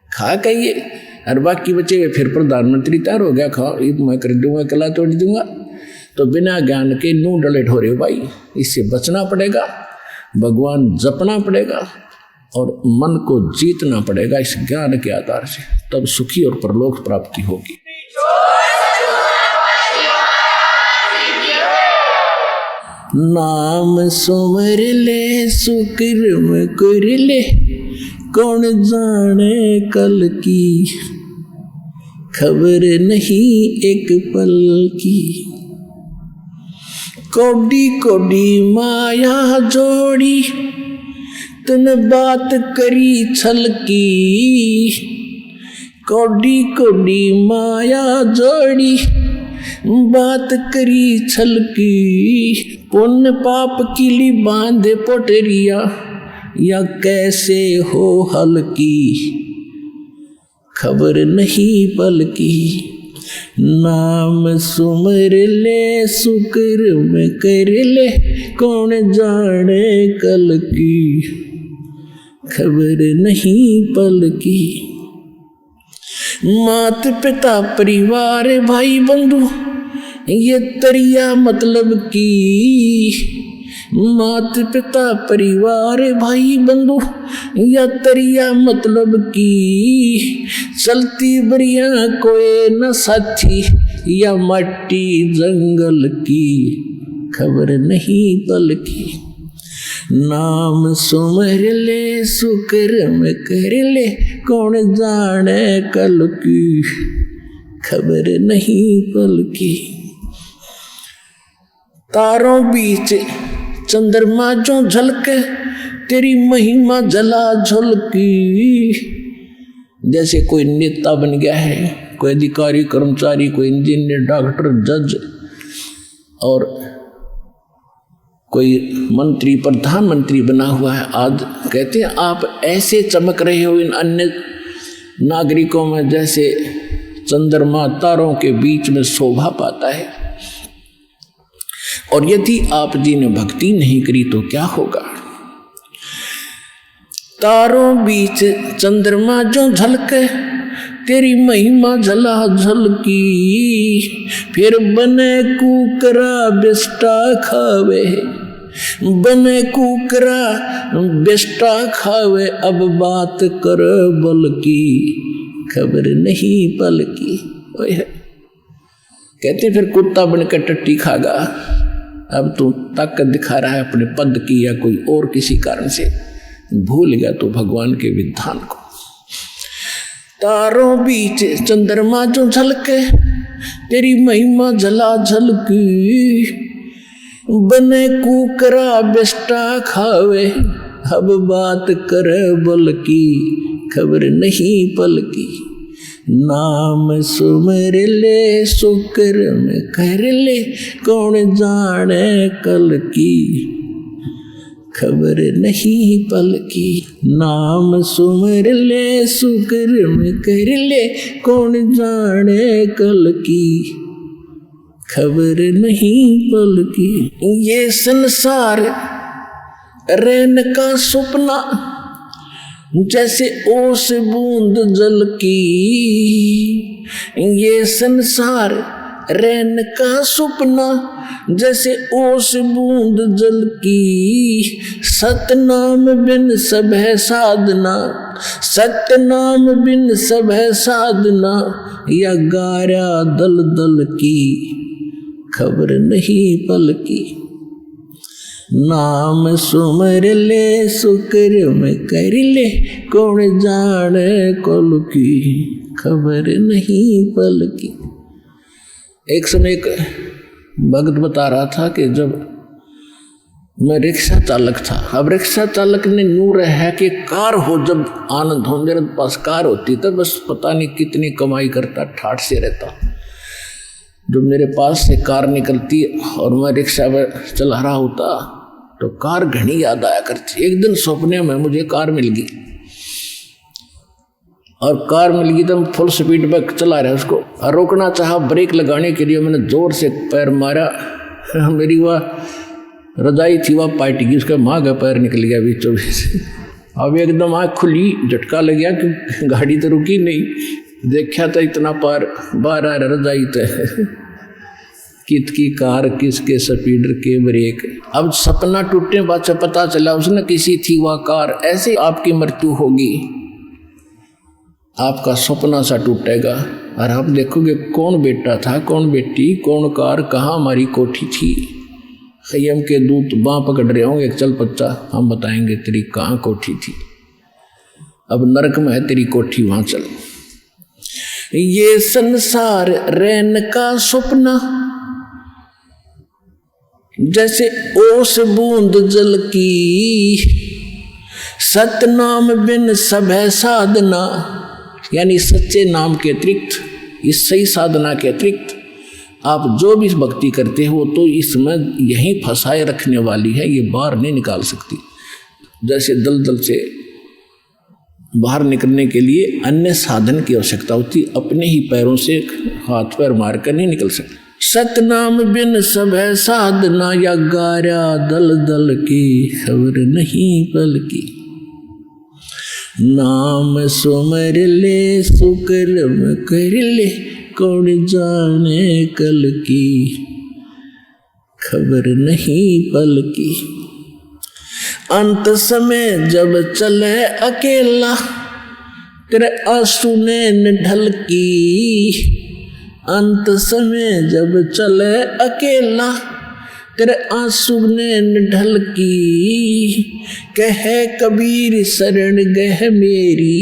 खा कहिए, और बाकी बचे हुए फिर प्रधानमंत्री तैयार हो गया, खा मैं कर दूंगा, कला तोड़ दूंगा। तो बिना ज्ञान के नू डले ठोरे भाई, इससे बचना पड़ेगा, भगवान जपना पड़ेगा और मन को जीतना पड़ेगा इस ज्ञान के आधार से, तब सुखी और परलोक प्राप्ति होगी। नाम सुमर ले सुकर्म कर ले, कौन जाने कल की खबर नहीं एक पल की। कोडी कोडी माया जोड़ी, तन बात करी छल की। कोडी कोडी माया जोड़ी, बात करी छल की, पुण्य पाप की ली बांधे पोटरिया, या कैसे हो हल की खबर नहीं पल की। नाम सुमर ले शुक्र में कर ले, कौन जाने कल की खबर नहीं पल की। मात पिता परिवार भाई बंधु ये तरिया मतलब की, मात पिता परिवार भाई बंधु या तरिया मतलब की। चलती बढ़िया कोई न साथी, या मट्टी जंगल की खबर नहीं पल की। नाम सुमर ले शुक्र में कर ले, कौन जाने कल की खबर नहीं पल की। तारों बीच चंद्रमा जो झलके, तेरी महिमा जला झलकी। जैसे कोई नेता बन गया है, कोई अधिकारी कर्मचारी, कोई इंजीनियर, डॉक्टर, जज और कोई मंत्री, प्रधानमंत्री बना हुआ है। आज कहते हैं आप ऐसे चमक रहे हो इन अन्य नागरिकों में जैसे चंद्रमा तारों के बीच में शोभा पाता है। और यदि आप जी ने भक्ति नहीं करी तो क्या होगा। तारों बीच चंद्रमा जो झलके, तेरी महिमा झला झलकी। फिर बने कुकरा बिस्टा खावे, बने कुकरा बिस्टा खावे, अब बात कर बल की खबर नहीं पल की। कहते फिर कुत्ता बनकर टट्टी खागा। अब तू ताकत दिखा रहा है अपने पद की या कोई और किसी कारण से, भूल गया तो भगवान के विधान को। तारों बीच चंद्रमा जो झलके, तेरी महिमा झला झलकी। बने कुकरा बिस्टा खावे, अब बात कर बल की खबर नहीं पल की। नाम सुमर ले शुक्र में कर ले, कौन जाने कल की खबर नहीं पल की। नाम सुमर ले शुक्र में कर ले, कौन जाने कल की खबर नहीं पल की। ये संसार रैन का सपना, जैसे ओस बूंद जल की। ये संसार रैन का सपना, जैसे ओस बूंद जल की। सतनाम बिन सब है साधना, सतनाम बिन सब है साधना, या गारा दल दल की खबर नहीं पल की। नाम सुमर ले शुक्र में कर ले, कौन जाने कल की खबर नहीं पल की। एक समय एक भक्त बता रहा था कि जब मैं रिक्शा चालक था, अब रिक्शा चालक ने नूर है कि कार हो, जब आनंद हो। मेरे पास कार होती तो बस पता नहीं कितनी कमाई करता, ठाठ से रहता। जब मेरे पास से कार निकलती और मैं रिक्शा में चला रहा होता तो कार घनी याद आया करती। एक दिन सपने में मुझे कार मिल गई, और कार मिल गई तो हम फुल स्पीड पर चला रहे उसको। रोकना चाहा, ब्रेक लगाने के लिए मैंने जोर से पैर मारा। मेरी वह रजाई थी वह पार्टी की, उसका माँ का पैर निकल गया बीचों बीच। अब एकदम आँख खुली, झटका लग गया कि गाड़ी तो रुकी नहीं। देखा था इतना पार बाहर आ रहा रजाई तो कित की कार, किसके स्पीडर के ब्रेक। अब सपना टूटने बाद से पता चला उसने किसी थी वह कार। ऐसे आपकी मृत्यु होगी, आपका सपना सा टूटेगा और आप देखोगे कौन बेटा था, कौन बेटी, कौन कार, कहाँ हमारी कोठी थी। खय्यम के दूत बाँ पकड़ रहे होंगे, चल बच्चा हम बताएंगे तेरी कहाँ कोठी थी। अब नरक में है तेरी कोठी, वहां चल। ये संसार रैन का सपना, जैसे ओस बूंद जल की। सतनाम बिन सब है साधना, यानी सच्चे नाम के अतिरिक्त, इस सही साधना के अतिरिक्त आप जो भी भक्ति करते हो तो इसमें यहीं फंसाए रखने वाली है, ये बाहर नहीं निकाल सकती। जैसे दलदल से बाहर निकलने के लिए अन्य साधन की आवश्यकता होती, अपने ही पैरों से हाथ पैर मारकर नहीं निकल सकते। सतनाम बिन सब है साधना, या गारा दल दल की खबर नहीं पल की। नाम सुमर ले सुकर्म कर ले, कौन जाने कल की खबर नहीं पल की। अंत समय जब चले अकेला, तेरे आंसू ने ढल की। अंत समय जब चले अकेला, तेरे आंसू ने ढल की। कहे कबीर शरण गह मेरी,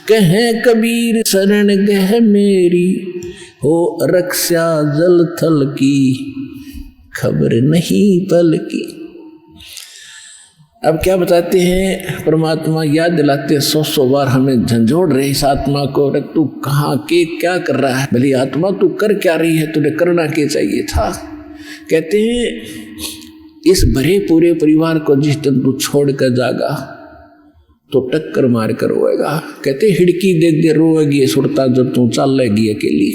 कहे कबीर शरण गह मेरी, हो रक्षा जल थल की खबर नहीं पल की। अब क्या बताते हैं परमात्मा, याद दिलाते हैं 100 बार हमें झंझोड़ रहे इस आत्मा को, अरे तू कहाँ के क्या कर रहा है, भली आत्मा तू कर क्या रही है, तुझे करना क्या चाहिए था। कहते हैं इस भरे पूरे परिवार को जिस दिन तू छोड़ कर जागा तो टक्कर मार कर रोएगा। कहते हिड़की दे दे रोएगी सुरता जब तू चल लेगी अकेली,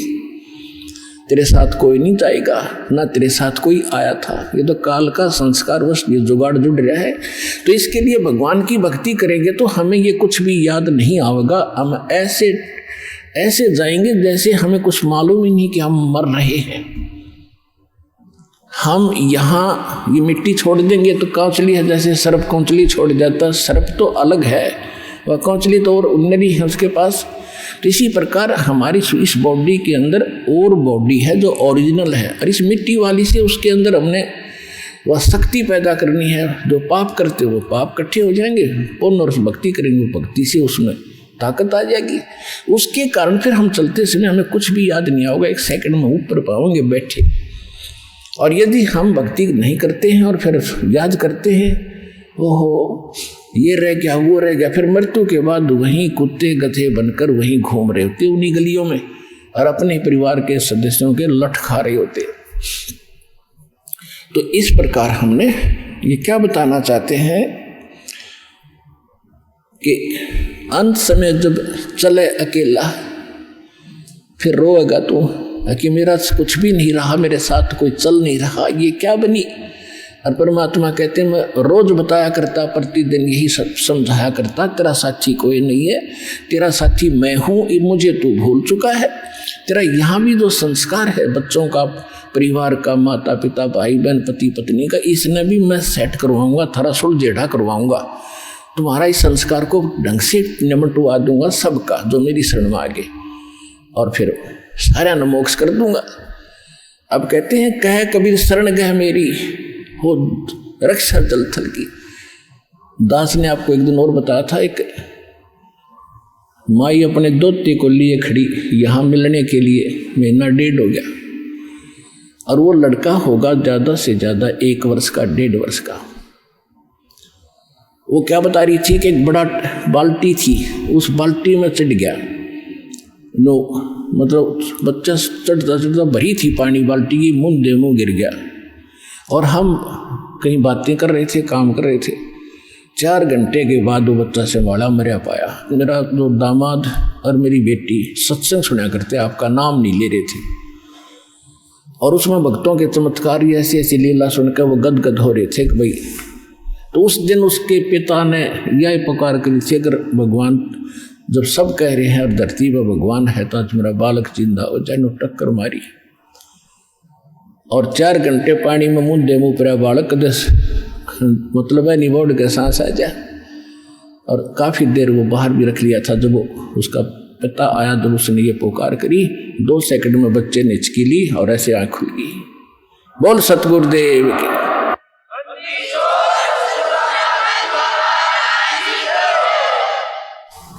तेरे साथ कोई नहीं जाएगा, ना तेरे साथ कोई आया था। ये तो काल का संस्कार वश ये जुगाड़ जुड़ रहा है। तो इसके लिए भगवान की भक्ति करेंगे तो हमें ये कुछ भी याद नहीं आएगा। हम ऐसे ऐसे जाएंगे जैसे हमें कुछ मालूम ही नहीं कि हम मर रहे हैं। हम यहाँ ये मिट्टी छोड़ देंगे तो कौचली है, जैसे सर्प कौचली छोड़ जाता, सर्प तो अलग है, वह कौचली तो और उन्नरी है उसके पास। तो इसी प्रकार हमारी इस बॉडी के अंदर और बॉडी है जो ओरिजिनल है, और इस मिट्टी वाली से उसके अंदर हमने वह शक्ति पैदा करनी है। जो पाप करते वो पाप इकट्ठे हो जाएंगे, पुण्य और भक्ति करेंगे भक्ति से उसमें ताकत आ जाएगी। उसके कारण फिर हम चलते समय हमें कुछ भी याद नहीं आएगा, 1 सेकंड में ऊपर पाओगे बैठे। और यदि हम भक्ति नहीं करते हैं और फिर याद करते हैं, ओहो ये रह गया वो रह गया, फिर मृत्यु के बाद वहीं कुत्ते गधे बनकर वहीं घूम रहे होते उन्हीं गलियों में, और अपने परिवार के सदस्यों के लठ खा रहे होते। तो इस प्रकार हमने ये क्या बताना चाहते हैं कि अंत समय जब चले अकेला, फिर रोएगा तो कि मेरा कुछ भी नहीं रहा, मेरे साथ कोई चल नहीं रहा, ये क्या बनी। और परमात्मा कहते हैं मैं रोज बताया करता, प्रतिदिन यही सब समझाया करता, तेरा साथी कोई नहीं है, तेरा साथी मैं हूँ, मुझे तू भूल चुका है। तेरा यहाँ भी जो संस्कार है बच्चों का, परिवार का, माता पिता भाई बहन पति पत्नी का, इसने भी मैं सेट करवाऊंगा, थोड़ा सुलझेढ़ा करवाऊंगा, तुम्हारा इस संस्कार को ढंग से निमटवा दूंगा सबका जो मेरी शरण में आगे, और फिर सारा न मोक्ष कर दूंगा। अब कहते हैं कह कबीर शरण गह मेरी, हो रक्षा जल थल की। दास ने आपको एक दिन और बताया था, एक माई अपने दोते को लिए खड़ी यहाँ मिलने के लिए, 1.5 महीना हो गया, और वो लड़का होगा ज़्यादा से ज़्यादा 1 वर्ष का, 1.5 वर्ष का। वो क्या बता रही थी कि एक बड़ा बाल्टी थी, उस बाल्टी में चढ़ गया, मतलब बच्चा चढ़ता चढ़ता भरी थी पानी बाल्टी की, मुंह मुँह गिर गया। और हम कहीं बातें कर रहे थे, काम कर रहे थे। 4 घंटे के बाद वो बच्चा संभाला, मरा पाया। मेरा जो दामाद और मेरी बेटी सत्संग सुना करते, आपका नाम नहीं ले रहे थे, और उसमें भक्तों के चमत्कार ऐसी ऐसी लीला सुनकर वो गदगद हो रहे थे कि भाई। तो उस दिन उसके पिता ने यह पुकार करी थी, अगर भगवान जब सब कह रहे हैं और धरती पर भगवान है तो आज मेरा बालक जिंदा हो जाए। टक्कर मारी और 4 घंटे पानी में मुँह पर बालक दस मतलब है निबोड़ के सांस आ जाए। और काफ़ी देर वो बाहर भी रख लिया था। जब वो उसका पिता आया जब उसने ये पुकार करी, 2 सेकंड में बच्चे ने हिचकी ली और ऐसे आँख खुल गई। बोल सतगुरुदेव की।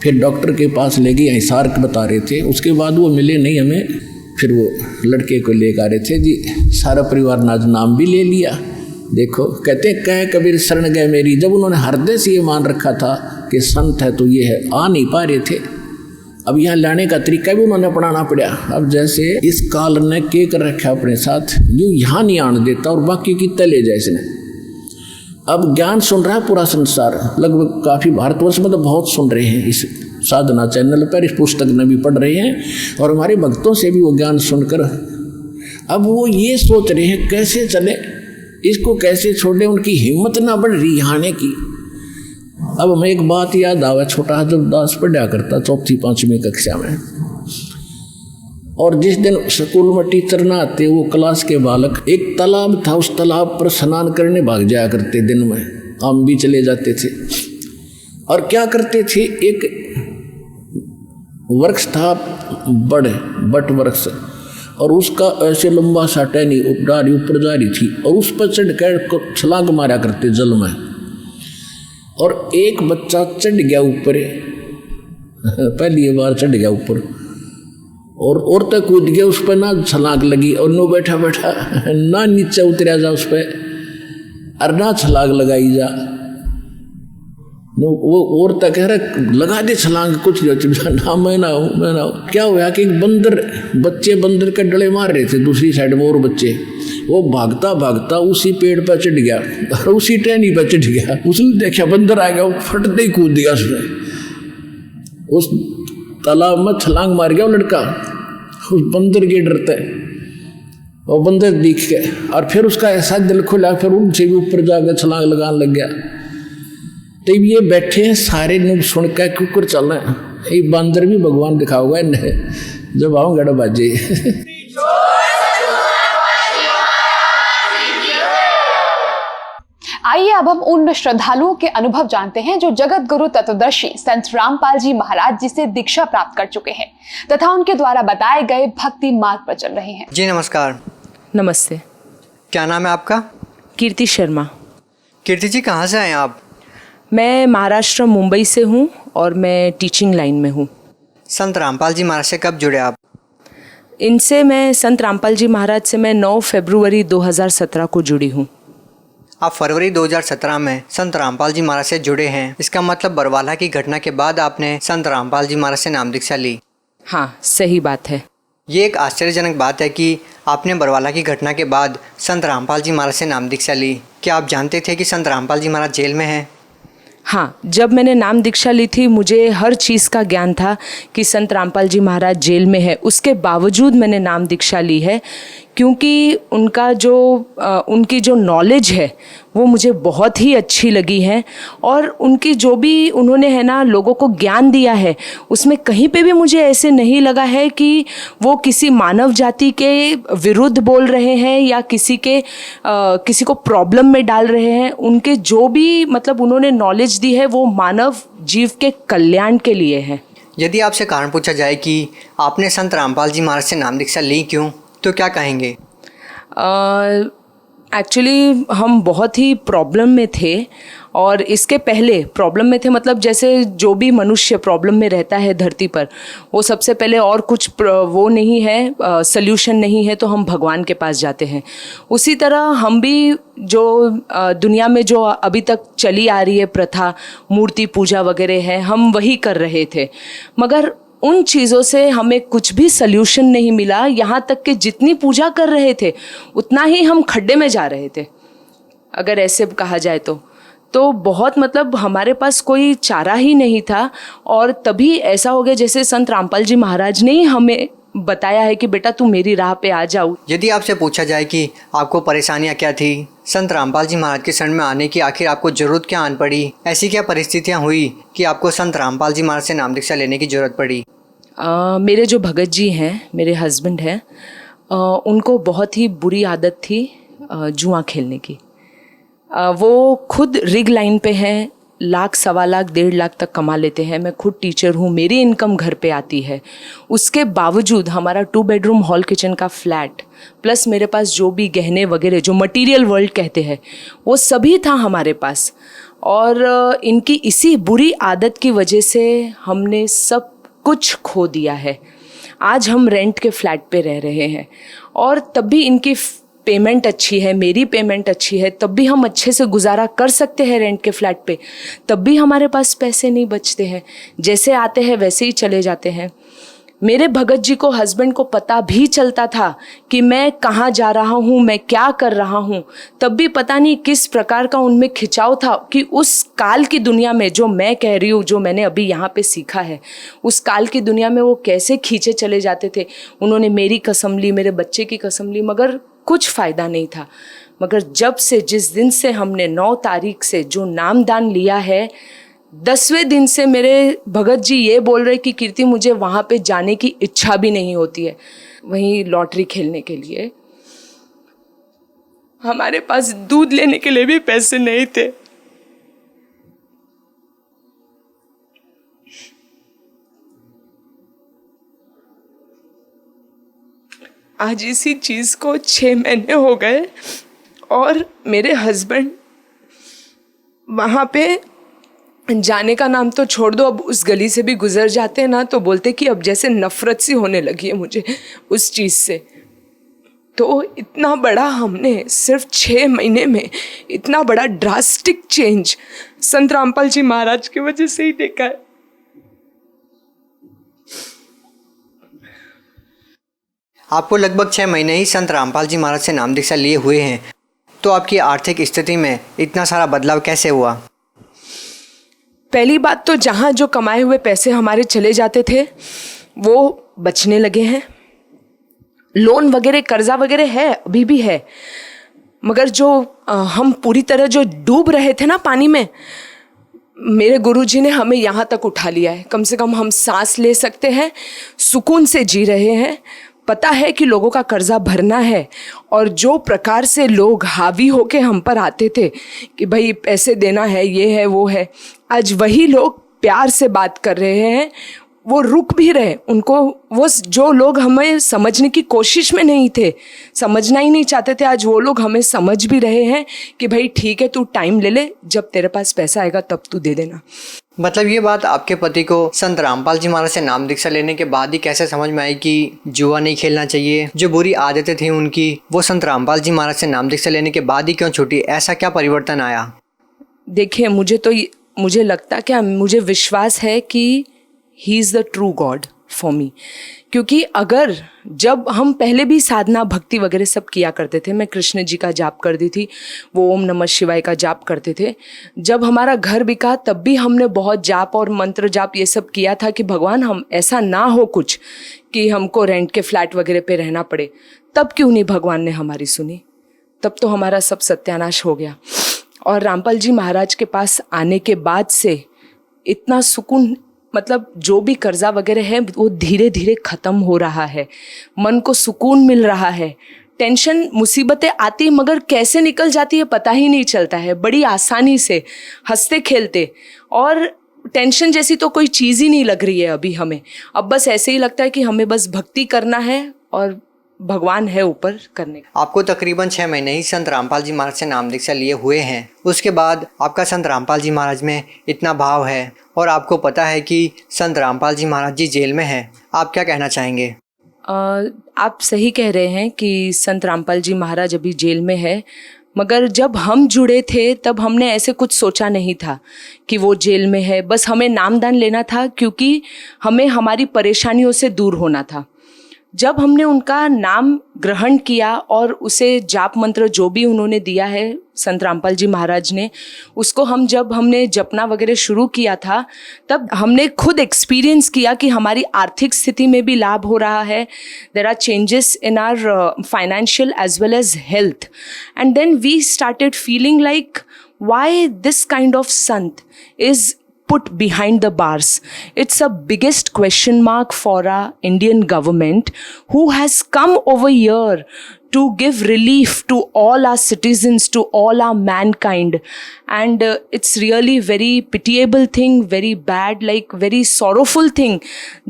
फिर डॉक्टर के पास ले गए, हिसार बता रहे थे। उसके बाद वो मिले नहीं हमें। फिर वो लड़के को लेकर आ रहे थे जी, सारा परिवार नाज नाम भी ले लिया। देखो कहते कह कबीर शरण गए मेरी। जब उन्होंने हृदय से ये मान रखा था कि संत है तो ये है, आ नहीं पा रहे थे, अब यहाँ लाने का तरीका भी उन्होंने अपनाना पड़ा। अब जैसे इस काल ने के कर रखा अपने साथ, यूँ यहाँ नहीं आने देता और बाकी की तले जाए इसने। अब ज्ञान सुन रहा है पूरा संसार, लगभग काफ़ी भारतवर्ष में तो बहुत सुन रहे हैं इस साधना चैनल पर, इस पुस्तक में भी पढ़ रहे हैं और हमारे भक्तों से भी वो ज्ञान सुनकर अब वो ये सोच रहे हैं कैसे चले, इसको कैसे छोड़े, उनकी हिम्मत ना बढ़ रही आने की। अब हमें एक बात याद आवा, छोटा जब दास पढ़ा करता 4वीं-5वीं कक्षा में, और जिस दिन स्कूल में टीचर ना आते वो क्लास के बालक, एक तालाब था, उस तालाब पर स्नान करने भाग जाया करते दिन में, हम भी चले जाते थे। और क्या करते थे, एक वृक्ष था बट वृक्ष, और उसका ऐसे लंबा सा टहनी डाली ऊपर जा रही थी और उस पर चढ़ कर छलांग मारा करते जल में। और एक बच्चा चढ़ गया ऊपर, पहली बार चढ़ गया ऊपर और तक कूद गया, उस पर ना छलांग लगी और नो बैठा बैठा ना नीचे उतरा जा उस पर और ना छलांग लगाई जा। वो और तक कह रहा लगा दे छलांग, कुछ ना मैं ना हूँ। क्या हुआ कि बच्चे बंदर के डले मार रहे थे दूसरी साइड में, और बच्चे वो भागता भागता उसी पेड़ पर चढ़ गया और उसी टहनी पर चढ़ गया। उसने देखा बंदर आ गया, वो फटते ही कूद दिया उसने, उस तालाब में छलांग मार गया वो लड़का उस बंदर के डरते। वो बंदर दिख के और फिर उसका ऐसा दिल खुला, फिर उनसे भी ऊपर जाकर छलांग लगाने लग गया। तो ये बैठे हैं सारे लोग सुन के कुकर चल रहे हैं, ये बंदर भी भगवान दिखाओगा इन्हें जब आओ गड़ा बाजे। आइए अब हम उन श्रद्धालुओं के अनुभव जानते हैं जो जगत गुरु तत्वदर्शी संत रामपाल जी महाराज जी से दीक्षा प्राप्त कर चुके हैं तथा उनके द्वारा बताए गए भक्ति मार्ग पर चल रहे हैं। जी नमस्कार। नमस्ते। क्या नाम है आपका? कीर्ति शर्मा। कीर्ति जी कहाँ से आए आप? मैं महाराष्ट्र मुंबई से हूँ और मैं टीचिंग लाइन में हूँ। संत रामपाल जी महाराज से कब जुड़े आप? इनसे मैं संत रामपाल जी महाराज से मैं 9 फरवरी 2017 को जुड़ी हूँ। आप फरवरी 2017 में संत रामपाल जी महाराज से जुड़े हैं, इसका मतलब बरवाला की घटना के बाद आपने संत रामपाल जी महाराज से नाम दीक्षा ली? हाँ, सही बात है। ये एक आश्चर्यजनक बात है कि आपने बरवाला की घटना के बाद संत रामपाल जी महाराज से नाम दीक्षा ली। क्या आप जानते थे कि संत रामपाल जी महाराज जेल में हैं? हाँ, जब मैंने नाम दीक्षा ली थी मुझे हर चीज़ का ज्ञान था कि संत रामपाल जी महाराज जेल में है। उसके बावजूद मैंने नाम दीक्षा ली है क्योंकि उनकी जो नॉलेज है वो मुझे बहुत ही अच्छी लगी है और उनकी जो भी उन्होंने है ना लोगों को ज्ञान दिया है उसमें कहीं पे भी मुझे ऐसे नहीं लगा है कि वो किसी मानव जाति के विरुद्ध बोल रहे हैं या किसी को प्रॉब्लम में डाल रहे हैं। उनके जो भी मतलब उन्होंने नॉलेज दी है वो मानव जीव के कल्याण के लिए है। यदि आपसे कारण पूछा जाए कि आपने संत रामपाल जी महाराज से नाम दीक्षा ली क्यों, तो क्या कहेंगे? एक्चुअली हम बहुत ही प्रॉब्लम में थे और इसके पहले प्रॉब्लम में थे मतलब जैसे जो भी मनुष्य प्रॉब्लम में रहता है धरती पर वो सबसे पहले और कुछ वो नहीं है, सल्यूशन नहीं है तो हम भगवान के पास जाते हैं। उसी तरह हम भी जो दुनिया में जो अभी तक चली आ रही है प्रथा मूर्ति पूजा वगैरह है हम वही कर रहे थे, मगर उन चीज़ों से हमें कुछ भी सल्यूशन नहीं मिला। यहाँ तक कि जितनी पूजा कर रहे थे उतना ही हम खड्डे में जा रहे थे अगर ऐसे कहा जाए तो बहुत मतलब हमारे पास कोई चारा ही नहीं था। और तभी ऐसा हो गया जैसे संत रामपाल जी महाराज ने ही हमें बताया है कि बेटा तू मेरी राह पे आ जाओ। यदि आपसे पूछा जाए कि आपको परेशानियाँ क्या थी, संत रामपाल जी महाराज के शरण में आने की आखिर आपको ज़रूरत क्या आन पड़ी, ऐसी क्या परिस्थितियाँ हुई कि आपको संत रामपाल जी महाराज से नाम दीक्षा लेने की ज़रूरत पड़ी? मेरे जो भगत जी हैं, मेरे हस्बैंड हैं, उनको बहुत ही बुरी आदत थी जुआ खेलने की। वो खुद रिग लाइन पे हैं, लाख, 1.25 लाख, 1.5 लाख तक कमा लेते हैं। मैं खुद टीचर हूँ, मेरी इनकम घर पे आती है। उसके बावजूद हमारा 2 बेडरूम हॉल किचन का फ्लैट प्लस मेरे पास जो भी गहने वगैरह जो मटेरियल वर्ल्ड कहते हैं वो सभी था हमारे पास। और इनकी इसी बुरी आदत की वजह से हमने सब कुछ खो दिया है। आज हम रेंट के फ्लैट पे रह रहे हैं और तब भी इनकी पेमेंट अच्छी है, मेरी पेमेंट अच्छी है, तब भी हम अच्छे से गुजारा कर सकते हैं रेंट के फ्लैट पे, तब भी हमारे पास पैसे नहीं बचते हैं। जैसे आते हैं वैसे ही चले जाते हैं। मेरे भगत जी को, हस्बैंड को पता भी चलता था कि मैं कहाँ जा रहा हूँ, मैं क्या कर रहा हूँ, तब भी पता नहीं किस प्रकार का उनमें खिंचाव था कि उस काल की दुनिया में, जो मैं कह रही हूँ, जो मैंने अभी यहाँ पे सीखा है, उस काल की दुनिया में वो कैसे खींचे चले जाते थे। उन्होंने मेरी कसम ली, मेरे बच्चे की कसम ली, मगर कुछ फ़ायदा नहीं था। मगर जब से, जिस दिन से हमने 9 तारीख से जो नामदान लिया है, 10वें दिन से मेरे भगत जी ये बोल रहे कि कीर्ति मुझे वहाँ पे जाने की इच्छा भी नहीं होती है, वहीं लॉटरी खेलने के लिए। हमारे पास दूध लेने के लिए भी पैसे नहीं थे। आज इसी चीज़ को 6 महीने हो गए और मेरे हस्बैंड वहाँ पे जाने का नाम तो छोड़ दो, अब उस गली से भी गुजर जाते हैं ना तो बोलते कि अब जैसे नफ़रत सी होने लगी है मुझे उस चीज़ से। तो इतना बड़ा हमने सिर्फ 6 महीने में इतना बड़ा ड्रास्टिक चेंज संत रामपाल जी महाराज की वजह से ही देखा है। आपको लगभग 6 महीने ही संत रामपाल जी महाराज से नाम दीक्षा लिए हुए हैं, तो आपकी आर्थिक स्थिति में इतना सारा बदलाव कैसे हुआ? पहली बात तो जहाँ जो कमाए हुए पैसे हमारे चले जाते थे वो बचने लगे हैं। लोन वगैरह, कर्जा वगैरह है, अभी भी है, मगर जो हम पूरी तरह जो डूब रहे थे ना पानी में, मेरे गुरुजी ने हमें यहाँ तक उठा लिया है। कम से कम हम सांस ले सकते हैं, सुकून से जी रहे हैं। पता है कि लोगों का कर्जा भरना है, और जो प्रकार से लोग हावी होके हम पर आते थे कि भाई पैसे देना है, ये है वो है, आज वही लोग प्यार से बात कर रहे हैं, वो रुक भी रहे। उनको वो जो लोग हमें समझने की कोशिश में नहीं थे, समझना ही नहीं चाहते थे, आज वो लोग हमें समझ भी रहे हैं कि भाई ठीक है, तू टाइम ले ले, जब तेरे पास पैसा आएगा तब तू दे देना। मतलब ये बात आपके पति को संत रामपाल जी महाराज से नाम दीक्षा लेने के बाद ही कैसे समझ में आई कि जुआ नहीं खेलना चाहिए, जो बुरी आदतें थी उनकी वो संत रामपाल जी महाराज से नाम दीक्षा लेने के बाद ही क्यों छूटी? ऐसा क्या परिवर्तन आया? देखिए, मुझे लगता, क्या मुझे विश्वास है कि he is the true God for me. क्योंकि अगर जब हम पहले भी साधना भक्ति वगैरह सब किया करते थे, मैं कृष्ण जी का जाप करती थी, वो ओम नमः शिवाय का जाप करते थे। जब हमारा घर बिका तब भी हमने बहुत जाप और मंत्र जाप ये सब किया था कि भगवान हम ऐसा ना हो कुछ कि हमको रेंट के फ्लैट वगैरह पे रहना पड़े। तब क्यों नहीं भगवान ने हमारी सुनी? तब तो हमारा सब सत्यानाश हो गया। और रामपाल जी महाराज के पास आने के बाद से इतना सुकून, मतलब जो भी कर्जा वगैरह है वो धीरे धीरे ख़त्म हो रहा है, मन को सुकून मिल रहा है। टेंशन, मुसीबतें आती मगर कैसे निकल जाती है पता ही नहीं चलता है, बड़ी आसानी से, हंसते खेलते। और टेंशन जैसी तो कोई चीज़ ही नहीं लग रही है अभी हमें। अब बस ऐसे ही लगता है कि हमें बस भक्ति करना है और भगवान है ऊपर करने का। आपको तकरीबन 6 महीने ही संत रामपाल जी महाराज से नाम दीक्षा लिए हुए हैं, उसके बाद आपका संत रामपाल जी महाराज में इतना भाव है और आपको पता है कि संत रामपाल जी महाराज जी जेल में हैं, आप क्या कहना चाहेंगे? आप सही कह रहे हैं कि संत रामपाल जी महाराज अभी जेल में है, मगर जब हम जुड़े थे तब हमने ऐसे कुछ सोचा नहीं था कि वो जेल में है। बस हमें नामदान लेना था क्योंकि हमें हमारी परेशानियों से दूर होना था। जब हमने उनका नाम ग्रहण किया और उसे जाप मंत्र जो भी उन्होंने दिया है संत रामपाल जी महाराज ने, उसको जब हमने जपना वगैरह शुरू किया था तब हमने खुद एक्सपीरियंस किया कि हमारी आर्थिक स्थिति में भी लाभ हो रहा है। There are changes in our financial as well as health, and then we started feeling like why this kind of संत इज put behind the bars. It's a biggest question mark for our Indian government, who has come over here to give relief to all our citizens, to all our mankind. And it's really very pitiable thing, very bad, like very sorrowful thing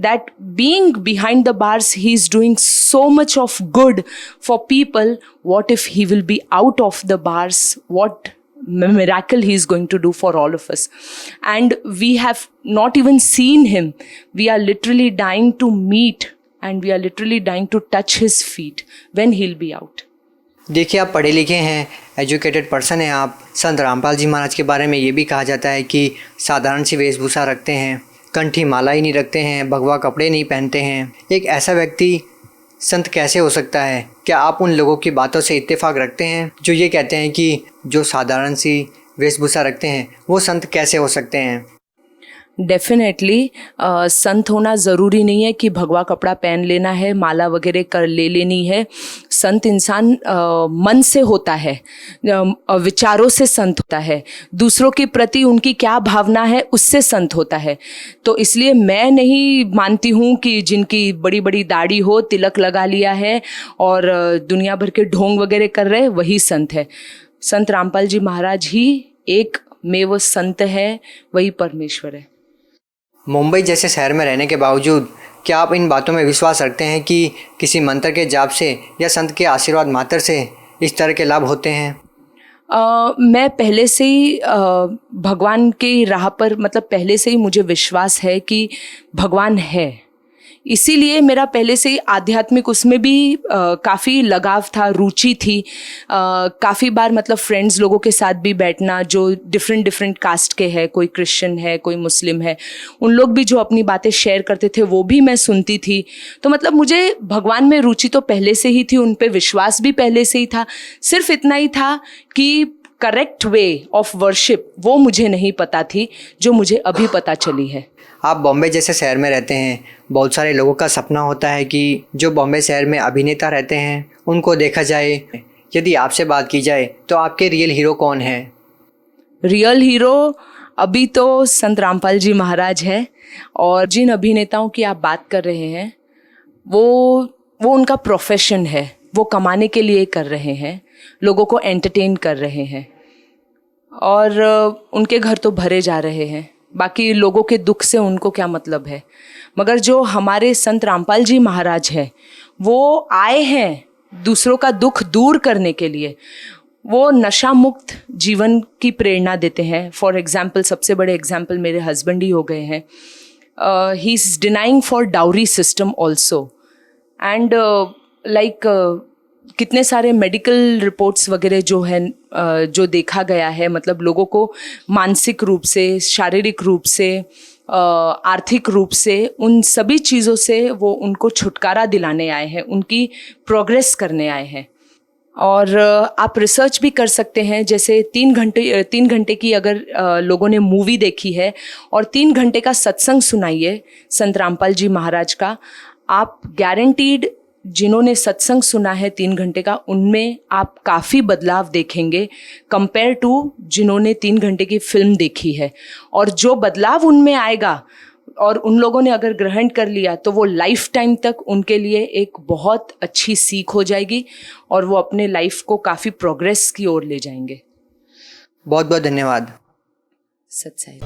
that being behind the bars, he's doing so much of good for people. What if he will be out of the bars? What miracle he is going to do for all of us? And we have not even seen him. We are literally dying to meet, and we are literally dying to touch his feet when he'll be out. देखिए, आप पढ़े लिखे हैं, एजुकेटेड पर्सन हैं आप। संत रामपाल जी महाराज के बारे में ये भी कहा जाता है कि साधारण सी वेशभूषा रखते हैं, कंठी माला ही नहीं रखते हैं, भगवा कपड़े नहीं पहनते हैं। एक ऐसा व्यक्ति संत कैसे हो सकता है? क्या आप उन लोगों की बातों से इत्तेफाक रखते हैं जो ये कहते हैं कि जो साधारण सी वेशभूषा रखते हैं वो संत कैसे हो सकते हैं? डेफिनेटली संत होना ज़रूरी नहीं है कि भगवा कपड़ा पहन लेना है, माला वगैरह कर ले लेनी है। संत इंसान मन से होता है, विचारों से संत होता है, दूसरों के प्रति उनकी क्या भावना है उससे संत होता है। तो इसलिए मैं नहीं मानती हूँ कि जिनकी बड़ी बड़ी दाढ़ी हो, तिलक लगा लिया है और दुनिया भर के ढोंग वगैरह कर रहे वही संत है। संत रामपाल जी महाराज ही एक में वो संत है, वही परमेश्वर है। मुंबई जैसे शहर में रहने के बावजूद क्या आप इन बातों में विश्वास रखते हैं कि किसी मंत्र के जाप से या संत के आशीर्वाद मात्र से इस तरह के लाभ होते हैं? मैं पहले से ही भगवान की राह पर, मतलब पहले से ही मुझे विश्वास है कि भगवान है। इसीलिए मेरा पहले से ही आध्यात्मिक उसमें भी काफ़ी लगाव था, रुचि थी। काफ़ी बार मतलब फ्रेंड्स लोगों के साथ भी बैठना जो डिफरेंट कास्ट के हैं, कोई क्रिश्चियन है, कोई मुस्लिम है, उन लोग भी जो अपनी बातें शेयर करते थे वो भी मैं सुनती थी। तो मतलब मुझे भगवान में रुचि तो पहले से ही थी, उन पे विश्वास भी पहले से ही था। सिर्फ इतना ही था कि करेक्ट वे ऑफ वर्शिप वो मुझे नहीं पता थी, जो मुझे अभी पता चली है। आप बॉम्बे जैसे शहर में रहते हैं, बहुत सारे लोगों का सपना होता है कि जो बॉम्बे शहर में अभिनेता रहते हैं उनको देखा जाए। यदि आपसे बात की जाए तो आपके रियल हीरो कौन है? रियल हीरो अभी तो संत रामपाल जी महाराज है, और जिन अभिनेताओं की आप बात कर रहे हैं वो उनका प्रोफेशन है, वो कमाने के लिए कर रहे हैं, लोगों को एंटरटेन कर रहे हैं और उनके घर तो भरे जा रहे हैं। बाकी लोगों के दुख से उनको क्या मतलब है। मगर जो हमारे संत रामपाल जी महाराज हैं वो आए हैं दूसरों का दुख दूर करने के लिए। वो नशा मुक्त जीवन की प्रेरणा देते हैं। फॉर एग्जाम्पल, सबसे बड़े एग्जाम्पल मेरे हस्बैंड ही हो गए हैं। He is denying for dowry system also and कितने सारे मेडिकल रिपोर्ट्स वगैरह जो है जो देखा गया है, मतलब लोगों को मानसिक रूप से, शारीरिक रूप से, आर्थिक रूप से, उन सभी चीज़ों से वो उनको छुटकारा दिलाने आए हैं, उनकी प्रोग्रेस करने आए हैं। और आप रिसर्च भी कर सकते हैं। जैसे 3 घंटे की अगर लोगों ने मूवी देखी है और 3 घंटे का सत्संग सुनाइए संत रामपाल जी महाराज का, आप गारंटीड जिन्होंने सत्संग सुना है 3 घंटे का, उनमें आप काफ़ी बदलाव देखेंगे कंपेयर टू जिन्होंने 3 घंटे की फिल्म देखी है। और जो बदलाव उनमें आएगा और उन लोगों ने अगर ग्रहण कर लिया तो वो लाइफ टाइम तक उनके लिए एक बहुत अच्छी सीख हो जाएगी और वो अपने लाइफ को काफ़ी प्रोग्रेस की ओर ले जाएंगे। बहुत बहुत धन्यवाद। सच्चाई।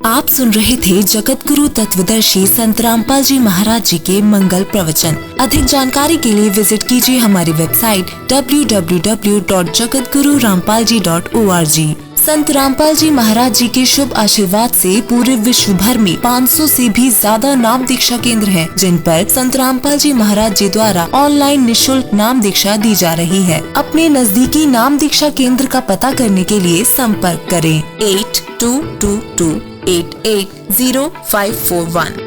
आप सुन रहे थे जगत गुरु तत्वदर्शी संत रामपाल जी महाराज जी के मंगल प्रवचन। अधिक जानकारी के लिए विजिट कीजिए हमारी वेबसाइट www.jagatgururampalji.org। संत रामपाल जी महाराज जी के शुभ आशीर्वाद से पूरे विश्व भर में 500 से भी ज्यादा नाम दीक्षा केंद्र हैं, जिन पर संत रामपाल जी महाराज जी द्वारा ऑनलाइन निशुल्क नाम दीक्षा दी जा रही है। अपने नजदीकी नाम दीक्षा केंद्र का पता करने के लिए संपर्क करें 8222880541।